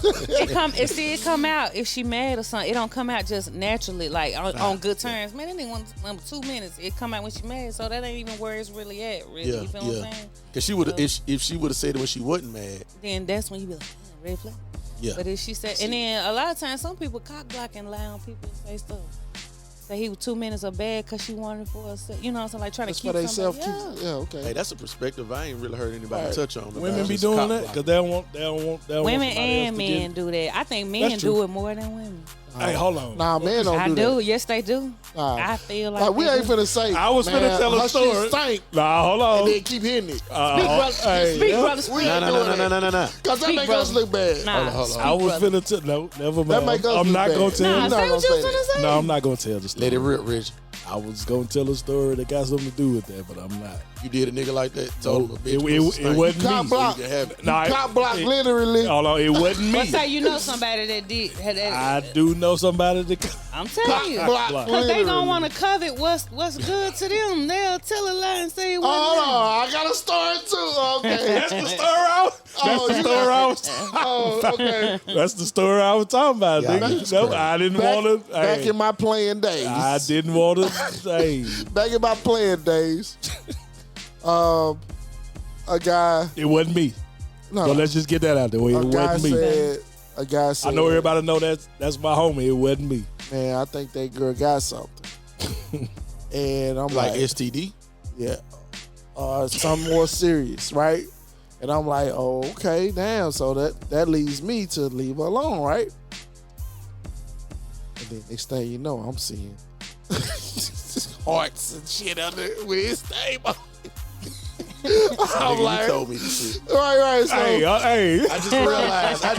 It come out if she mad or something. It don't come out just naturally, like on good terms. Man, that nigga wants 2 minutes. It come out when she mad, so that ain't even where it's really at. Really, Yeah, you feel what I'm saying? Because she would have, if she would have said it when she wasn't mad. Then that's when you be like, red flag. Yeah. But if she said, and then a lot of times some people cock block and lie on people and say stuff. Say he was 2 minutes of bad because she wanted for us. You know what I'm saying? Like trying That's to for keep they self. somebody. Yeah. Yeah, okay. Hey, that's a perspective I ain't really heard anybody Right. touch on. Women about be just doing cop that blocking. because they don't want Women somebody else and to get men it. do that. I think men That's true. do it more than women. Hey, hold on. Nah, man, don't I do do. that. Yes, they do. Nah. I feel like Like we they ain't do. finna say. I was man, finna tell a her story. shit stank, Nah, hold on. and then keep hitting it. Speak, brother. hey, Speak, yeah. brother. Speak. We No, ain't no, doing no, no, that. no, no. Cause that Speak, make brother. us look bad. Nah, hold on. speak, I was brother. finna tell. No, never That mind. make us I'm look not bad. gonna tell. Nah, You're not say gonna what you say was that. gonna say. No, I'm not gonna tell the story. Let it rip, Rich. I was gonna tell a story that got something to do with that, but I'm not. You did a nigga like that? No, Told him a bitch it was stank. wasn't Cop me. block. You can have it. Nah, Cop block, it- literally. Hold on, it wasn't But me. say you know somebody that did. Had that, I do know somebody that. I'm telling you. Block, Block. Because they literally. gonna want to covet what's good to them. They'll tell a lie and say it wasn't Hold them. on, I got a story too. Okay. That's the story I was. Oh, That's the you story got- I was talking Oh, about. okay. That's the story I was talking about. Yeah, nigga. that's No, crazy. I didn't Back, want to. back in my playing days. I didn't want to say Back in my playing days. A guy. it wasn't me. No. So let's just get that out there. It A guy wasn't me. said. A guy said. I know everybody know that's my homie. It wasn't me. Man, I think that girl got something. And I'm Like like, STD? yeah, something more serious, right? And I'm like, oh, okay, damn. So that leads me to leave her alone, right? And then next thing you know, I'm seeing hearts and shit under with his name on it. I'm Nigga, you like, told me this shit. right. So, Hey. I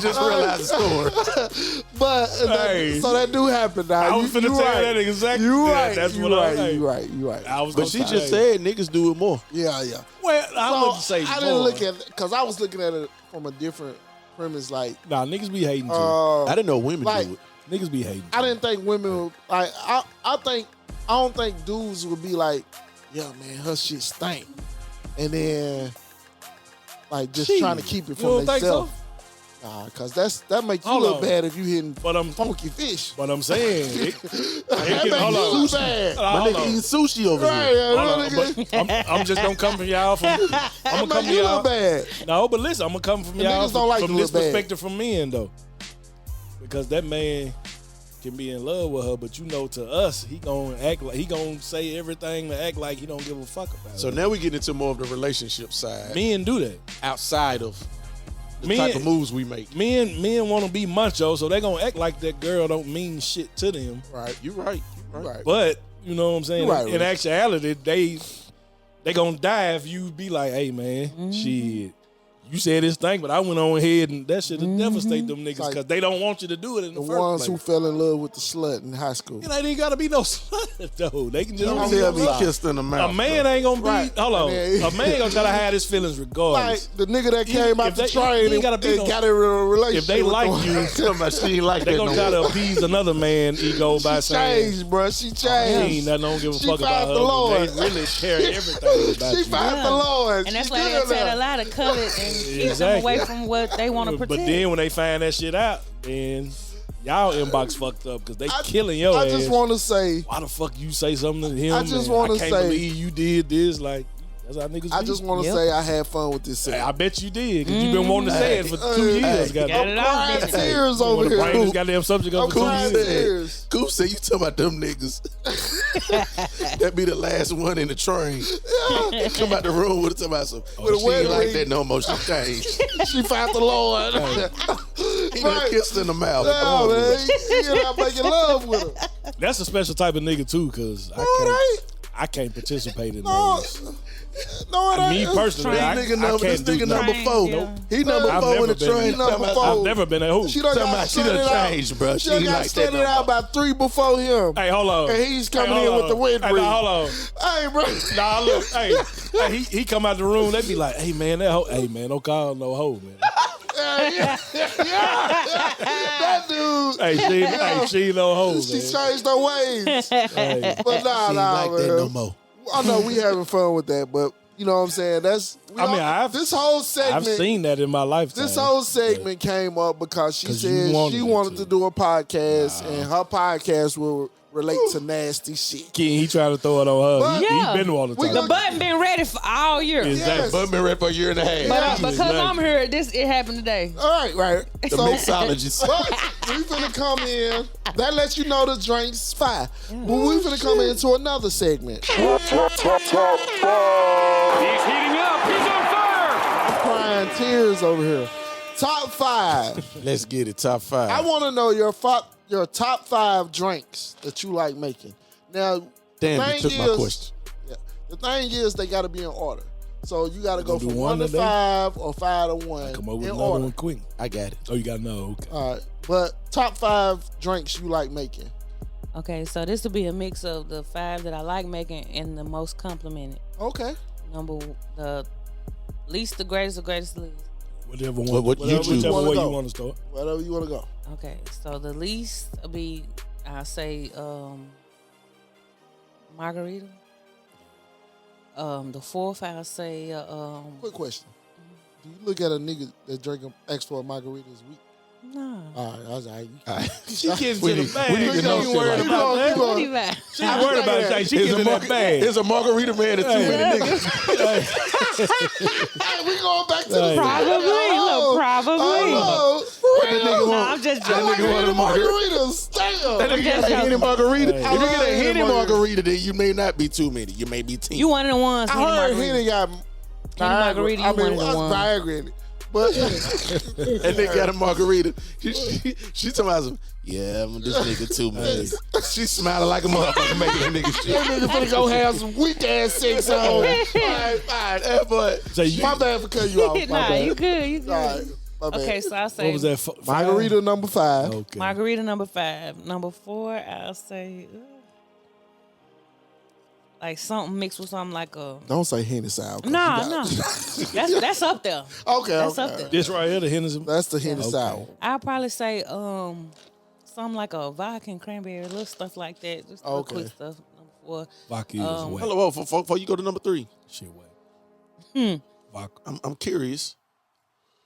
just realized the story. but Hey. so that do happen now. I was finna tell right. that exactly. You Yeah, right. that's you what I was right. saying. You right. I was But gonna she say- just said niggas do it more. Yeah. Well, I So, wouldn't say I didn't more. look at it because I was looking at it from a different premise. Like, Nah, niggas be hating too. I didn't know women like, do it. Niggas be hating. I didn't think women would, like. I don't think dudes would be like, yeah, man, her shit stank. and then like just Shit. trying to keep it You from don't think themselves. so? Nah, cause that make you Hold look on. bad if you hitting But I'm funky fish. But I'm saying, it That can- make hold you on. look bad. My hold nigga on. eating sushi over Right, here. yeah, Hold on, nigga. but I'm just gonna come from y'all from. I'm That gonna come make to you y'all. look bad. No, but listen, I'm gonna come from The y'all niggas don't like from to this look bad. perspective from men though, because that man can be in love with her, but you know, to us, he gonna act like he gonna say everything to act like he don't give a fuck about So it. now we get into more of the relationship side, Men do that. outside of the Men- type of moves we make. Men want to be macho, so they gonna act like that girl don't mean shit to them. Right, you right, you right. Right. But you know what I'm saying? You right, In Rich. actuality, they gonna die if you be like, hey man, shit. You said this thing, but I went on ahead and that shit will devastate them niggas like because they don't want you to do it in the The first ones place. who fell in love with the slut in high school. It ain't even gotta be no slut though. They can just Don't I'm tell me sorry. kissed in the mouth. a man ain't gonna be. Right. Hold on, I mean- a man gonna try to hide his feelings Like regardless. the nigga that Even came out if the they- train he ain't gotta be and no- got in a relationship. if they with like the- you, Tell me she ain't like they that gonna no try to more. appease another man ego by she saying, changed, bro. She "She changed. ain't nothing. Don't give a She fuck about found her." the but Lord. They really care everything about She you. found the Lord. And that's She why they good tell now. a lot of cut it and keep them Exactly. away from what they want to protect. But then when they find that shit out, then y'all inbox fucked up because they killing your I ass. just want to say, Why the fuck you say something to him? I just and wanna I can't say- believe you did this. Like that's how niggas. I be. just want to Yep. say I had fun with this. Hey, segment. I bet you did because you've been wanting to say it for 2 Hey, years. got Goddamn. it off, crying didn't it? tears You over wanna bring this here. goddamn subject I'm up for 2 crying years. tears. Coop said you talking about them niggas. That be the last one in the train. Come out the room with talking about some. With a She ain't wedding like ring. that no more. She changed. She found the Lord. He done kissed in the mouth. Yeah, Come on, man. You know, making love with her. That's a special type of nigga too, because I can't participate in No, those. no, it Me ain't. personally, I This nigga can't number, this do nigga nothing. number 4. Yeah. He number I've 4 in the never been- train. He number Talking about- 4. I've never been a who. She done Talking got about she done slutted out. changed, bro. She She done ain't got like that slutted no out more. about 3 before him. Hey, hold on. And he's coming Hey, in hold with the on. wedding Hey, ring. nah, hold on. Hey, bro. Nah, look, hey, he come out the room, they be like, hey man, hey man, don't call no hoe, man. That dude. She ain't no hoe, She man. changed her ways. Hey, But nah, She ain't nah, like man. that no more. I know we having fun with that, but you know what I'm saying? This whole segment. I've seen that in my lifetime. This whole segment came up because she 'Cause you said wanted she it wanted to. to do a podcast, and her podcast will relate to nasty shit. Ken, he tried to throw it on her. But- Yeah. He been wanting to We talk The gonna- about button been ready for all year. Exactly. But been ready for a year and a half. But because Exactly. I'm here, it happened today. All right. The So, mixologist. but we finna come in. That lets you know the drink's fire. But we finna come into another segment. He's heating up. He's on fire. I'm crying tears over here. Top 5. Let's get it. Top 5. I want to know your top 5 drinks that you like making. Now, Damn, you thing took my is- question. Yeah, the thing is, they got to be in order. So you got to go do from one 1 to today? 5 or 5 to 1 Come up with in another order. one quick. I got it. Oh, you got to know. Okay. All right, but top 5 drinks you like making. Okay, so this will be a mix of the 5 that I like making and the most complimented. Okay. The least, the greatest, the greatest, the least. Whatever one. What you choose. Whichever Wanna way go. you want to start. Wherever you want to go. Okay, so the least will be, I'll say, margarita. The 4th, I'll say, Quick question. Do you look at a nigga that drink extra margaritas a week? no. All right, I was like, She getting We to need- the bag. we need to She know ain't shit worried like about that. that. What do you got? She ain't worried about that. She getting in that bag. There's a margarita man and too many niggas. hey, we going back to the Hey. Probably. Look, probably. Oh, That nigga No, want- I'm just that joking. nigga want a margarita. margaritas. Damn. That nigga got a Henny margarita. Hey. If you get a love Henny Henny margarita, then you may not be too many. You may be 10. You one of the ones. I Henny heard margarita. Henny got margarita, you I mean, one of the that's ones. Viagra in it. But That nigga got a margarita. She talking about some, yeah, I'm this nigga too, man. She smiling like a motherfucker making that nigga shit. that nigga finna go have some weak ass sex on. All right, That boy. So you, my bad for cutting you off. My Nah, bad. you good. You good. All right, my bad. Okay, so I'll say what was that? Margarita number 5. Okay. margarita number 5. Number 4, I'll say like something mixed with something like a. Don't say Henny sour. No. That's up there. Okay, That's okay. up there. This right here, the Henderson. That's the Henny sour. I'll probably say something like a vodka and cranberry, little stuff like that. Just little Okay. quick stuff. Number 4. Vodka is wet. Hello, before you go to number 3. Shit wet. Vodka. I'm curious.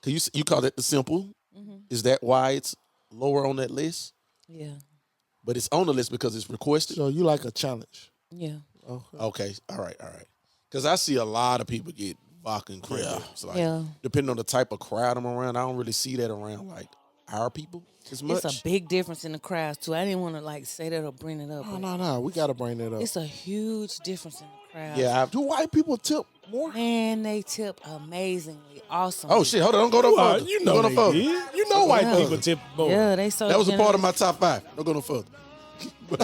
Cause you call it the simple. Mm-hmm. Is that why it's lower on that list? Yeah. But it's on the list because it's requested. So you like a challenge? Yeah. Okay, all right. Because I see a lot of people get vodka and cranberry. So like, depending on the type of crowd I'm around, I don't really see that around like our people as much. It's a big difference in the crowds too. I didn't want to like say that or bring it up. but No. We gotta bring that up. It's a huge difference in the crowds. Yeah. Do white people tip more? Man, they tip amazingly awesome. Oh shit! Hold on, don't go no further. You know Don't go they no further. did. You know white people tip more. Yeah, they so. That was a part of generous. my top 5. Don't go no further. All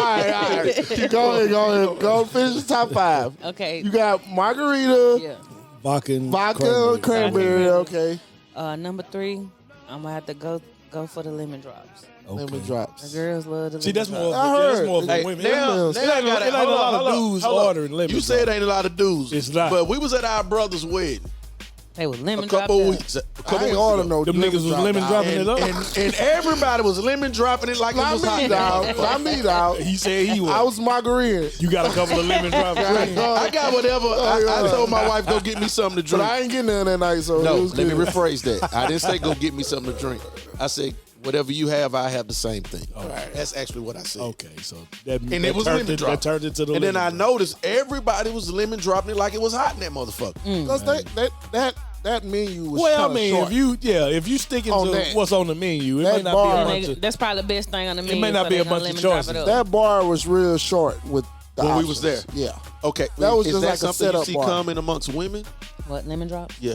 right. Go ahead. Go finish the top 5. Okay. You got margarita, Yeah. Vodka and vodka, cranberry. Okay. Number 3, I'm gonna have to go for the lemon drops. Lemon drops. The girls love the lemon See, that's drops. more. I That's heard. more for Hey, women. now it I ain't, gotta- it ain't a hold lot on, of hold dudes on. ordering lemon. You said it ain't a lot of dudes. It's not. But we was at our brother's wedding They was lemon a couple drop weeks. A couple I ain't weeks order ago. no Them niggas was lemon dropping it up. And everybody was lemon dropping it like it Not was me, hot. dog. Not me, dog. He said he was. I was margarita. You got a couple of lemon drops. I got whatever. I told my wife, go get me something to But drink. I ain't getting none that night, so No, it was let me good. rephrase that. I didn't say go get me something to drink. I said, whatever you have, I have the same thing. That's actually what I said. Okay, so that And that it was turned lemon it, drop. that turned into the. And then I lemon drop. noticed everybody was lemon dropping it like it was hot in that motherfucker. Because that menu was Well, I kinda mean, short. if you sticking On to that. what's on the menu, it That may not bar- be a And bunch they- of. that's probably the best thing on the menu. may not so be they a gonna bunch of lemon drop choices. it up. That bar was real short with the When we options. was there. Yeah. Okay, That was is just that like a something you setup see bar. coming amongst women? What, lemon drops? Yeah.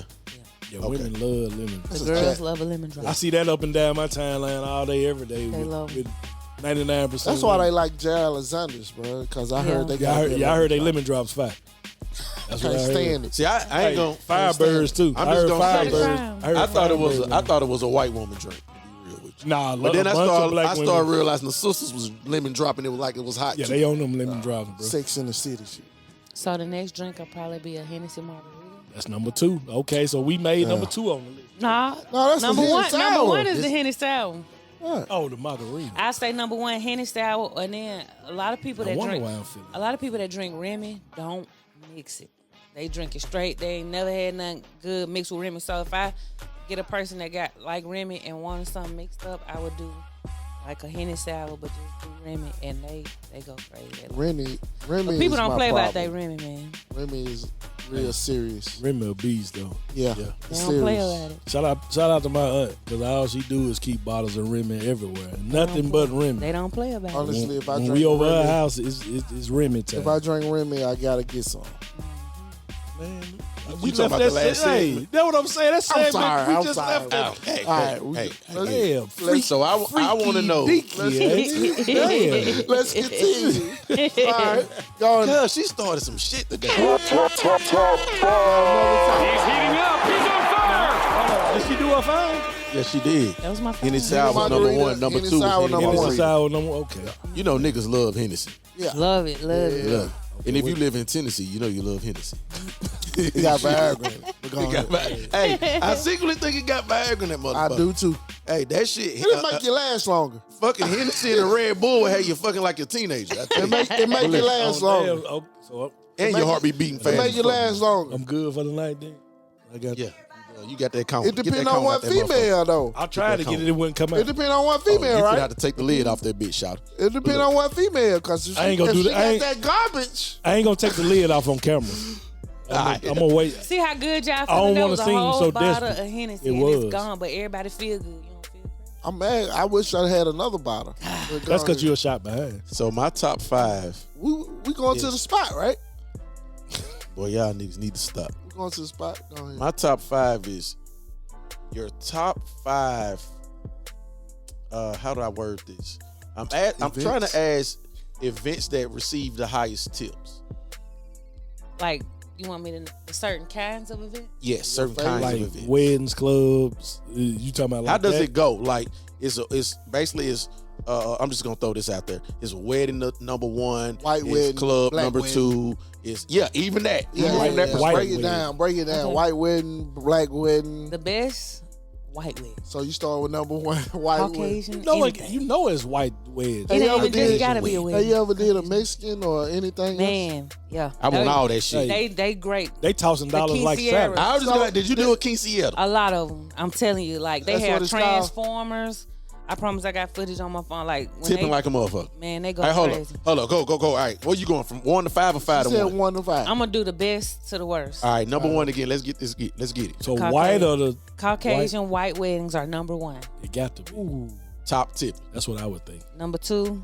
Yeah, women love lemon. The girls love a lemon drop. I see that up and down my timeline all day, every day. They with, love with 99%. That's why they like Jay Alexander's, bro. Because I heard they Yeah, I got heard they lemon drops fire. That's what I Can't heard. stand it. See, I ain't gonna. Firebirds too. I'm I just heard gonna say- Firebirds. I I thought it was a white woman drink. To be real with you. Nah, But then I started black women. realizing the sisters was lemon dropping it like it was hot. Yeah, too. they own them lemon drops, bro. Sex in the City shit. So the next drink will probably be a Hennessy margarita. That's number 2. Okay, so we made number 2 on the list. Nah, No, that's number the one. Hennessy Number sour. one is the Hennessy sour. Oh, the margarita. I say number 1 Hennessy sour, and then a lot of people I that wonder drink. why I'm feeling. A lot of people that drink Remy don't mix it. They drink it straight. They ain't never had nothing good mixed with Remy. So if I get a person that got like Remy and wanted something mixed up, I would do like a Hennessy sour, but just do Remy, and they go crazy. Remy But is people don't my play about problem. that Remy, man. Remy is real serious. Remy a beast though. Yeah. They it's don't play serious. about it. Shout out to my aunt, because all she do is keep bottles of Remy everywhere. Nothing but Remy. They don't play about it. Honestly, if I When drink we over her Remy, house, it's Remy time. if I drink Remy, I gotta get some. Man, You talking about the last Hey, segment? that's what I'm saying. That segment, sorry, we I'm just sorry. left that. Hey, All right, hey. Yeah, freak, So I want to know. Damn. Let's continue. All right, go on. Cause she started some shit today. Did she do her fine? Yeah, she did. That was my Hennessy favorite. sour was number Margarita, 1. Number Hennessy 2 was sour, Hennessy number Hennessy one. sour number. Okay. You know niggas love Hennessy. Yeah. Love it, love it. Love. And if you live in Tennessee, you know you love Hennessy. He got Viagra in it. But go It got ahead. hey, I secretly think it got Viagra in that motherfucker. I do too. Hey, that shit. It'll make you last longer. Fucking Hennessy and a Red Bull will have you fucking like a teenager. I tell It you. make you last longer. Damn, oh, so And your heart be beating fast. It make you last longer. I'm good for the night then. I got. Yeah. You got that count. It Get that depends count on out what that motherfucker. female though. I tried to get it. It wouldn't come out. It depends on what Oh, you female, could right? have to take the lid off that bitch, shout. It depends on what female, cause if I ain't gonna if do she that. I ain't- got that garbage. I ain't gonna take the lid off on camera. I'm gonna wait. See how good y'all I don't feeling? That wanna was a seem whole so bottle desperate. of Hennessy, It and was. it's gone, but everybody feel good. You don't feel crazy? I'm mad. I wish I had another bottle. But go That's because ahead. you're a shot behind. So my top 5, we going to the spot, right? boy, y'all niggas need to stop. We going to the spot. Go ahead. My top 5 is your top 5. How do I word this? I'm trying to ask events that receive the highest tips. Like, you want me to certain kinds of events? Yes, certain kinds Like of events. weddings, clubs. You talking about like How does that? it go? Like it's basically I'm just gonna throw this out there. It's wedding number 1, White it's wedding, club black number wedding. 2. It's even that. Yeah, Even from that yeah. perspective. Break it down. Break it down. Okay. White wedding, black wedding. The best white wedge. So you start with number one, white wedge. Caucasian, You know it's white wedge. It ain't ever even just did- gotta be a wedge. Have you ever did a Mexican or anything else? Man, yeah. I want all that shit. They great. They tossing dollars like quinceañeras. salad. I was just like, did you do a quinceañera? A lot of them. I'm telling you, like they That's what have it's called? transformers. I promise I got footage on my phone. Like when Tipping they, like a motherfucker. man, they go Hey, hold crazy. up. Hold up. Go. All right. Where you going from 1 to 5 or 5 She to said 1? 1 to 5. I'm gonna do the best to the worst. All right. Number 1 again. Let's get this. Let's get it. So Caucasian. white or the Caucasian white weddings are number 1. it got to be. Top tip. That's what I would think. Number 2,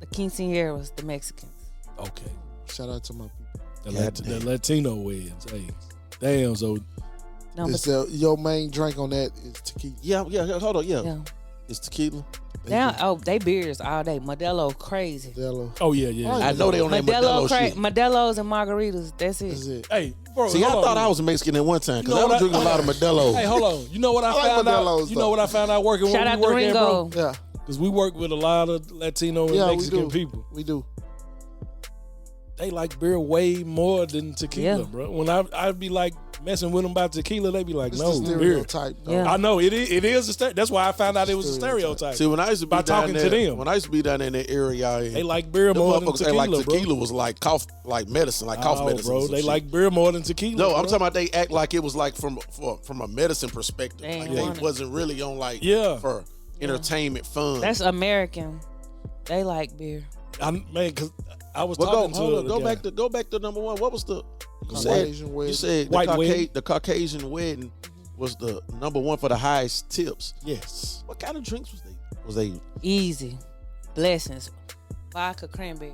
the quinceañeras, the Mexicans. Okay. Shout out to my people. The Latino weddings. Hey, damn. So Number It's your main drink on that is tequila. Yeah. Hold on. Yeah. yeah. It's tequila. Now, they beers all day. Modelo crazy. Modelo. oh yeah. Oh, I know they on that Modelo shit. Modelos and margaritas. That's it. That's it. Hey, bro. See, I hold thought on. I was a Mexican at one time because You know I was what drinking a lot of Modelo. Hey, hold on. You know what I like found out? Modelo's, You know though. what I found out working Shout where out we to work at, bro? Ringo. Yeah. Because we work with a lot of Latino and Yeah, we Mexican do. people. We do. They like beer way more than tequila, Yeah. bro. When I'd be like messing with them about tequila, they be like, It's no, the beer. stereotype. though. Yeah. I know it is a that's why I found out it was a stereotype. See, when I used to be By down talking there, to them. when I used to be down in that area, They like beer them more than motherfuckers tequila, act like bro. tequila was like cough, like medicine, like cough Oh, medicine. bro. or some They shit. like beer more than tequila. No, bro. I'm talking about they act like it was like from a medicine perspective. They Like ain't they want it. wasn't really on like Yeah. for entertainment fun. That's American. They like beer. Man, because I was Well, talking hold on, to go the guy. back to number 1. What was the Caucasian wedding. You said White wedding. the Caucasian wedding was the number 1 for the highest tips. Yes. What kind of drinks was they? Easy. Blessings. Vodka cranberry.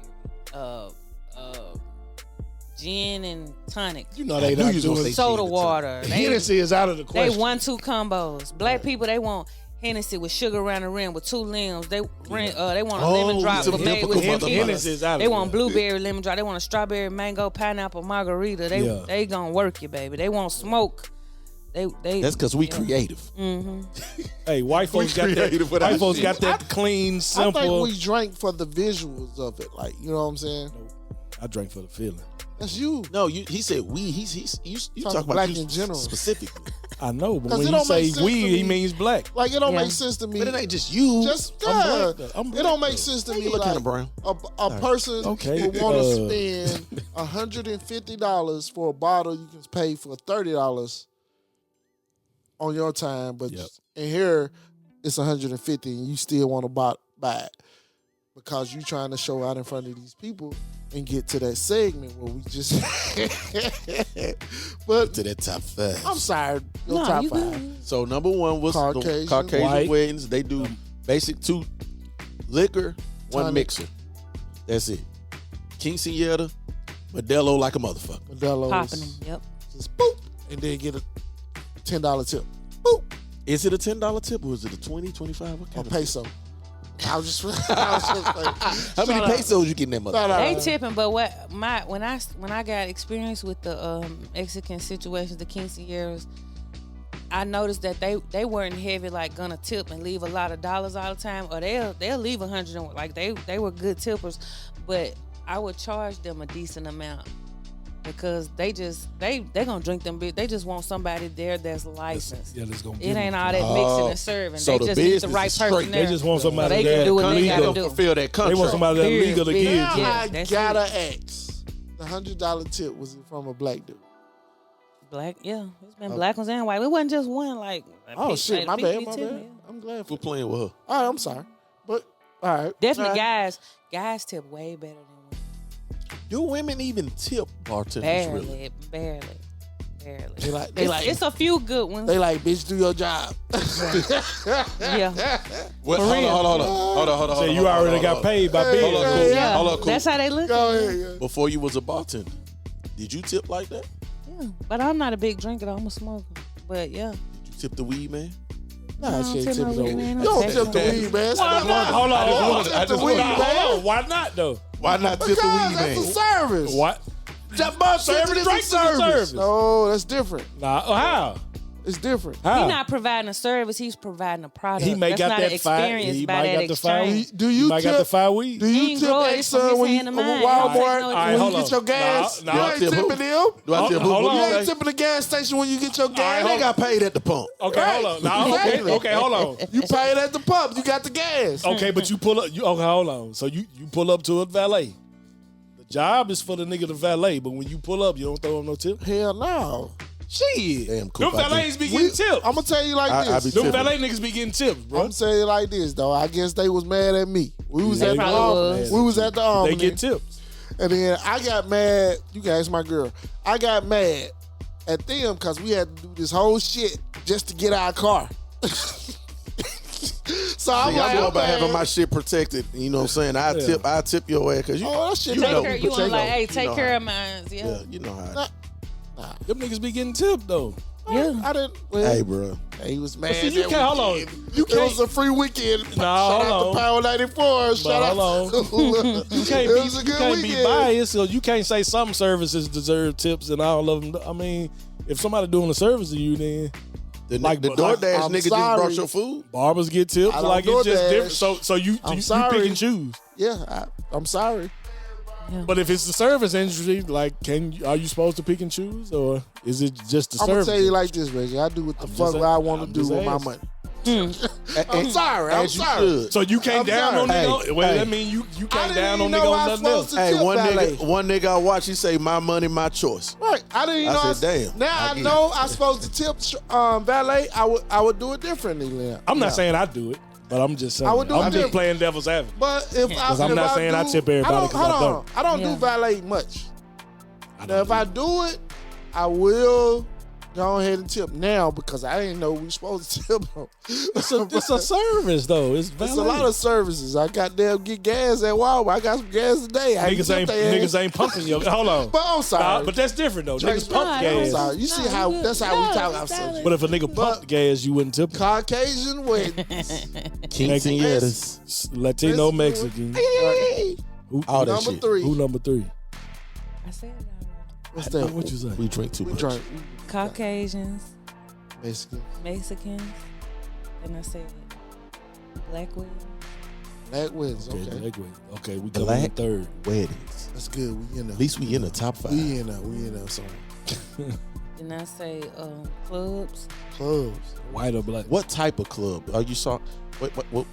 Gin and tonic. You know they knew not you was gonna doing say Soda gin and water. They, Hennessy is out of the they question. 1-2 combos. Black people, they want Hennessy with sugar around the rim with 2 limbs. They want a lemon drop some with made difficult with motherfuckers. tequila. Hennessy is out of They the want question. blueberry lemon drop. They want a strawberry, mango, pineapple, margarita. Yeah. They gonna work you, baby. They want smoke. They That's because we creative. Hey, white folks got that. creative with our White folks shit. got that clean, I simple. think we drank for the visuals of it. Like, you know what I'm saying? I drank for the feeling. That's you. No, he said we. You Talking talking about black you in general. specifically. I know, but 'Cause when it you don't make say sense we, to he me. means black. Like, it don't Yeah. make sense to me. But it ain't just you. Just, I'm yeah. black, though. I'm It black, don't make though. sense to Hey, me. you look like, kinda brown. A person Okay, would want to spend $150 for a bottle you can pay for $30 on your time, but Yep. in here it's $150 and you still want to buy it because you trying to show out in front of these people and get to that segment where we just. But To that top 5. I'm sorry, your No, top you 5. good. So number 1 was the Caucasian, Caucasian white. weddings. They do basic 2 liquor, 1 Tonic. mixer. That's it. Quinceañera, Modelo like a motherfucker. Modelo's Popping them. Yep. just boop, and then get a $10 tip. Boop, Is it a $10 tip or is it a 20, 25? What or kind of peso. I was just like, How many pesos you getting that motherfucker? Shout out. They tipping, but when I got experience with the Mexican situations, the quinceañeras, I noticed that they weren't heavy like gonna tip and leave a lot of dollars all the time, or they'll leave 100 and like they were good tippers, but I would charge them a decent amount because they gonna drink them big. They just want somebody there that's licensed. Yeah, that's gonna It ain't all that mixing and serving. so They the just need the business right is straight. person They there. just want so somebody they that can do what they legal. gotta do. Fulfill that They contract. want somebody that's Period, legal to period. kids. Yeah, I that's gotta it. ask. The $100 tip was from a black dude. Black, yeah. It's been black ones and white. It wasn't just one, like. Oh shit, my 50, bad. 10, yeah. I'm glad for We're playing with her. All right, I'm sorry. But all right. Definitely Alright. guys tip way better than women. Do women even tip bartenders really? Barely. They like It's a few good ones. they like, bitch, do your job. Yeah. Well, For real. hold on. So you already got paid by being. Hold on, cool. Yeah. Hold on, cool. That's how they look. Go ahead, yeah. Before you was a bartender, did you tip like that? Yeah. But I'm not a big drinker. I'm a smoker. But yeah. Did you tip the weed man? Nah, No, shit, tip tip no it weed, over. man. You don't Okay. tip the weed, man. Why not? Hold on. I just weed, wanted- man. Hold on. Why not though? Why not tip the Because weed that's a man? service. What? That bartender Service is drinks a is a service. No, that's different. Nah. How? It's different. How? He's not providing a service. He's providing a product. He may That's got not that an fire. experience He by might that got the fire. exchange. Do He you might got the tip? fire weed. Do He you ain't tip grow it from Exxon his when you hand to mine. Walmart No, All right, when hold you on. get your gas? No, You no. ain't tip who? tipping them. Do I tip who? Hold What on. You you ain't say? tipping the gas station when you get your I gas. ain't got paid at the pump. Okay, Right. hold on. No, Exactly. okay, hold on. You paid at the pump. You got the gas. Okay, but you pull up. Okay, hold on. So you pull up to a valet. The job is for the nigga to valet, but when you pull up, you don't throw him no tip. Hell no. Shit. Damn, Them Coop, I valets be getting tips. I'm gonna tell you like I this. be Them tipping. valet niggas be getting tips, I'm bro. gonna tell you like this though. I guess they was mad at me. We was They at the probably was. we was at the They Omni, get tips. and then I got mad. You can ask my girl. I got mad at them because we had to do this whole shit just to get our car. So I'm See, like, I'm all about okay. having my shit protected. You know what I'm saying? I tip your ass because you, Oh, that shit you Take know. care. You want like, hey, take know care how. of mine. Yeah. Yeah, you know how. Them niggas be getting tipped though. Yeah. I didn't. Well, Hey, bro. he was mad. See, you that can't. Hold on. weekend. You It was can't. a free weekend. Nah, Shout hold out on. to Power 94. Shout out hold to You can't It was a be. good You can't be weekend. biased. So you can't say some services deserve tips and all of them. I mean, if somebody doing a service to you, then The, Like, the like, DoorDash I'm nigga sorry. just brought your food. barbers get tips. I don't Like it's just DoorDash. different. So you I'm you sorry. pick and choose. Yeah, I'm sorry. But if it's the service industry, like, are you supposed to pick and choose, or is it just the I'm gonna service? tell you like this, Reggie. I do what the I'm fuck just I saying- want to I'm do just with my asking. money. I'm sorry. I'm As you sorry. should. So you can't I'm down on sorry. nigga. Hey, Well, hey. that mean you I can't didn't down on even nigga know on I nothing was else. supposed to Hey, tip one valet. nigga I watch, he say, my money, my choice. Right. I didn't even know. I said, damn. Now I I get know it. I'm supposed to tip valet. I would do it differently. Now. I'm not Yeah. saying I do it, but I'm just saying. I would do I'm it just different. playing devil's advocate. But if I, I'm if not saying I tip everybody 'cause I don't. I don't Yeah. do valet much. I Now, don't if I do it, I will go ahead and tip now because I didn't know we were supposed to tip them. it's a service though. It's It's a lot of services. I got them get gas at Walmart. I got some gas today. I niggas tipped their ass. ain't pumping your. Hold on. But I'm sorry. Nah, but that's different though. Drake, Niggas pump Nah, I'm gas. sorry. You see No, how you that's good. how we No, talk it's ourselves. valid. But if a nigga pumped gas, you wouldn't tip him. Caucasian weddings. Quinceañeras. Latino, Let's do Mexican. All that Number shit. 3. Who number 3? I said it already. What's that? What you say? We drink too We much. drink Caucasians, Mexican, Mexicans, and I said black women. black weddings. Okay, Okay, black way. Okay, we coming in Black third. weddings. that's good. We in there. At least we in the top 5. We in there somewhere. Then I say clubs. Clubs. White or black? What type of club? Are you saw? What?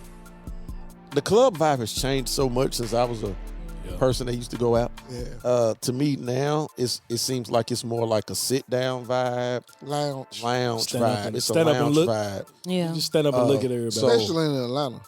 The club vibe has changed so much since I was a person that used to go out. Yeah. To me now, it seems like it's more like a sit down vibe, Lounge. lounge Stand up vibe. and- It's a stand up and lounge look. vibe. Yeah. Just stand up and look at everybody. so- Especially in Atlanta.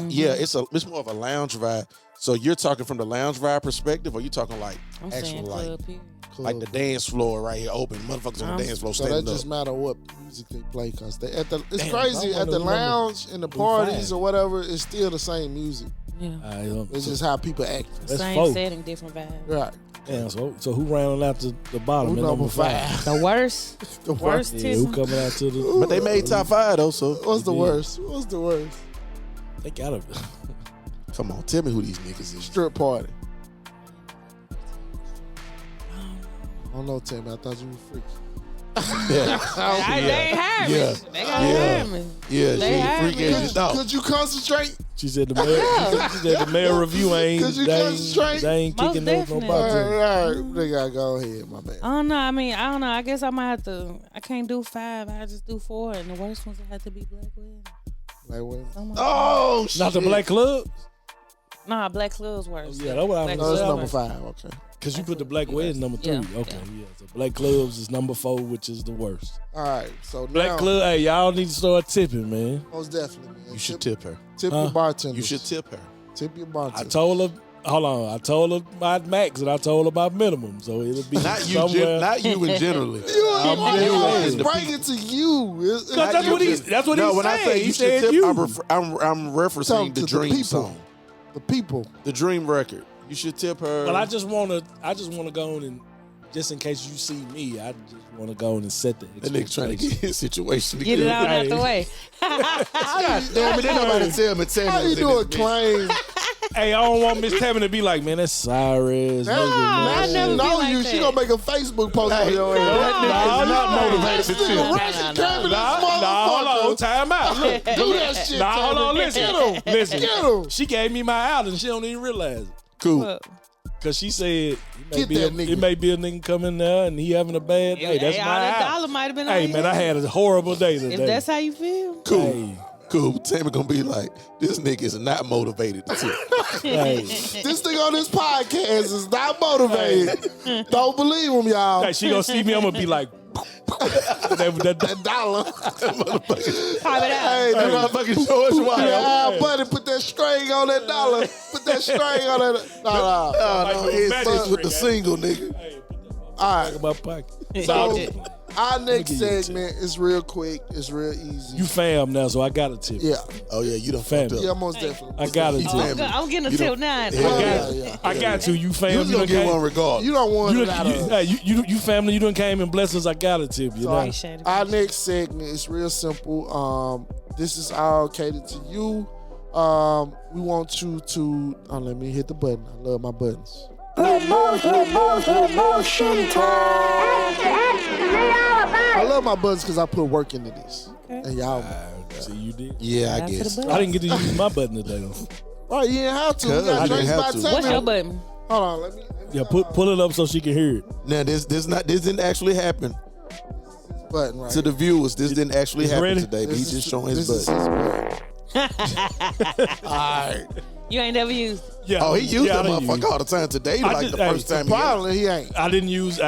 Yeah, it's more of a lounge vibe. So you're talking from the lounge vibe perspective, or you talking like I'm actual saying like club period. like the dance floor right here open, motherfuckers on the dance floor So that standing just up. matter what music they play, cause it's Damn, crazy I at the wanna lounge and the Who parties five? or whatever. It's still the same music. Yeah. It's just how people act. That's Same four. setting, different vibe. Right. Damn, so who rounding out to the bottom? Who at number 5? The worst. The Worst Yeah, who tism. coming out to the? But they made top 5 though, so What's the Yeah. worst? What's the worst? They gotta. come on, tell me who these niggas is. Strip party. I don't know, Tammy. I thought you were freaky. They ain't hired me. Yeah. They gotta hire me. Yeah, They hired she me. freak as you thought. Could you concentrate? She said the mayor. She said the mayor review ain't. Could you They concentrate? ain't, they ain't Most kicking no definitely. All boxes. right. They gotta go ahead, my man. I don't know. I mean, I don't know. I guess I might have to. I can't do 5. I just do 4, and the worst ones have to be black women. Like, wait. Oh shit. Not the black club, Nah, black clubs worse. Yeah, that's what I Black was No, it's Yeah, number clubs. 5. Okay. because you put the black wedding number 3. Yeah, Okay, yeah. So black clubs is number 4, which is the worst. All right. So Black now, club, hey, y'all need to start tipping, man. most definitely, man. You should tip her. Tip Huh? your bartender. You should tip her. Tip your I bartender. told her. Hold on, I told her my max and I told her about minimum, so it'll be Not you, somewhere. not you in generally. You always the bring it to you. Because that's what he's. That's what No, he's when I saying. say He you said should tip, you. I'm Talking referencing to the the Dream people. song, The people. the Dream record. You should tip her. But I just wanna go on and just in case you see me, I just wanna go on and set the. that nigga trying to get his situation Get it together. out the way. God damn it! Ain't nobody tell me. How you do a claim? Hey, I don't want Miss Tammy to be like, man, that's Cyrus. I never never be know like you. that. She gonna make a Facebook post on your ass. That nigga is not motivated to This chill. nigga Ratchet Tammy, this Nah, hold on. motherfucker. Time out. Look. Do that shit, Nah, hold on. Tammy. Listen. Get him. Listen. Get him. She gave me my out and she don't even realize it. Cool. What? Cause she said Get that nigga. it may be a nigga coming there and he having a bad day. That's all my that out. dollar might have been on Hey your man, I head. had a horrible day today. If that's how you feel. Cool. Hey, Cool. Tammy gonna be like, this nigga is not motivated to chill. hey. This thing on this podcast is not motivated. Don't believe him, y'all. Hey, she gonna see me, I'm gonna be like That dollar. Pop it out. Hey, That motherfucking George White. yeah, buddy, put that string on that dollar. Put that string on that. No. Oh, no, it's with the single, nigga. All right. in my pocket. So, our next give you a tip. segment is real quick. It's real easy. You fam now, so I got a tip. Yeah. Oh, yeah, you done Family. fucked Yeah, up. most definitely. I got a He tip. family. I'm getting a You tip don't- now. Yeah. I got to. You fam. You was You gonna done get came- one regardless. You don't want You, it out you, of. hey, you family, you done came and blessed us. I got a tip, you know. Appreciate it. Our next segment is real simple. This is all catered to you. We want you to. Let me hit the button. I love my buttons. I love my buttons because I put work into this. And y'all, See, you did. Yeah, I After the guess. button. I didn't get to use my button today, though. right? You didn't have to. We Cuz, got I drinks didn't by have to. Tammy. What's your button? Hold on, let me Yeah, pull it up so she can hear it. Now, this didn't actually happen button right. to the viewers. This didn't actually It's happen ready? today, but This he's is- just showing his this is butt. button. All right. You ain't never used. Yeah. Oh, he used yeah, that I didn't use motherfucker all the time today, I like just- the first hey, time he used it. Probably he ain't. I didn't use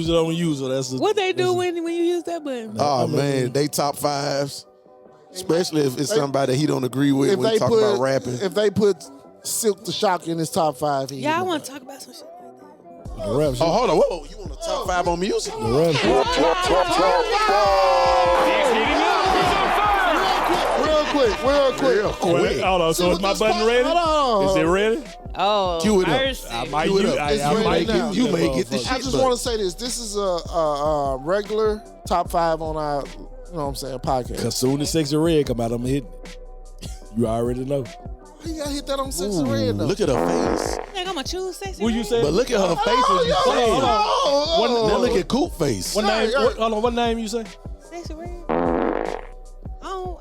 it on user. That's the, What they do when you use that button? Oh, man, they top fives. Especially if it's somebody that he don't agree with If when he they talk put about rapping. if they put Silk the Shock in his top 5, he Yeah, I ain't want to talk about some shit like that. the rap shit. Oh, hold on. Whoa, you want a top 5 on music? The rap shit. real quick. Quick. Hold on. So is my button ready? Hold on. Is it ready? Oh, Cue it up. mercy. I might Cue it use. up. I It's might ready use now. You that may get the motherfucker. shit. I just but- want to say this. This is a regular top 5 on our, you know what I'm saying, podcast. Cause soon as Sexy Red come out, I'm hitting it. You already know. Why you gotta hit that on 6 and red though? Look at her face. Think I'm gonna choose sexy. What you red? say? But look at her face when you say it. Oh, Now look at Coop face. What name? Hold on. What name you say? Sexy red. Oh,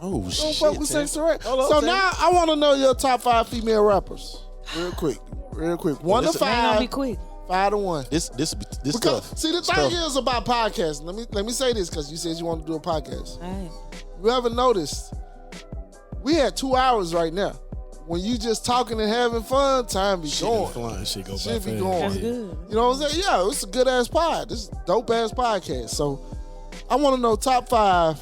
Oh, Don't shit. fuck with Tam. 6 and red. Hold on, So Tam. now I want to know your top 5 female rappers. Real quick. 1 to listen. ain't gonna be 5. quick. 5 to 1. This Because, stuff. see, the thing stuff. is about podcasting. Let me say this because you said you want to do a podcast. All right. You ever noticed? We had 2 hours right now. When you just talking and having fun, time be going. That shit go Shit by be fast. going. That's good. You know what I'm saying? Yeah, it's a good ass pod. This is a dope ass podcast. So I want to know top 5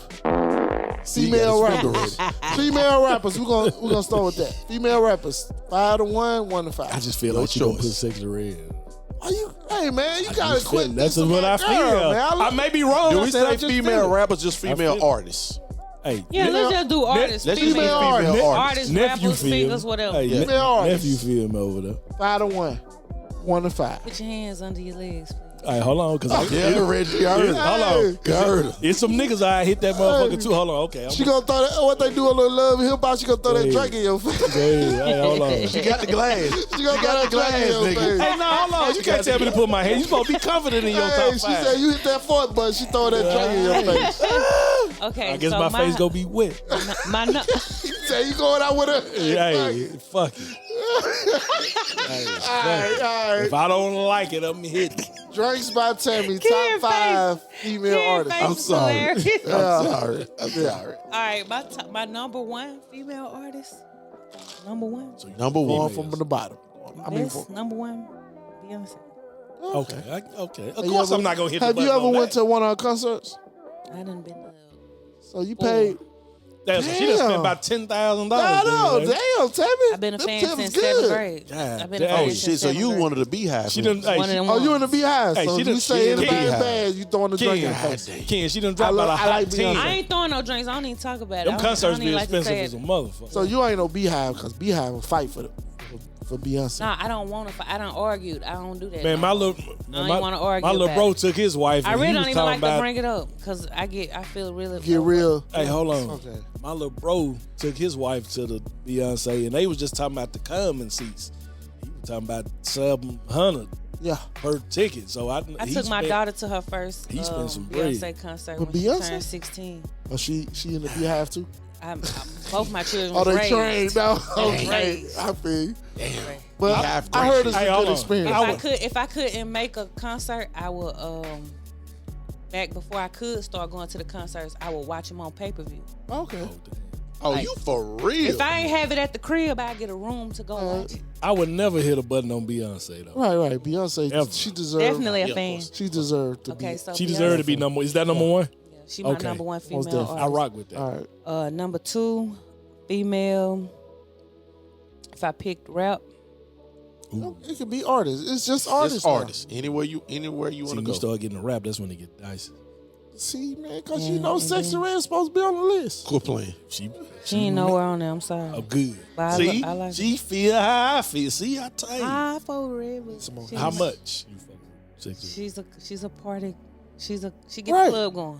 female You got his rappers. finger Female rappers. We're gonna start with that. Female rappers. 5 to 1, 1 to 5. I just feel Your like she gonna choice. put Sexy Red. Are you? Hey man, you gotta Just quit. feel- That's dissing what my I girl, feel. man. I may be wrong. Do I we said I say just female feel it. rappers, just female feel it. artists? Hey, Yeah, let's just do artists, let's just female do female artists, artists. nephew rappers, feel singers, me. whatever. Hey, Female artists. nephew feel me over there. 5 to 1, 1 to 5. Put your hands under your legs, please. Hey, hold on, cause I Yeah, Reggie, I heard it. hold on. I heard it. It's some niggas I hit that motherfucker too. Hold on, okay. She gonna throw that. What they do a little love and hip hop. She gonna throw that Hey. drink in your face. Go ahead. Hey, hold on. She got the glass. She gonna throw that drink in your nigga. face. Hey, no, hold on. You can't tell me to put my hand. You supposed to be confident in your Hey, top she 5. said you hit that fourth button. She throw that drink in your face. Okay, I guess so my face gonna be wet. my no, Say you going out with her. Hey, fuck it. Hey, fuck it. All right. If I don't like it, I'm hitting. Drinks by Tammy. Karen Top 5 female Karen artists. face I'm is sorry. hilarious. I'm sorry. I'm sorry. All right, my number 1 female artist. Number 1. Number one Going from the bottom. I mean, Best number 1, Beyonce. Okay, okay. Of Have you course, ever- I'm not gonna hit the Have button you ever on went that. to one of her concerts? I done been to. So you paid. She done spent about $10,000. No, damn, Tammy. I've been a Them fan tips since good. 7th grade. God I've been a damn. fan Oh, since shit. So 7th you grade. one of the beehive. She done. Hey, One of them Oh, you in the ones. beehive. Hey, So she you done- say she anybody beehive. bad, you throwing the drink in the face. Ken, she done dropped I about a like hot Beyonce. 10. I ain't throwing no drinks. I don't even talk about it. Them I don't concerts be even like to expensive say as a it. motherfucker. So you ain't no beehive because beehive will fight for for Beyonce. Nah, I don't want to. I don't argue. I don't do that. Man, my little, I don't wanna argue my little about bro it. took his wife. I and really he don't was even talking like about, to bring it up because I feel really. Get real. Hey, hold on. Okay. My little bro took his wife to the Beyonce, and they was just talking about the common seats. He was talking about 700 Yeah. per ticket. So I took my daughter to her first he spent some bread. Beyonce concert With when Beyonce? she turned 16. Oh, she in the Beehive too? Both my children Oh, was they raised. trained now. Okay, Raised. I feel you. Damn. But Beehive I heard it's Hey, a hold good on. experience. If I couldn't make a concert, I would back before I could start going to the concerts, I would watch them on pay-per-view. Okay. Oh, you for real? If I ain't have it at the crib, I get a room to go watch it. I would never hit a button on Beyonce though. Right. Beyonce, Ever. she deserved. Definitely a Yeah, of fan. course. She deserved to Okay, be. so She deserved to be number. Is that number one? Yeah, she my Okay. number one Most female definitely. I artist. rock with that. All right. Number two, female. If I picked rap, It could be artists. It's just artists. It's now. artists. Anywhere you See, want when to you go. start getting a rap, that's when it get dicey. See, man, because you know Sexy Red's supposed to be on the list. Quit playing. she ain't nowhere on there. I'm sorry. Oh, good. But I See, I like she feel how I feel. See, I tell you. I fuck with Red, but she's- How much? You fuck with Sexy? She's a party. She get Right. the club going.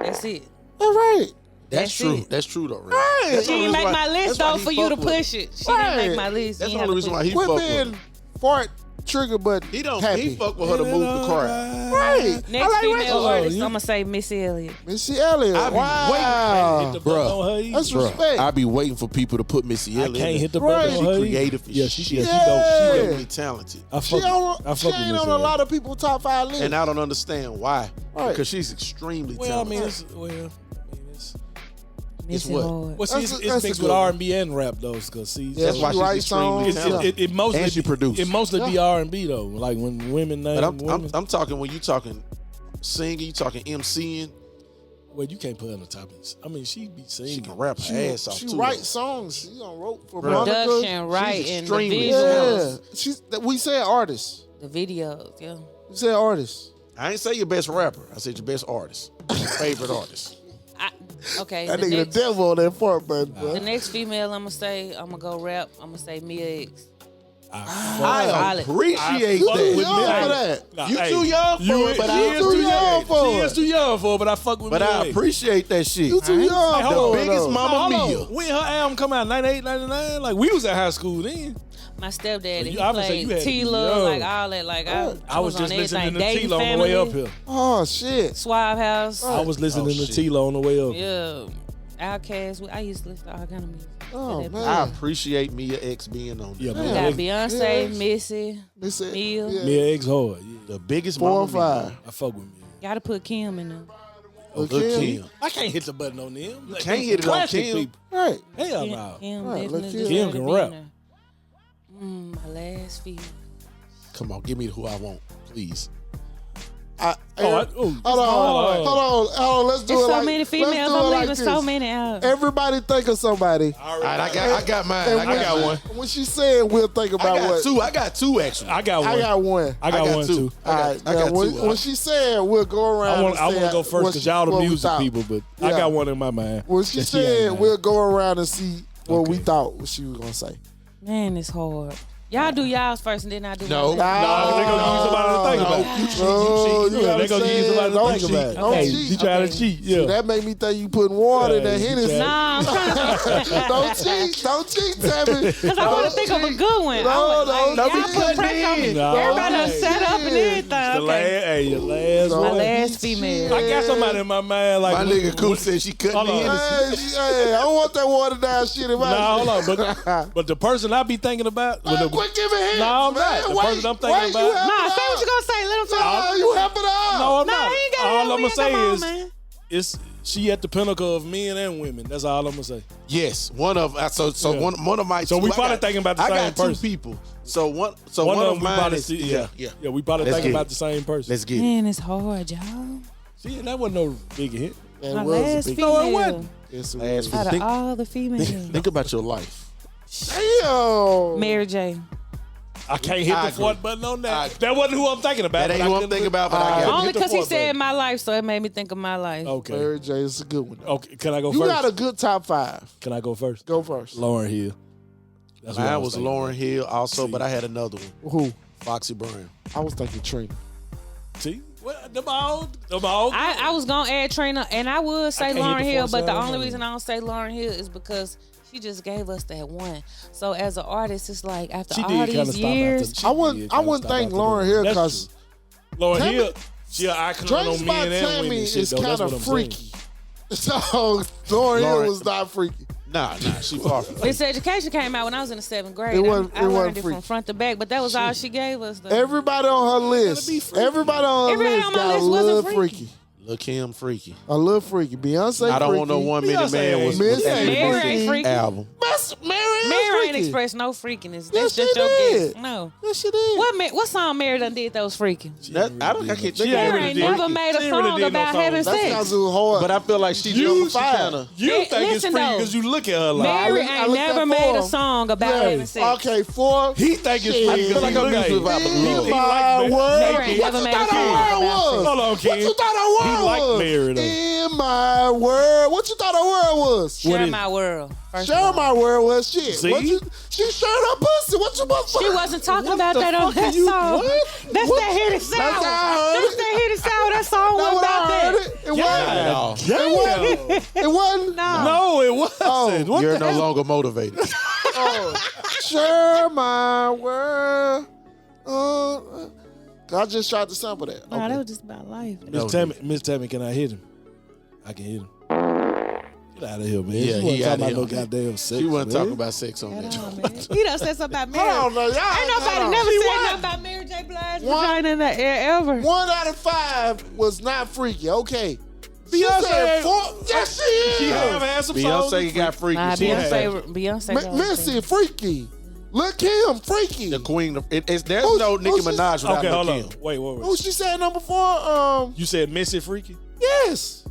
That's it. All right. That's That's true. it. That's true though. Right? Right. That's the She only didn't make reason my why- list that's why though he for you to fuck with push it. She Right. didn't make my list. That's You the ain't only have reason to why push he Quit fuck with being her. fart trigger, but He don't. happy. He fuck with her to move the crowd. Right. it. Next I like female Rachel. artist, you- I'm gonna say Missy Elliott. Missy Elliott. I be Wow. Hit the button Bruh. on her either. That's Bruh, respect. I be waiting for people to put Missy I Elliott. can't hit the Right. button She on her either. creative as Yeah, shit. she Yeah. dope. She Really talented. I She fuck on, with, I she fuck with ain't Miss on a lot of people top 5 lists. And I don't understand why. Right. Because she's extremely Well, I talented. mean, it's Missy what? Hard. well, see, That's a it's good mixed with one. R&B and rap though, because see, Yeah, That's she why she's writes extremely songs. talented. it mostly And she produced. It mostly be R&B though, like when women name But I'm women. I'm talking when you talking singing, you talking MCing. well, you can't put her on the top of this. I mean, she be singing. She can rap her ass off She too. writes songs. She on wrote for Bruh. Monica. Production, writing, the extremely visuals, Yeah. She's. We said artists. the videos. Yeah. We said artists. I ain't say your best rapper. I said your best artist. Your favorite artist. Okay. That the nigga the next, devil on that fart button, the bro. next female I'm gonna go rap. I'm gonna say Mia X. I Solid. appreciate You fuck too with that. young Mia. for that. Nah, You hey, too young for you it, but she I is too too young young. for She it. is too young for it, but I fuck with But Mia I X. appreciate that shit. You too young Hey, hold for on. it. biggest though. mama Hold on. Mia. When her album come out, 98, 99, like we was at high school then. My stepdad, you- he I would say you played had to be T-Love, young. like all that. Like I I was on just listening everything. to Dating T-Lo on the Family, way up here. Oh shit. Suave House. I was listening to shit. T-Lo on the way up. Yeah. Outkast. I used to listen to all kind of music. Oh That- man. I appreciate Mia X being on Yeah, there. We man. got Beyonce, Yeah. Missy. This it. Mia. Yeah. Mia X hard. Yeah. The biggest 4 mama or 5. Mia. I fuck with Mia. Gotta put Kim in there. Lil' Okay. Kim. I can't hit the button on them. Like, can't them hit it on classic Kim. people. Right. Hell Kim, no. Kim Right, definitely look, deserve Kim to can be in rap. there. My last female. Come on, give me who I want, please. Hold on. Let's do There's it so like, many let's females. do I'm it like leaving so this. many out. Everybody think of somebody. All right, I got mine. And I got one. When she said, we'll think about what. I got two actually. I got one. I got one. I got one too. All right. I got now, when, two. when she said, we'll go around. I want and to say go first what because she- y'all the what we music thought. people, but Yeah. I got one in my mind. When she that said, ain't we'll go around and see what we Okay. thought what she was gonna say. Man, it's hard. Y'all do y'all's first and then I do No. mine. Nah, they gonna give you somebody to think about. You cheat. No, You cheat. you Yeah, they gonna give you somebody to don't think cheat. about. Don't Hey, cheat. you trying Okay. to cheat? See, Yeah. that make me think you putting water in Yeah, that you Hennessy. trying- Nah, I'm trying to Don't cheat. Don't cheat, Tammy. because I want to think of a good one. No, I want, no, y'all don't be put pressure on me. No. Everybody done Hey. set up and everything. The Okay. last, hey, your last No. My one. last female. I got somebody in my mind like My nigga Cool said she couldn't Hold be on. in it. Hey, I don't want that water down shit in my Nah, hold on, but the person I be thinking about, Man, quit giving hints, No, I'm man. not. The Wait, person I'm thinking wait, about- you help Nah, it say what out. you gonna say. Let him talk. Nah, you help it out. no, I'm Nah, not. he ain't got All it. I'm gonna Come say on, is, man. it's she at the pinnacle of men and women. That's all I'm gonna say. Yes, one of so Yeah. one of my. So two, we I probably got- thinking about the I same got two person. people. So one of we mine probably is see- yeah. we probably Let's thinking get about it. the same person. Let's get it. Man, it's hard, y'all. See, that wasn't no big hit. That My was a last big- No, it female. wasn't. Yes, it Last was. female. Out of Think- all the females. Think about your life. Damn. Mary J. I can't hit I the agree. fort button on that. I- That wasn't who I'm thinking about. That ain't but I who I'm couldn't thinking hit- about, but I got it. Only hit the because he fort said button. my life, so it made me think of my life. Okay. Mary J is a good one. Okay. Can I go You first? got a good top 5. Can I go first? Go first. Lauren Hill. That's what I Mine was thinking. Lauryn Hill also, but I had another one. Who? Foxy Brown. I was thinking Trina. See, what the ball? I was gonna add Trina, and I would say can't hit Lauryn the Hill, force but the out. only reason I don't say Lauryn Hill is because she just gave us that one. So as an artist, it's like after She all did kind of these stop years, after. I wouldn't think Lauryn Hill because Lauryn Tammy- Hill, she an icon Drinks on by men and Tammy women. Shit, is though. kind That's what of I'm saying. freaky. So Lauryn Hill Lauryn- was not freaky. Nah, she far from this education came out when I was in the 7th grade. It wasn't- I it wasn't learned it free. from front to back, but that was all she gave us. Though. Everybody on her list. Everybody on her Everybody list on my got list a little wasn't freaky. freaky. Lil Kim freaky. A little freaky. Beyonce I don't freaky. want no 1 Minute Beyonce Man was ain't- Miss actually Mary Beyonce's ain't freaky. album. Mary ain't expressed no freakiness. That's Yes, just she your did. guess. No. Yes, she did. What song Mary done did that was freaking? I can't think She of ain't Mary really ain't did never freaky. made a She ain't really song did no about song. having That's sex. because it was hard. But I feel like she You kind of. You think it's listen, freaky though. because you look at her like. Mary I ain't looked never at made a four. song about Yeah. having sex. Okay, 4. He think it's Shit. freaky because I he feel look like at I'm you. about to In love. He my like world. Mary ain't What never you made a thought song her about world sex. was? Hold on, Ken. What you thought her He world like was? Mary, though. In my world. What you thought her world was? Share is my world. First Share of all. my world was shit. See? What you, she shared her pussy. What you motherfucker? She wasn't talking What about the that on fuck that are you- song. What? That's What? that hit it sour. That's how I heard That's it. that hit it sour. That song That's wasn't what about I heard that. it. It wasn't. No. It wasn't. No, it wasn't. Oh, What You're the no hell? longer motivated. Share my world. I just tried to sample that. Nah, that Okay. was just about life. Miss Tammy, can I hit him? I can hit him. Get out of here, man. Yeah, She he wasn't outta talking about here. no goddamn sex. She wasn't man. talking about sex on Hold that. on, man. He done said something about Mary. Hold on, no, y'all. Ain't nobody hold on. never She said won. nothing about Mary J. Blige's One- vagina in the air ever. 1 out of 5 was not freaky. Okay. Beyonce- She said 4. Yes, she is. She have had some songs. Beyonce got freaky. Nah, She had Beyonce. got Missy, freaky. freaky. Lil Kim, freaky. the queen of there's Who's- no Nicki who's- Minaj without Okay, Lil hold on. Kim. Wait. Who she said number 4? You said Missy Freaky? Yes.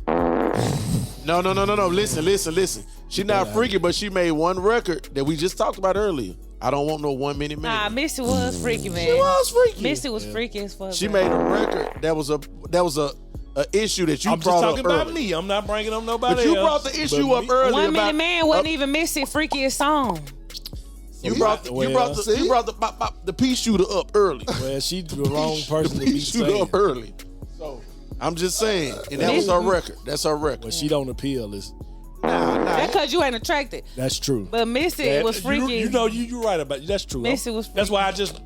No. Listen. She not freaky, but she made one record that we just talked about earlier. I don't want no 1 minute Nah, man. Missy was freaky, man. She was freaky. Missy was freaky as fuck. She bro. made a record that was a issue that you I'm just brought talking up about early. me. I'm not bringing up nobody But you else. brought the issue But up me- earlier 1 about Minute Man wasn't even Missy freakiest song. you brought the pea shooter up early. Well, she's the wrong The person to pea be shooter saying. up early. So I'm just saying, and that was her record. That's her record. When she don't appeal, is That's because you ain't attracted. that's true. But Missy That- was freaky. You know, you're right about it. That's true. Missy was That's why I just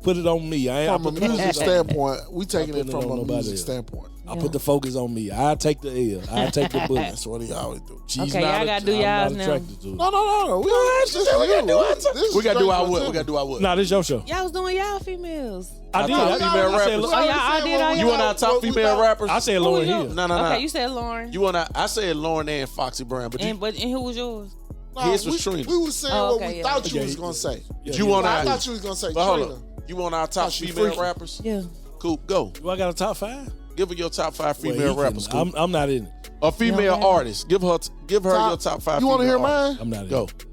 put it on me. I From a music standpoint, we taking it putting it from on a nobody music else. standpoint. I put the focus on me. I take the L. I take the bullet. That's what he always do. She's Okay, not y'all gotta do I'm y'all's not now. attracted to it. No. We gotta do our We gotta do our what? We gotta do our what? Nah, this your show. Y'all was doing y'all females. I did. top I- female I said- rappers. Oh, y'all all did all You y'all. want our top female rappers? I said Who Lauryn was Hill. yours? No. Okay, you said Lauren. You want I said Lauren and Foxy Brown, but And who was yours? his was Trina. We was saying Oh, what okay, we yeah. thought you Okay, was gonna say. you want I our thought you was gonna say but hold Trina. on. You want our top she female freaky. rappers? Yeah. Cool, go. Do I got a top 5? Give her your top 5 Well, female he can- rappers. Cool. I'm not in it. A female No, artist. Give her your top 5. You want to hear female artists. mine? I'm not in Go. it.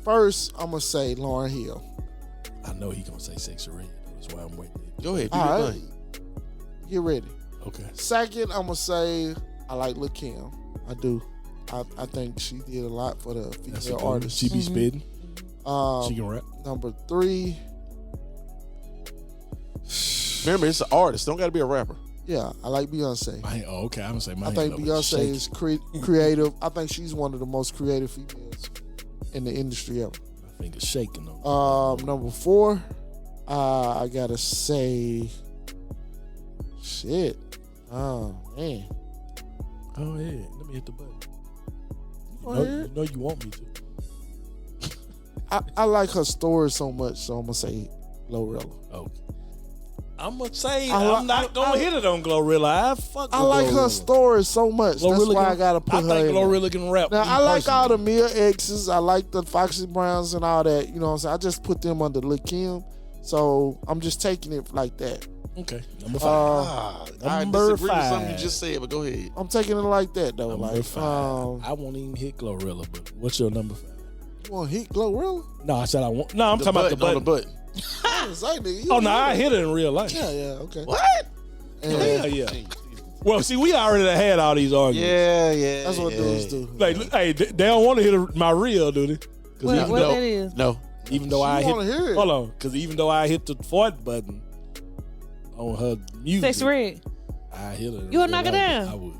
First, I'm gonna say Lauryn Hill. I know he gonna say Sexy Red. That's why I'm waiting. Go ahead. Do All your right, thing. get ready. Okay. Second, I'm gonna say I like Lil Kim. I do. I think she did a lot for the That's a female good one. artists. She be spitting. She can rap. Number 3, Remember, it's an artist. Don't got to be a rapper. yeah, I like Beyonce. Oh, okay. I'm gonna say I mine. think Beyonce is creative. I think she's one of the most creative females in the industry ever. My finger's shaking though. Number 4, I gotta say, shit. Oh man, Oh yeah. Let me hit the button. Go You ahead. know you want me to. I like her story so much, so I'm gonna say Glorilla. Oh. I'm gonna say I li- I'm not gonna I- hit it on Glorilla. I fuck. I with like her Glorilla. story so much. That's Glorilla why can- I gotta put I her think in there. Glorilla can rap. Now me I like all the personally. Mia X's. I like the Foxy Browns and all that. You know what I'm saying? I just put them under Lil Kim. So I'm just taking it like that. Okay, number 5. I Number disagree with something you 5. just said, but go ahead. I'm taking it like that though. Number Like 5. I won't even hit Glorilla, but what's your number 5? you want to hit Glorilla? No, I said I want. No, I'm The talking about the button button. on the button. Oh no, I hit it in real life. Yeah, okay. What? Yeah, yeah. Well, see, we already done had all these arguments. Yeah. That's what dudes do. Like, hey, they don't want to hit my reel, do they? What no, that is? No. Even though I wanna hear it. hold on, because even though I hit the fart button on her music, Sexy Red. I hit her. You would knock her down? I would.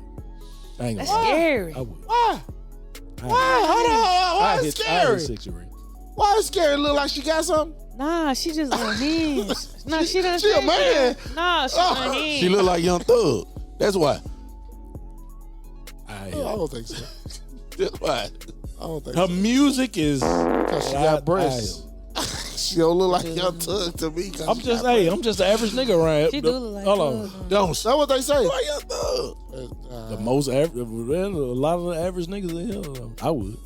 I ain't That's gonna lie. scary. I would. Why? I Why? Hold on. Why I is hit scary? Sexy Red. Why is scary? Look like she got something. Nah, she just unhinged. Nah, she done She a man. Nah, she unhinged. She look like Young Thug. That's why. I I hit don't think so. That's why. I don't think her so. music is. Because she got breasts. She don't look like Young Thug to me. I'm just I'm just an average nigga around. She do look like Hold on. Thug. Don't. That's what they say. Like Young Thug. The most average, a lot of the average niggas in here. I would.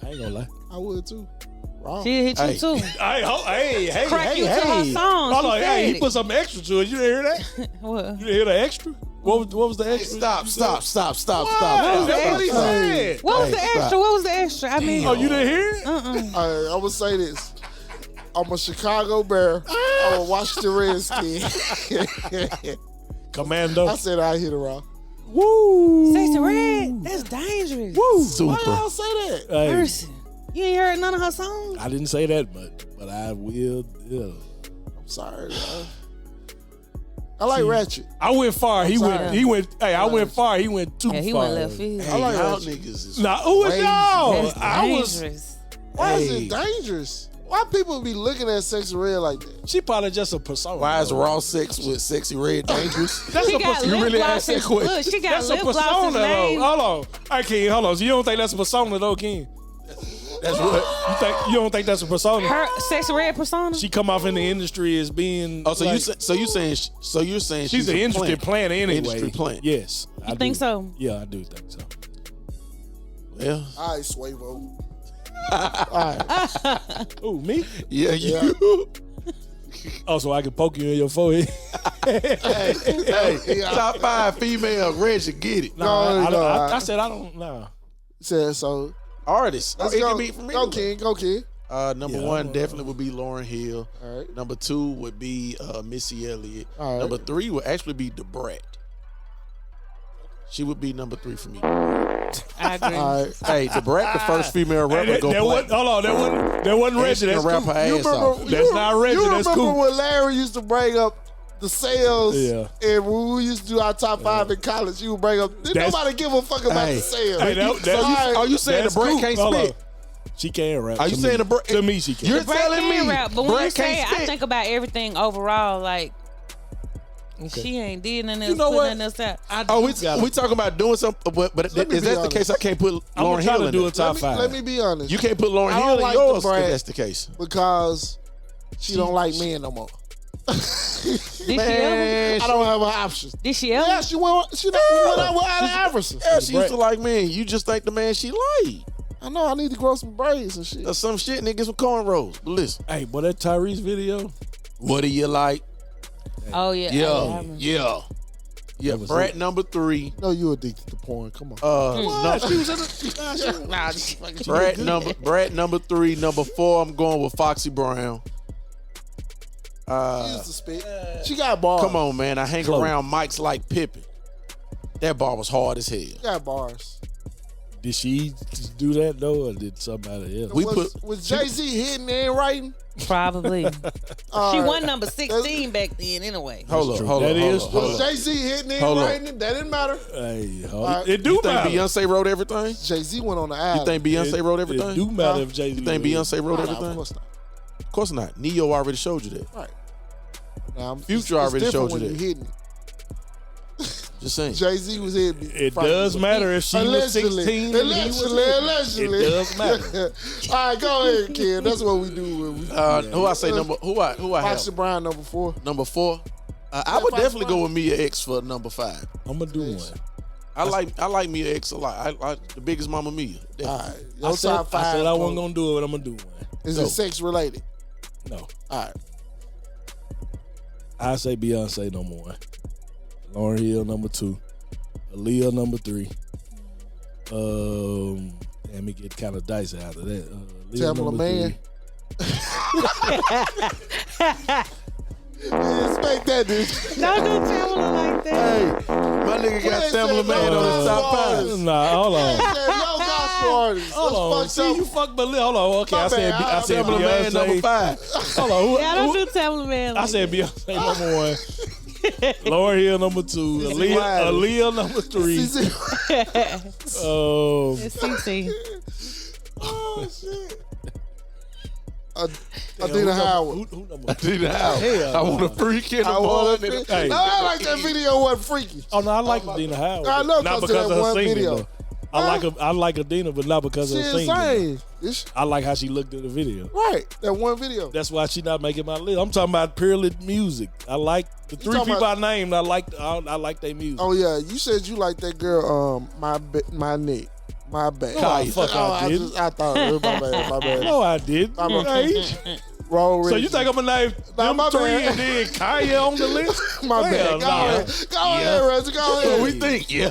I ain't gonna lie. I would too. Wrong. She hit you Hey. too. Hey, Crack you to her song. Hold She on, said hey, he it. put something extra to it. You didn't hear that? What? You didn't hear the extra? What was the extra? Stop. That's what he said. What was Hey, the stop. extra? What was the extra? I mean, Oh, you didn't hear it? I'm gonna say this. I'm a Chicago Bear. I'm a Washington Redskin. Commando. I said I hit her off. Woo. Sexy Red. That's dangerous. Woo. Super. Why y'all say that? Hey, Person. You ain't heard none of her songs? I didn't say that, but I will. Yeah. I'm sorry, man. I like Ratchet. I went far. He sorry. went. He went. Hey, I went far. He went too Yeah, he far. went left field. I like Y'all Ratchet. niggas is Nah, who was Crazy. y'all? That's I was. dangerous. Why is Hey. it dangerous? Why people be looking at Sexy Red like that? She probably just a persona. Why is raw sex with Sexy Red dangerous? That's She a got persona. lip really gloss asked that and- question. Look, she got That's a lip gloss persona and though. name. Hold on. I can't. Hold on. So you don't think that's a persona though, Ken? That's what. You don't think that's a persona? Her Sexy Red persona? She come off in the industry as being. Oh, so like, you're saying she's an a industry plant anyway. Industry plant. Yes, I You think do. so? Yeah, I do think so. Well, All right, Swavo. Oh, me? yeah, you. Oh, so I can poke you in your forehead? Hey, top 5 female, Reggie, get it. I said I don't. Nah. Said so. Artists. Let's It go. can be from Go, anywhere. King. Go, King. Number Yeah, one definitely would be Lauryn Hill. All right. Number 2 would be Missy Elliott. All right. Number 3 would actually be Da Brat. She would be number 3 for me. I agree. All right. Hey, Da Brat, the first female Hey, rapper, that, go that play. wasn't, hold on, that wasn't And Reggie. she That's can rap cool. her You ass remember? off. That's not Reggie, You that's remember cool. when Larry used to bring up the sales? Yeah. And when we used to do our top 5 in college, you would bring up. Didn't That's- nobody give a fuck about Hey. the sales. Hey, Are you saying Da that's Brat cool. can't Hold on. spit? She can rap. Are you To saying me. Da Brat? To me, she can. You're Brett telling can me rap, but when you Brat say can't it, I spit? think about everything overall. Like, she ain't did nothing else, You know put what? nothing else out. Oh, we talking about doing something, but Let me is be that the honest. case? I can't put I'm Lauryn gonna try Hill to in do there. a top 5. Let me be honest. You can't put Lauryn I don't Hill in like yours Da Brat. if that's the case. because she don't like men no more. Did she ever? Man, I don't have an option. Did she ever? Yeah, she went out with Allen Iverson. yeah, she used to like men. You just think the man she like. I know I need to grow some braids and shit. Or some shit, niggas with cornrows. But listen, Hey, but that Tyrese video, what do you like? Oh, yeah. Yeah. was Brat it. number 3. No, you addicted to porn. Come on. she was in the. Brat number 3. Number 4, I'm going with Foxy Brown. She used to spit. She got bars. Come on, man. I hang Close. around mics like Pippin. That bar was hard as hell. She got bars. Did she just do that though, or did somebody else? Was Jay-Z hitting and writing? Probably. All She right. won number 16 back then anyway. Hold true. up. That is true. Was Jay-Z hitting and Hold up. writing it? That didn't matter. Hey, right. it do You think matter. Beyonce wrote everything? Jay-Z went on the You album. think Beyonce wrote everything? It do matter if Jay-Z. You think Beyonce wrote Nah, everything? of course not. Of course not. Neo already showed you that. Right. Now, Future already different showed you when that. you hitting. Just saying. Jay-Z was hitting me. It does matter if she was 16 and he was Allegedly. It does matter. All right, go ahead, kid. That's what we do. When we Who I say number? Who I Foxy have? Brown number 4. Number 4. I would Foxy definitely Brown. go with Mia X for number 5. I'm gonna do one. I like Mia X a lot. I like the biggest Mama Mia. All right. I Your said, top 5. I said I wasn't gonna do it, but I'm gonna do one. Is Go. it sex related? No, All right. I say Beyonce number 1, Lauryn Hill number 2, Aaliyah number 3. Damn, it get kind of dicey after that. Aaliyah Tamala number Man. 3. You expect that, dude. Don't do Tamala like that. Hey, my nigga got What Tamala is Man that, on his man? top 5. Nah, hold on. Yo, gospel artists. Hold on. Let's See, you fucked my list. Hold on. Okay, My I said bad. I said Timberland man number Beyonce. 5. Hold on. Yeah, I don't do Tamla Man. I said Beyonce number 1. Lauryn Hill number 2. Aaliyah number 3. It's CC. Oh shit. Adina Howard. Who number? Adina Howard. Hell, I want a freak in the I want morning. Hey. No, I like that video. Wasn't freaky. Oh no, I like Adina Howard. I know, not 'cause of because that of her one singing. video. Though. I like Adina, but not because She of her singing. insane. It's, I like how she looked in the video. right, that one video. That's why she not making my list. I'm talking about purely music. I like the 3 talking people about- I named. I like their music. Oh yeah, you said you like that girl. My neck, my bad. No, fuck, I didn't. I thought it was my bad. My bad. No, I did. I'm a- Hey. Roll So you think I'm gonna name Nah, them my 3 bad. and then Kanye on the list? My Hell bad. Go nah. ahead. Go ahead, Reggie. Go ahead. What we think? Yeah.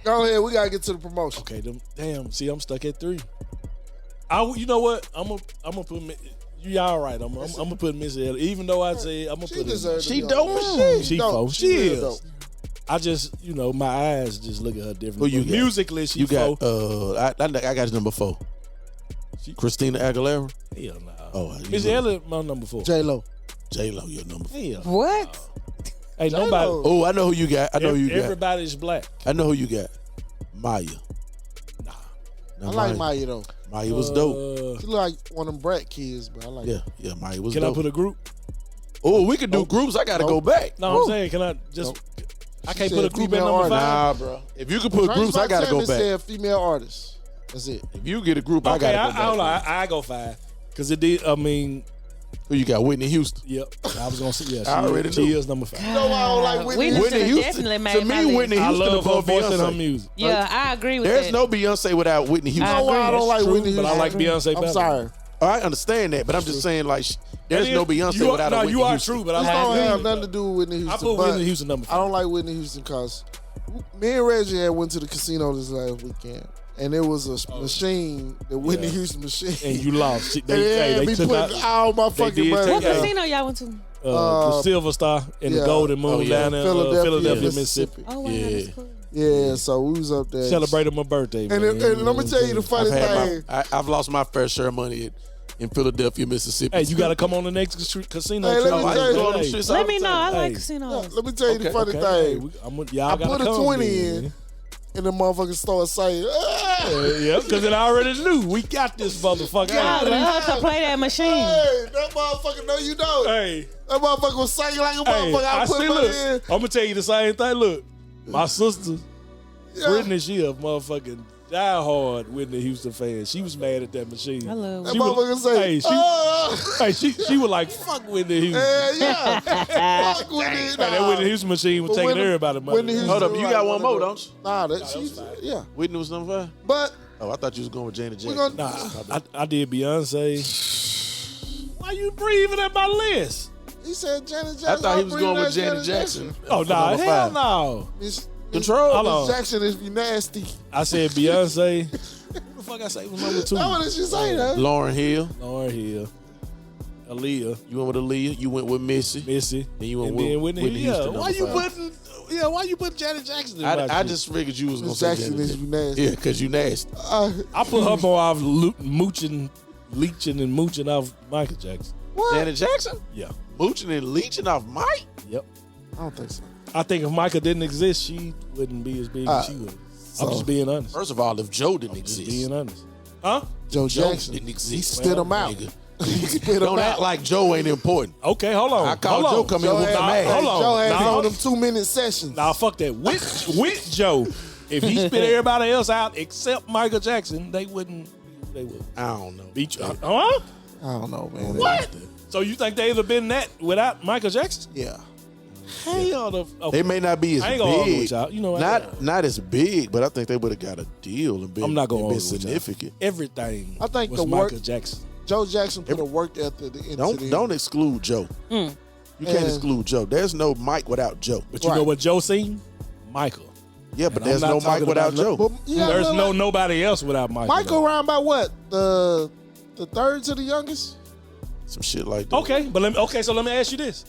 Go ahead. We gotta get to the promotion. Okay, damn. See, I'm stuck at 3. You know what? I'm gonna put you all right. I'm gonna put Missy Elliott. Even though I say I'm gonna She put her. deserves. She dope as shit. She dope. foe. She She real is. dope. I just, my eyes just look at her different. Who you But got? musically, she You got foe. I got you number 4. Christina Aguilera. Hell no. Oh, Missy Elliott, my number 4. J Lo. J-Lo, your number 4. Hell. What? Hey, nobody. Oh, I know who you got. I know who you got. Everybody's black. I know who you got. Maya. Nah. Now, I like Maya though. Maya was dope. She look like one of them brat kids, but I like. Yeah, Maya was Can dope. I put a group? Oh, we could do groups. I gotta go back. No, I'm saying, can I just? I can't put a said group at female number 5. Nah, bro. If you could put groups, I gotta go back. Said female artists. That's it. If you get a group, I Okay, gotta go back. hold on. I go 5 because it did. I mean, Who you got? Whitney Houston. yep. I was gonna say yeah. I already She knew. is number 5. You know why I don't like Whitney? Whitney Whitney Houston. definitely made To my me, list. Whitney I Houston love her above voice and her Beyonce. music. Yeah, I agree with There's that. no Beyonce without Whitney You Houston. know why I don't like True, Whitney but Houston? I like Beyonce better. I'm sorry. I understand that, but I'm just saying, like, there's And no then Beyonce you are- without a no, Whitney you are Houston. true, but I This don't agree have with nothing that. to do with Whitney Houston. I put but Whitney Houston number 5. I don't like Whitney Houston because me and Reggie had went to the casino this last weekend, and it was a machine, the Whitney Yeah. Houston machine. And you lost. And they had me took putting out all my they fucking did money. What take out- casino y'all went to? the Silver Star and Yeah. the Golden Moon Oh, yeah. down in Philadelphia, Mississippi. Oh, wow, Yeah. that's cool. Yeah, so we was up there Celebrated my birthday, man. And let me tell you the funny thing. I've lost my fair share of money in Philadelphia, Mississippi. Hey, you got to come on the next casino. Hey, let trip. me I tell used to you- go on them Hey. shits all Let the me know. time. I like Hey. casinos. Let me tell you the funny Okay, thing. hey, y'all I gotta put a come 20 then. in, and the motherfucker started saying, Yeah, because it already knew we got this motherfucker. I Hey, love to play that machine. hey, that motherfucker, no, you don't. hey, That motherfucker was singing like a hey, motherfucker. I I put see. money Look, in. I'm gonna tell you the same thing. Look, my sister, Yeah. Brittany, she a motherfucking diehard Whitney Houston fan. She was mad at that machine. I love That She motherfucker was, say, hey, she was like, fuck Whitney Houston. yeah. Fuck Whitney. Hey, that Whitney Houston machine was But taking Whitney- everybody money. Whitney Houston- Hold up, you got one more, don't you? Nah, that was she's, fine. yeah. Whitney was number 5? But Oh, I thought you was going with Janet we're Jackson. gonna, Nah, I did Beyonce. Why you breathing at my list? he said Janet Jackson. I thought he was bring going that with Janet Jackson. Oh, for nah, number hell 5. no. Miss Control. Hold on. Miss Jackson is nasty. I said Beyonce. Who the fuck I say was number 2? That what did she say, though? Lauryn Hill. Lauryn Hill. Aaliyah. You went with Aaliyah. You went with Missy. Missy. Then you went and then with Whitney. Houston, Yeah, number why you 5. putting? Yeah, why you putting Janet Jackson in my I shit? just figured you was going Miss to say Jackson Janet is Jackson. nasty. Yeah, because you nasty. I put her more off leeching and mooching off Michael Jackson. Janet Jackson? Yeah. Mooching and leeching off Mike? Yep. I don't think so. I think if Michael didn't exist, she wouldn't be as big as she would. I'm just being honest. First of all, if Joe didn't Just exist, being honest. Huh? Joe Joe Jackson. didn't exist. Spit him out. Nigga. He spit him Don't act out. like Joe ain't important. Okay, hold on. I called hold Joe on. come in with had, some ass. hold on. Joe had Nah. on them 2-minute sessions. Nah, fuck that. With Joe, if he spit everybody else out except Michael Jackson, they wouldn't. They would I don't know. beat you. Huh? I don't know, man. What? So you think they'd have been that without Michael Jackson? Yeah. Hell, They may not be as I ain't gonna argue with big. y'all. You know what? not as big, but I think they would have got a deal and been, I'm not gonna and been argue with y'all. significant. Everything. I think was the Michael work- Jackson. Joe Jackson put a work ethic into Don't exclude Joe. You can't And- exclude Joe. There's no Mike without Joe. But you Right. know what Joe seen? Michael. Yeah, but And I'm there's not no Mike talking without about Joe. But you gotta There's realize nobody else without Michael. Michael around by what? The third to the youngest? Some shit like that. Okay, but so let me ask you this: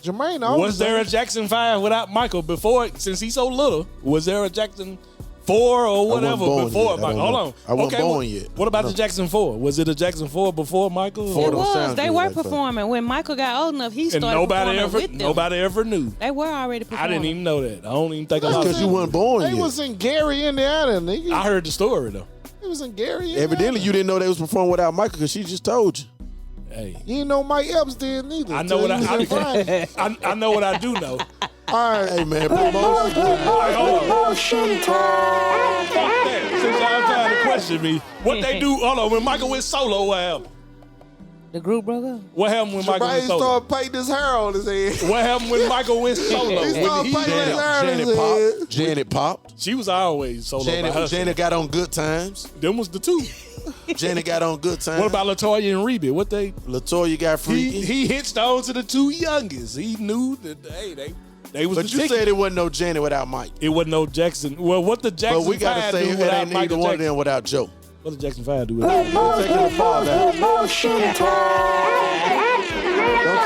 Jermaine was there a Jackson 5 without Michael before? Since he's so little, was there a Jackson 4 or whatever born before yet. I Michael. don't Hold know. on. I wasn't okay, born yet. What about No. the Jackson 4? Was it a Jackson 4 before Michael? Four It don't was. sound They good were like that. performing. When Michael got old enough, he And started performing with them. nobody ever knew. They were already I performing. didn't even know that. I don't even think a That's lot of because you people- weren't born They yet. was in Gary, Indiana, nigga. I heard the story though. It was in Gary, Indiana. Evidently, you didn't know they was performing without Michael because she just told you. Hey, You didn't know Mike Epps did neither. I know till what he was in Friday. I know what I do know. All right. Hey, man, promotion. Since y'all trying to question me, what they do? Hold on, when Michael went solo, what happened? The group broke up. What happened when Michael Jermaine went solo? started painting his hair on his head. What happened when Michael went solo? He started painting his hair on his Janet head. popped. Janet popped. She was always solo by herself. Janet got on Good Times. Them was the two. Janet got on Good Times. What about Latoya and Reby? What they? Latoya got freaky? He hitched on to the two youngest. He knew that they was. But the you ticket. said it wasn't no Janet without Mike. It wasn't no Jackson. Well, what the Jackson But we got to 5 say do it without ain't Michael neither one of Jackson? them without Joe. What did Jackson 5 do without? Don't take the father out. Don't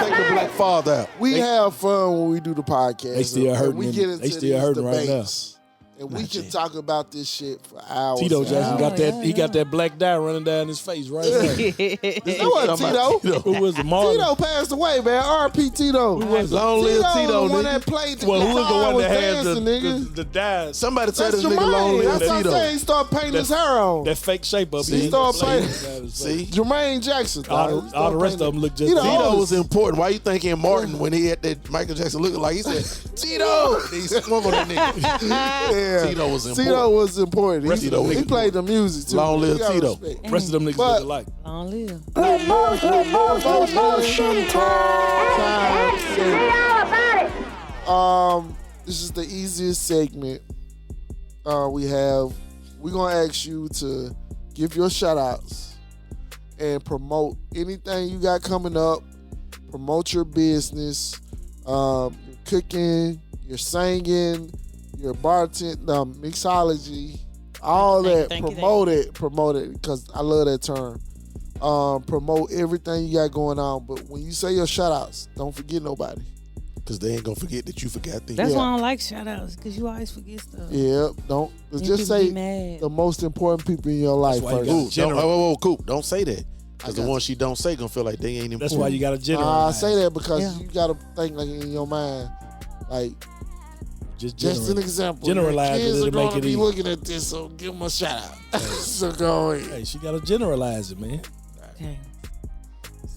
take the black father out. We have fun when we do the podcast. They still and hurting We in- get into they still these hurting right debates, and we can talk about this shit for hours. Tito and Jackson got hours. that. He got that black dye running down his face right now. That wasn't Tito. Who was it? Marlon? Tito passed away, man. R.P. Tito. Who was it? Long live Tito, the one nigga. that played the Well, who was the guitar one was that had dancing, the nigga. dye? Somebody tell That's this nigga long Jermaine. live That's what I'm Tito. saying. He started painting his hair on. That fake shape up. He his started face. playing. See? Jermaine Jackson. All dog. He the started rest of painting- them look just. He the Tito oldest. was important. Why you thinking Martin when he had that Michael Jackson looking like he said, Tito? He swung on that nigga. Yeah. Tito was important. Tito was important. Rest He, of them he niggas- played the music too. Long live You gotta Tito. respect. Rest of them niggas But- look alike. Long live. This is the easiest segment we have. We're gonna ask you to give your shout outs and promote anything you got coming up. Promote your business, your cooking, your singing, your bartending, mixology, all that. Thank you. Promote it, because I love that term. Promote everything you got going on. But when you say your shout outs, don't forget nobody. Because they ain't going to forget that you forgot things. That's Yeah. why I don't like shout outs, because you always forget stuff. Yeah, don't Then just people be say mad. the most important people in your life why you first. got- Cool. General. Whoa, Coop. Don't say that. Because the got ones she don't say going to feel like they ain't important. That's why you got to I generalize. say that because Yeah. you gotta think like in your mind, like just an generalize. example. Generalize Your it, kids it'll are gonna make it be easy. looking at this, so give them a shout out. So go ahead. Hey, she got to generalize it, man. Okay.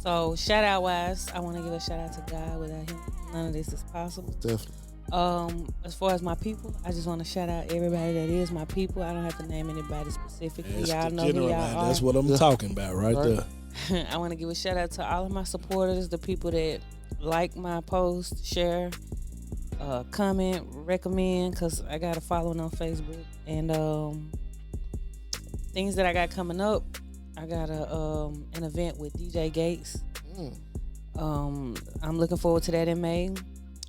So shout out wise, I want to give a shout out to God. Without him, none of this is possible. Definitely. As far as my people, I just want to shout out everybody that is my people. I don't have to name anybody specifically. That's Y'all the know who generalize. y'all are. That's what I'm talking about right there. I want to give a shout out to all of my supporters, the people that like my post, share, comment, recommend, because I got a following on Facebook. And things that I got coming up, I got an event with DJ Gates. I'm looking forward to that in May.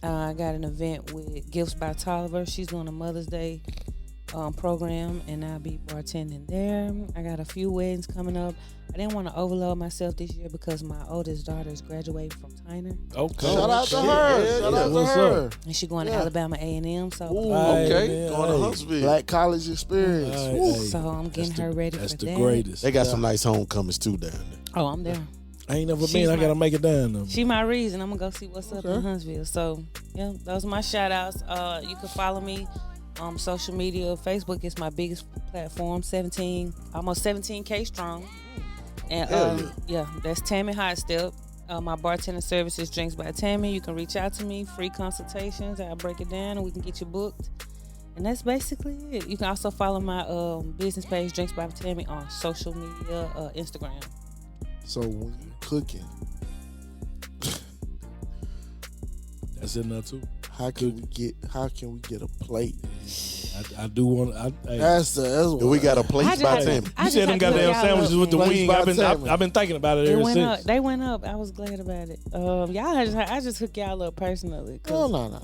I got an event with Gifts by Tolliver. She's doing a Mother's Day program, and I'll be bartending there. I got a few weddings coming up. I didn't want to overload myself this year because my oldest daughter is graduating from Tyner, Okay. Shout out to shit. her. Yeah, Shout yeah. out to What's her. up? and she's going to Yeah. Alabama A&M. So, Okay. man, Going to hey. Huntsville. Black college experience. Hey, Woo. hey. so I'm getting her ready That's for the that. greatest. They got some nice homecomings too down there. Oh, I'm there. I ain't never She's been. I my- got to make it down though. She my reason. I'm gonna go see what's up Okay. in Huntsville. So yeah, those are my shout outs. You can follow me on social media. Facebook is my biggest platform. Almost 17K strong. And Hell yeah, that's Tammy Hot Step. My bartending services, Drinks by Tammy. You can reach out to me, free consultations. I'll break it down and we can get you booked. And that's basically it. You can also follow my business page, Drinks by Tammy, on social media, Instagram. So when you cooking, That's in there too. how can we get a plate? I do want. Hey. That's And we got a place by Tammy. You said them goddamn sandwiches with the Place wing. by I've Tammy. been thinking about it They ever went since. up. They went up. I was glad about it. I just hook y'all up personally. 'Cause No.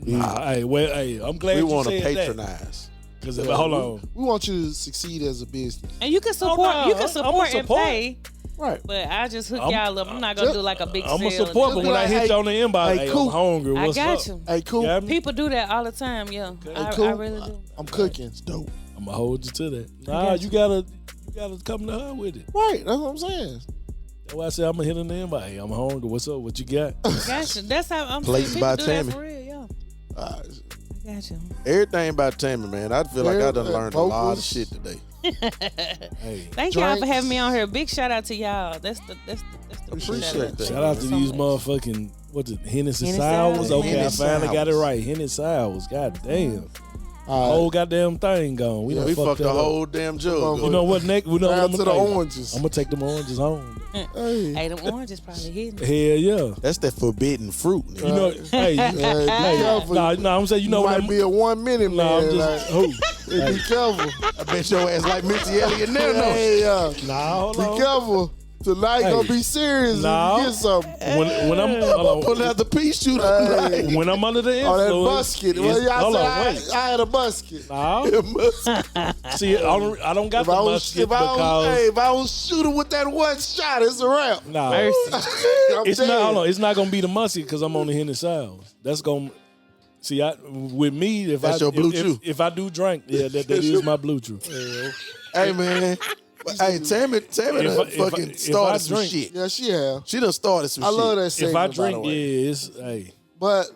We won't. I'm glad We you want to said that. patronize. Because Yeah, hold on. We want you to succeed as a business. And you can support. no, You can I'm support and support. pay. Right. But I just hook y'all up. I'm not gonna do like a big I'm sale. gonna support, but when I hit you on the inbox, hey, cool. I'm hungry. I What's got up? you. Hey, cool. Got me? People do that all the time, yeah. I cool. really do. I'm cooking. It's dope. I'm gonna hold you to that. I Nah, got you gotta come to her with it. Right. That's what I'm saying. That's why I said I'm gonna hit in the inbox. Hey, I'm hungry. What's up? What you got? Gotcha. That's how I'm Plates saying. by People do that Tammy. for real, yeah. I got you. Everything about Tammy, man. I feel like I done learned a lot of vocals. shit today. Hey, Thank y'all for Drinks. having me on here. Big shout out to y'all. That's the Appreciate that. shout out to So these much. motherfucking Hennessy Hennessy sours. sours, Okay, Hennessy I finally got it sours. right. Hennessy sours. God damn. All right. Whole goddamn thing gone. We, done We fucked that the up. whole damn jug. You know what, Nick? We know what Down I'm to the gonna take. oranges. I'm gonna take them oranges home. Hey. Hey, them oranges probably hitting. Hell yeah. That's that forbidden fruit. Nigga. You know, hey, Hey, be careful. nah, I'm saying, you know You what might be a 1 minute Nah, man. I'm just, who? Like, be careful. I bet your ass like Missy Elliott now. No. Hey, Nah, hold be on. careful. Tonight Hey. gonna be serious Nah. if you get something. When I'm hold Pulling on. out the pea shooter. Hey. When I'm under the Oh, influence, that basket. Well, it's- y'all hold said on, wait. I had a basket. Nah. See, I don't got If the I was, musket if I was, because hey, if I was shooting with that one shot, it's a wrap. nah, I'm it's dead. not. Hold on, it's not gonna be the musket because I'm on the Hennessy sours. That's gonna. See, with me, if That's I your blue if, chew. if I do drink, yeah, that is my blue chew. Hey, man. Hey, Tammy done fucking started some drink- shit. Yeah, she have. She done started some I shit. love that If segment, I by drink, the yeah, way. it's hey. But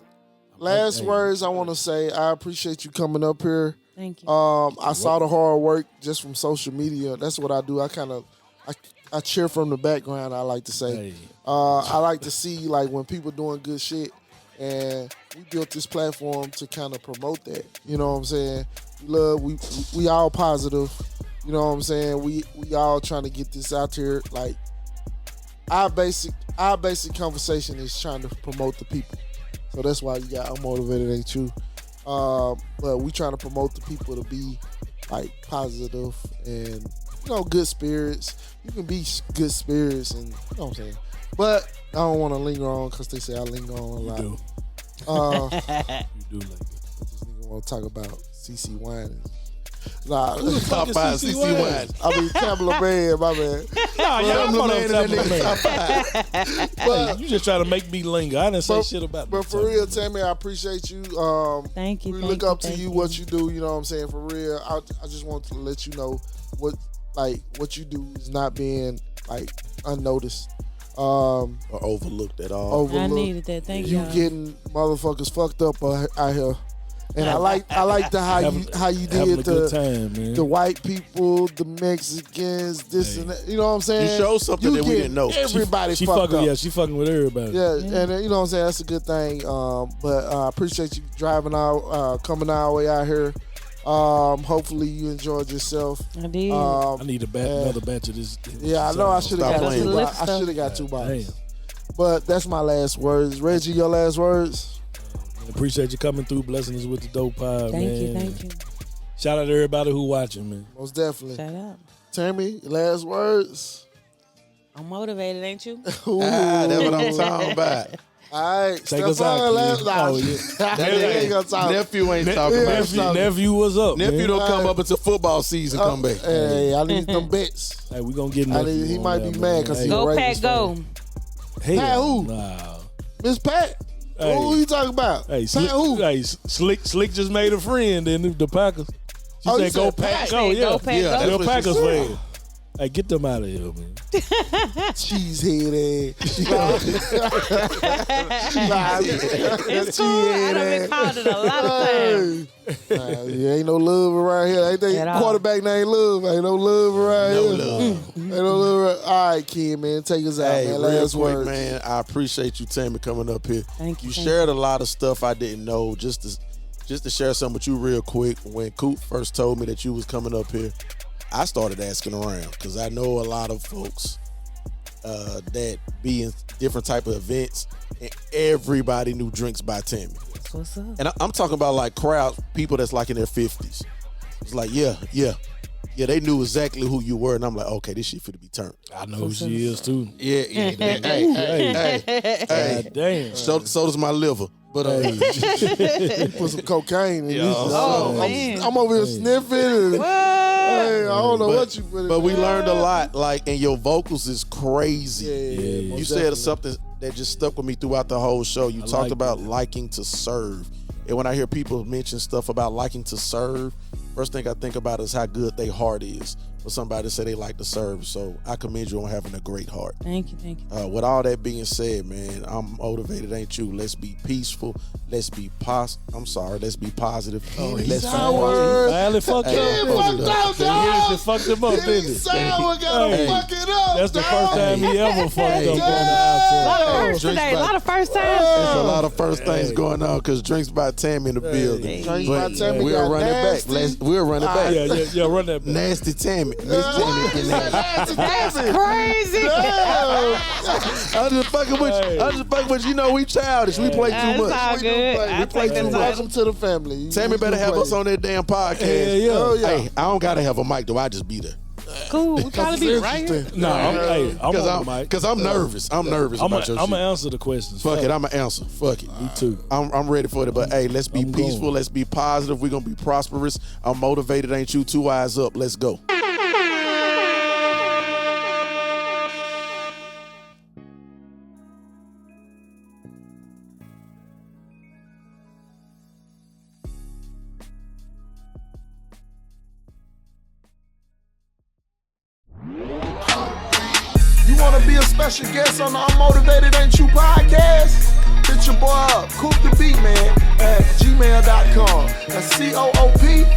last Hey. words I want to say, I appreciate you coming up here. Thank you. I saw the hard work just from social media. That's what I do. I cheer from the background, I like to say. Hey. I like to see like when people doing good shit, and we built this platform to kind of promote that. You know what I'm saying? We all positive. You know what I'm saying? We all trying to get this out there. Like our basic conversation is trying to promote the people. So that's why you got Unmotivated Ain't You. But we trying to promote the people to be like positive and good spirits. You can be good spirits and you know what I'm saying. But I don't want to linger on because they say I linger on a lot. You do. You do like it. This nigga want to talk about CC Wine. Nah, Top five CC CC Wine? Wine. I mean Campbell Man, my man. Nah, y'all Campbell put Man on and that Tampa nigga Man. But, You just try to make me linger. I didn't say shit about but no for Tampa real, Man. Tammy, I appreciate you. Thank you. We thank look you, up to thank you, what you do. You know what I'm saying? For real, I just want to let you know what you do is not being like unnoticed. Or overlooked at all. I Overlooked. needed that. Thank You y'all. getting motherfuckers fucked up out here, and I like the how you Having did a good time, man. the white people, the Mexicans, this and that. You know what I'm saying? You showed something that we getting didn't know. Everybody she fucked fucking, up. yeah, she fucking with everybody. Yeah, and you know what I'm saying? That's a good thing. But I appreciate you driving out, coming our way out here. Hopefully you enjoyed yourself. I did. I need another batch of this. Yeah, I know I should have Stop got playing. two. I Stuff. should have got two bottles. Damn. But that's my last words. Reggie, your last words? Appreciate you coming through, blessing us with the dope pie, thank man. you. Thank you. Shout out to everybody who watching, man. Most definitely. Shout out. Tammy, last words? I'm motivated, ain't you? That's what I'm talking about. All right. Take us Stephon, out, last. kid. Nah, Oh, yeah. they ain't gonna talk. Nephew ain't talking about shit. Nephew, what's up, Nephew man? don't come up until football season come back. Hey, I need them bets. Hey, we gonna get nephew. He on might there, be man. mad 'cause Hey, he Go Ravens Pack, go. hell, Pat who? Nah. Miss Pat? Hey. Who you talking about? Hey, Pat Slick, who? hey, Slick just made a friend in the Packers. She Oh, you said, "Go said Pack, Pack. go, yeah, Go Pack, Yeah, go. that's Real what she Packers said. fan." Hey, get them out of here, man. Cheesehead ass. It's cool. I done been called it a lot of times. Ain't no love around here. Ain't they At all. quarterback name love? Ain't no love around No here. love. Ain't no love around. All right, kid, man. Take us out, Hey, man. real Last quick, words. man. I appreciate you, Tammy, coming up here. Thank you, You thank shared a lot of stuff I didn't know. Just to share something with you real quick. When Coop first told me that you was coming up here, I started asking around because I know a lot of folks that be in different type of events, and everybody knew Drinks by Tammy. That's what's up. And I'm talking about like crowd people that's like in their 50s. It's like, yeah, they knew exactly who you were, and I'm like, okay, this shit finna be turned. I know who she is too. Yeah. Hey, God damn. so does my liver. But Put some cocaine in this. Oh, man. I'm over here sniffing. And, Hey, I don't know what you put in But we there. learned a lot, like, and your vocals is crazy. Yeah, You said something that just stuck with me throughout the whole show. You talked like about that. liking to serve. And when I hear people mention stuff about liking to serve, first thing I think about is how good their heart is for somebody to say they like to serve. So I commend you on having a great heart. Thank you, thank you. With all that being said, man, I'm motivated, ain't you? Let's be peaceful. Let's be let's be positive. Let's sour. Finally fucked Hey, up. fucked didn't up, it? dog. He fucked him up, didn't it? Sour gotta Hey, fuck it up. That's the dog. first time he ever fucked up on the A lot outro. of firsts Drinks today. A by- lot of first times. There's a lot of first things going on because Drinks by Tammy in the building. Drinks But by Tammy we'll got run it back. nasty. We'll run it back. Yeah, run that back. Nasty Tammy. Miss Tammy getting nasty. That's crazy. I'm just fucking with you. I'm just fucking with you. You know we childish. We play too That's much. all good. I take Play the too title. Welcome to the family. Tammy better have us on that damn podcast. Yeah. Oh, yeah. Hey, I don't gotta have a mic though. I just be there. Cool. We probably be right here. No, I'm on the mic. Cause I'm nervous. I'm nervous I'm about your gonna shit. answer the questions. Fuck it. I'ma answer. Fuck it. Me too. I'm ready for it. But hey, let's be I'm peaceful. going. Let's be positive. We're gonna be prosperous. I'm motivated, ain't you? 2 eyes up. Let's go. You want to be a special guest on the Unmotivated Ain't You podcast? Hit your boy up, Coop the Beat Man at gmail.com. That's CoopDabeatman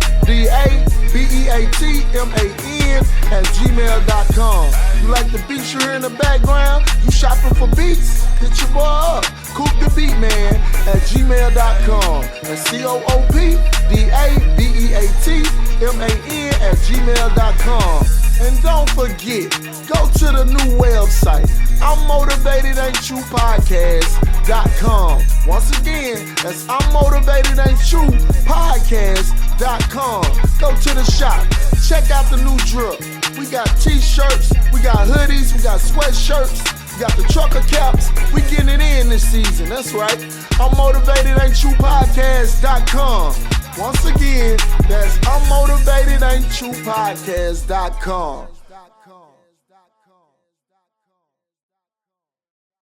at gmail.com. You like the beats you hear in the background? You shopping for beats? Hit your boy up, Coop the Beat Man at gmail.com. That's CoopDabeatman at gmail.com. And don't forget, go to the new website, I'mMotivatedAintYouPodcast.com. Once again, that's I'mMotivatedAintYouPodcast.com. Go to the shop, check out the new drip. We got t-shirts, we got hoodies, we got sweatshirts, we got the trucker caps. We getting it in this season, that's right. I'mMotivatedAintYouPodcast.com. Once again, that's I'mMotivatedAintYouPodcast.com.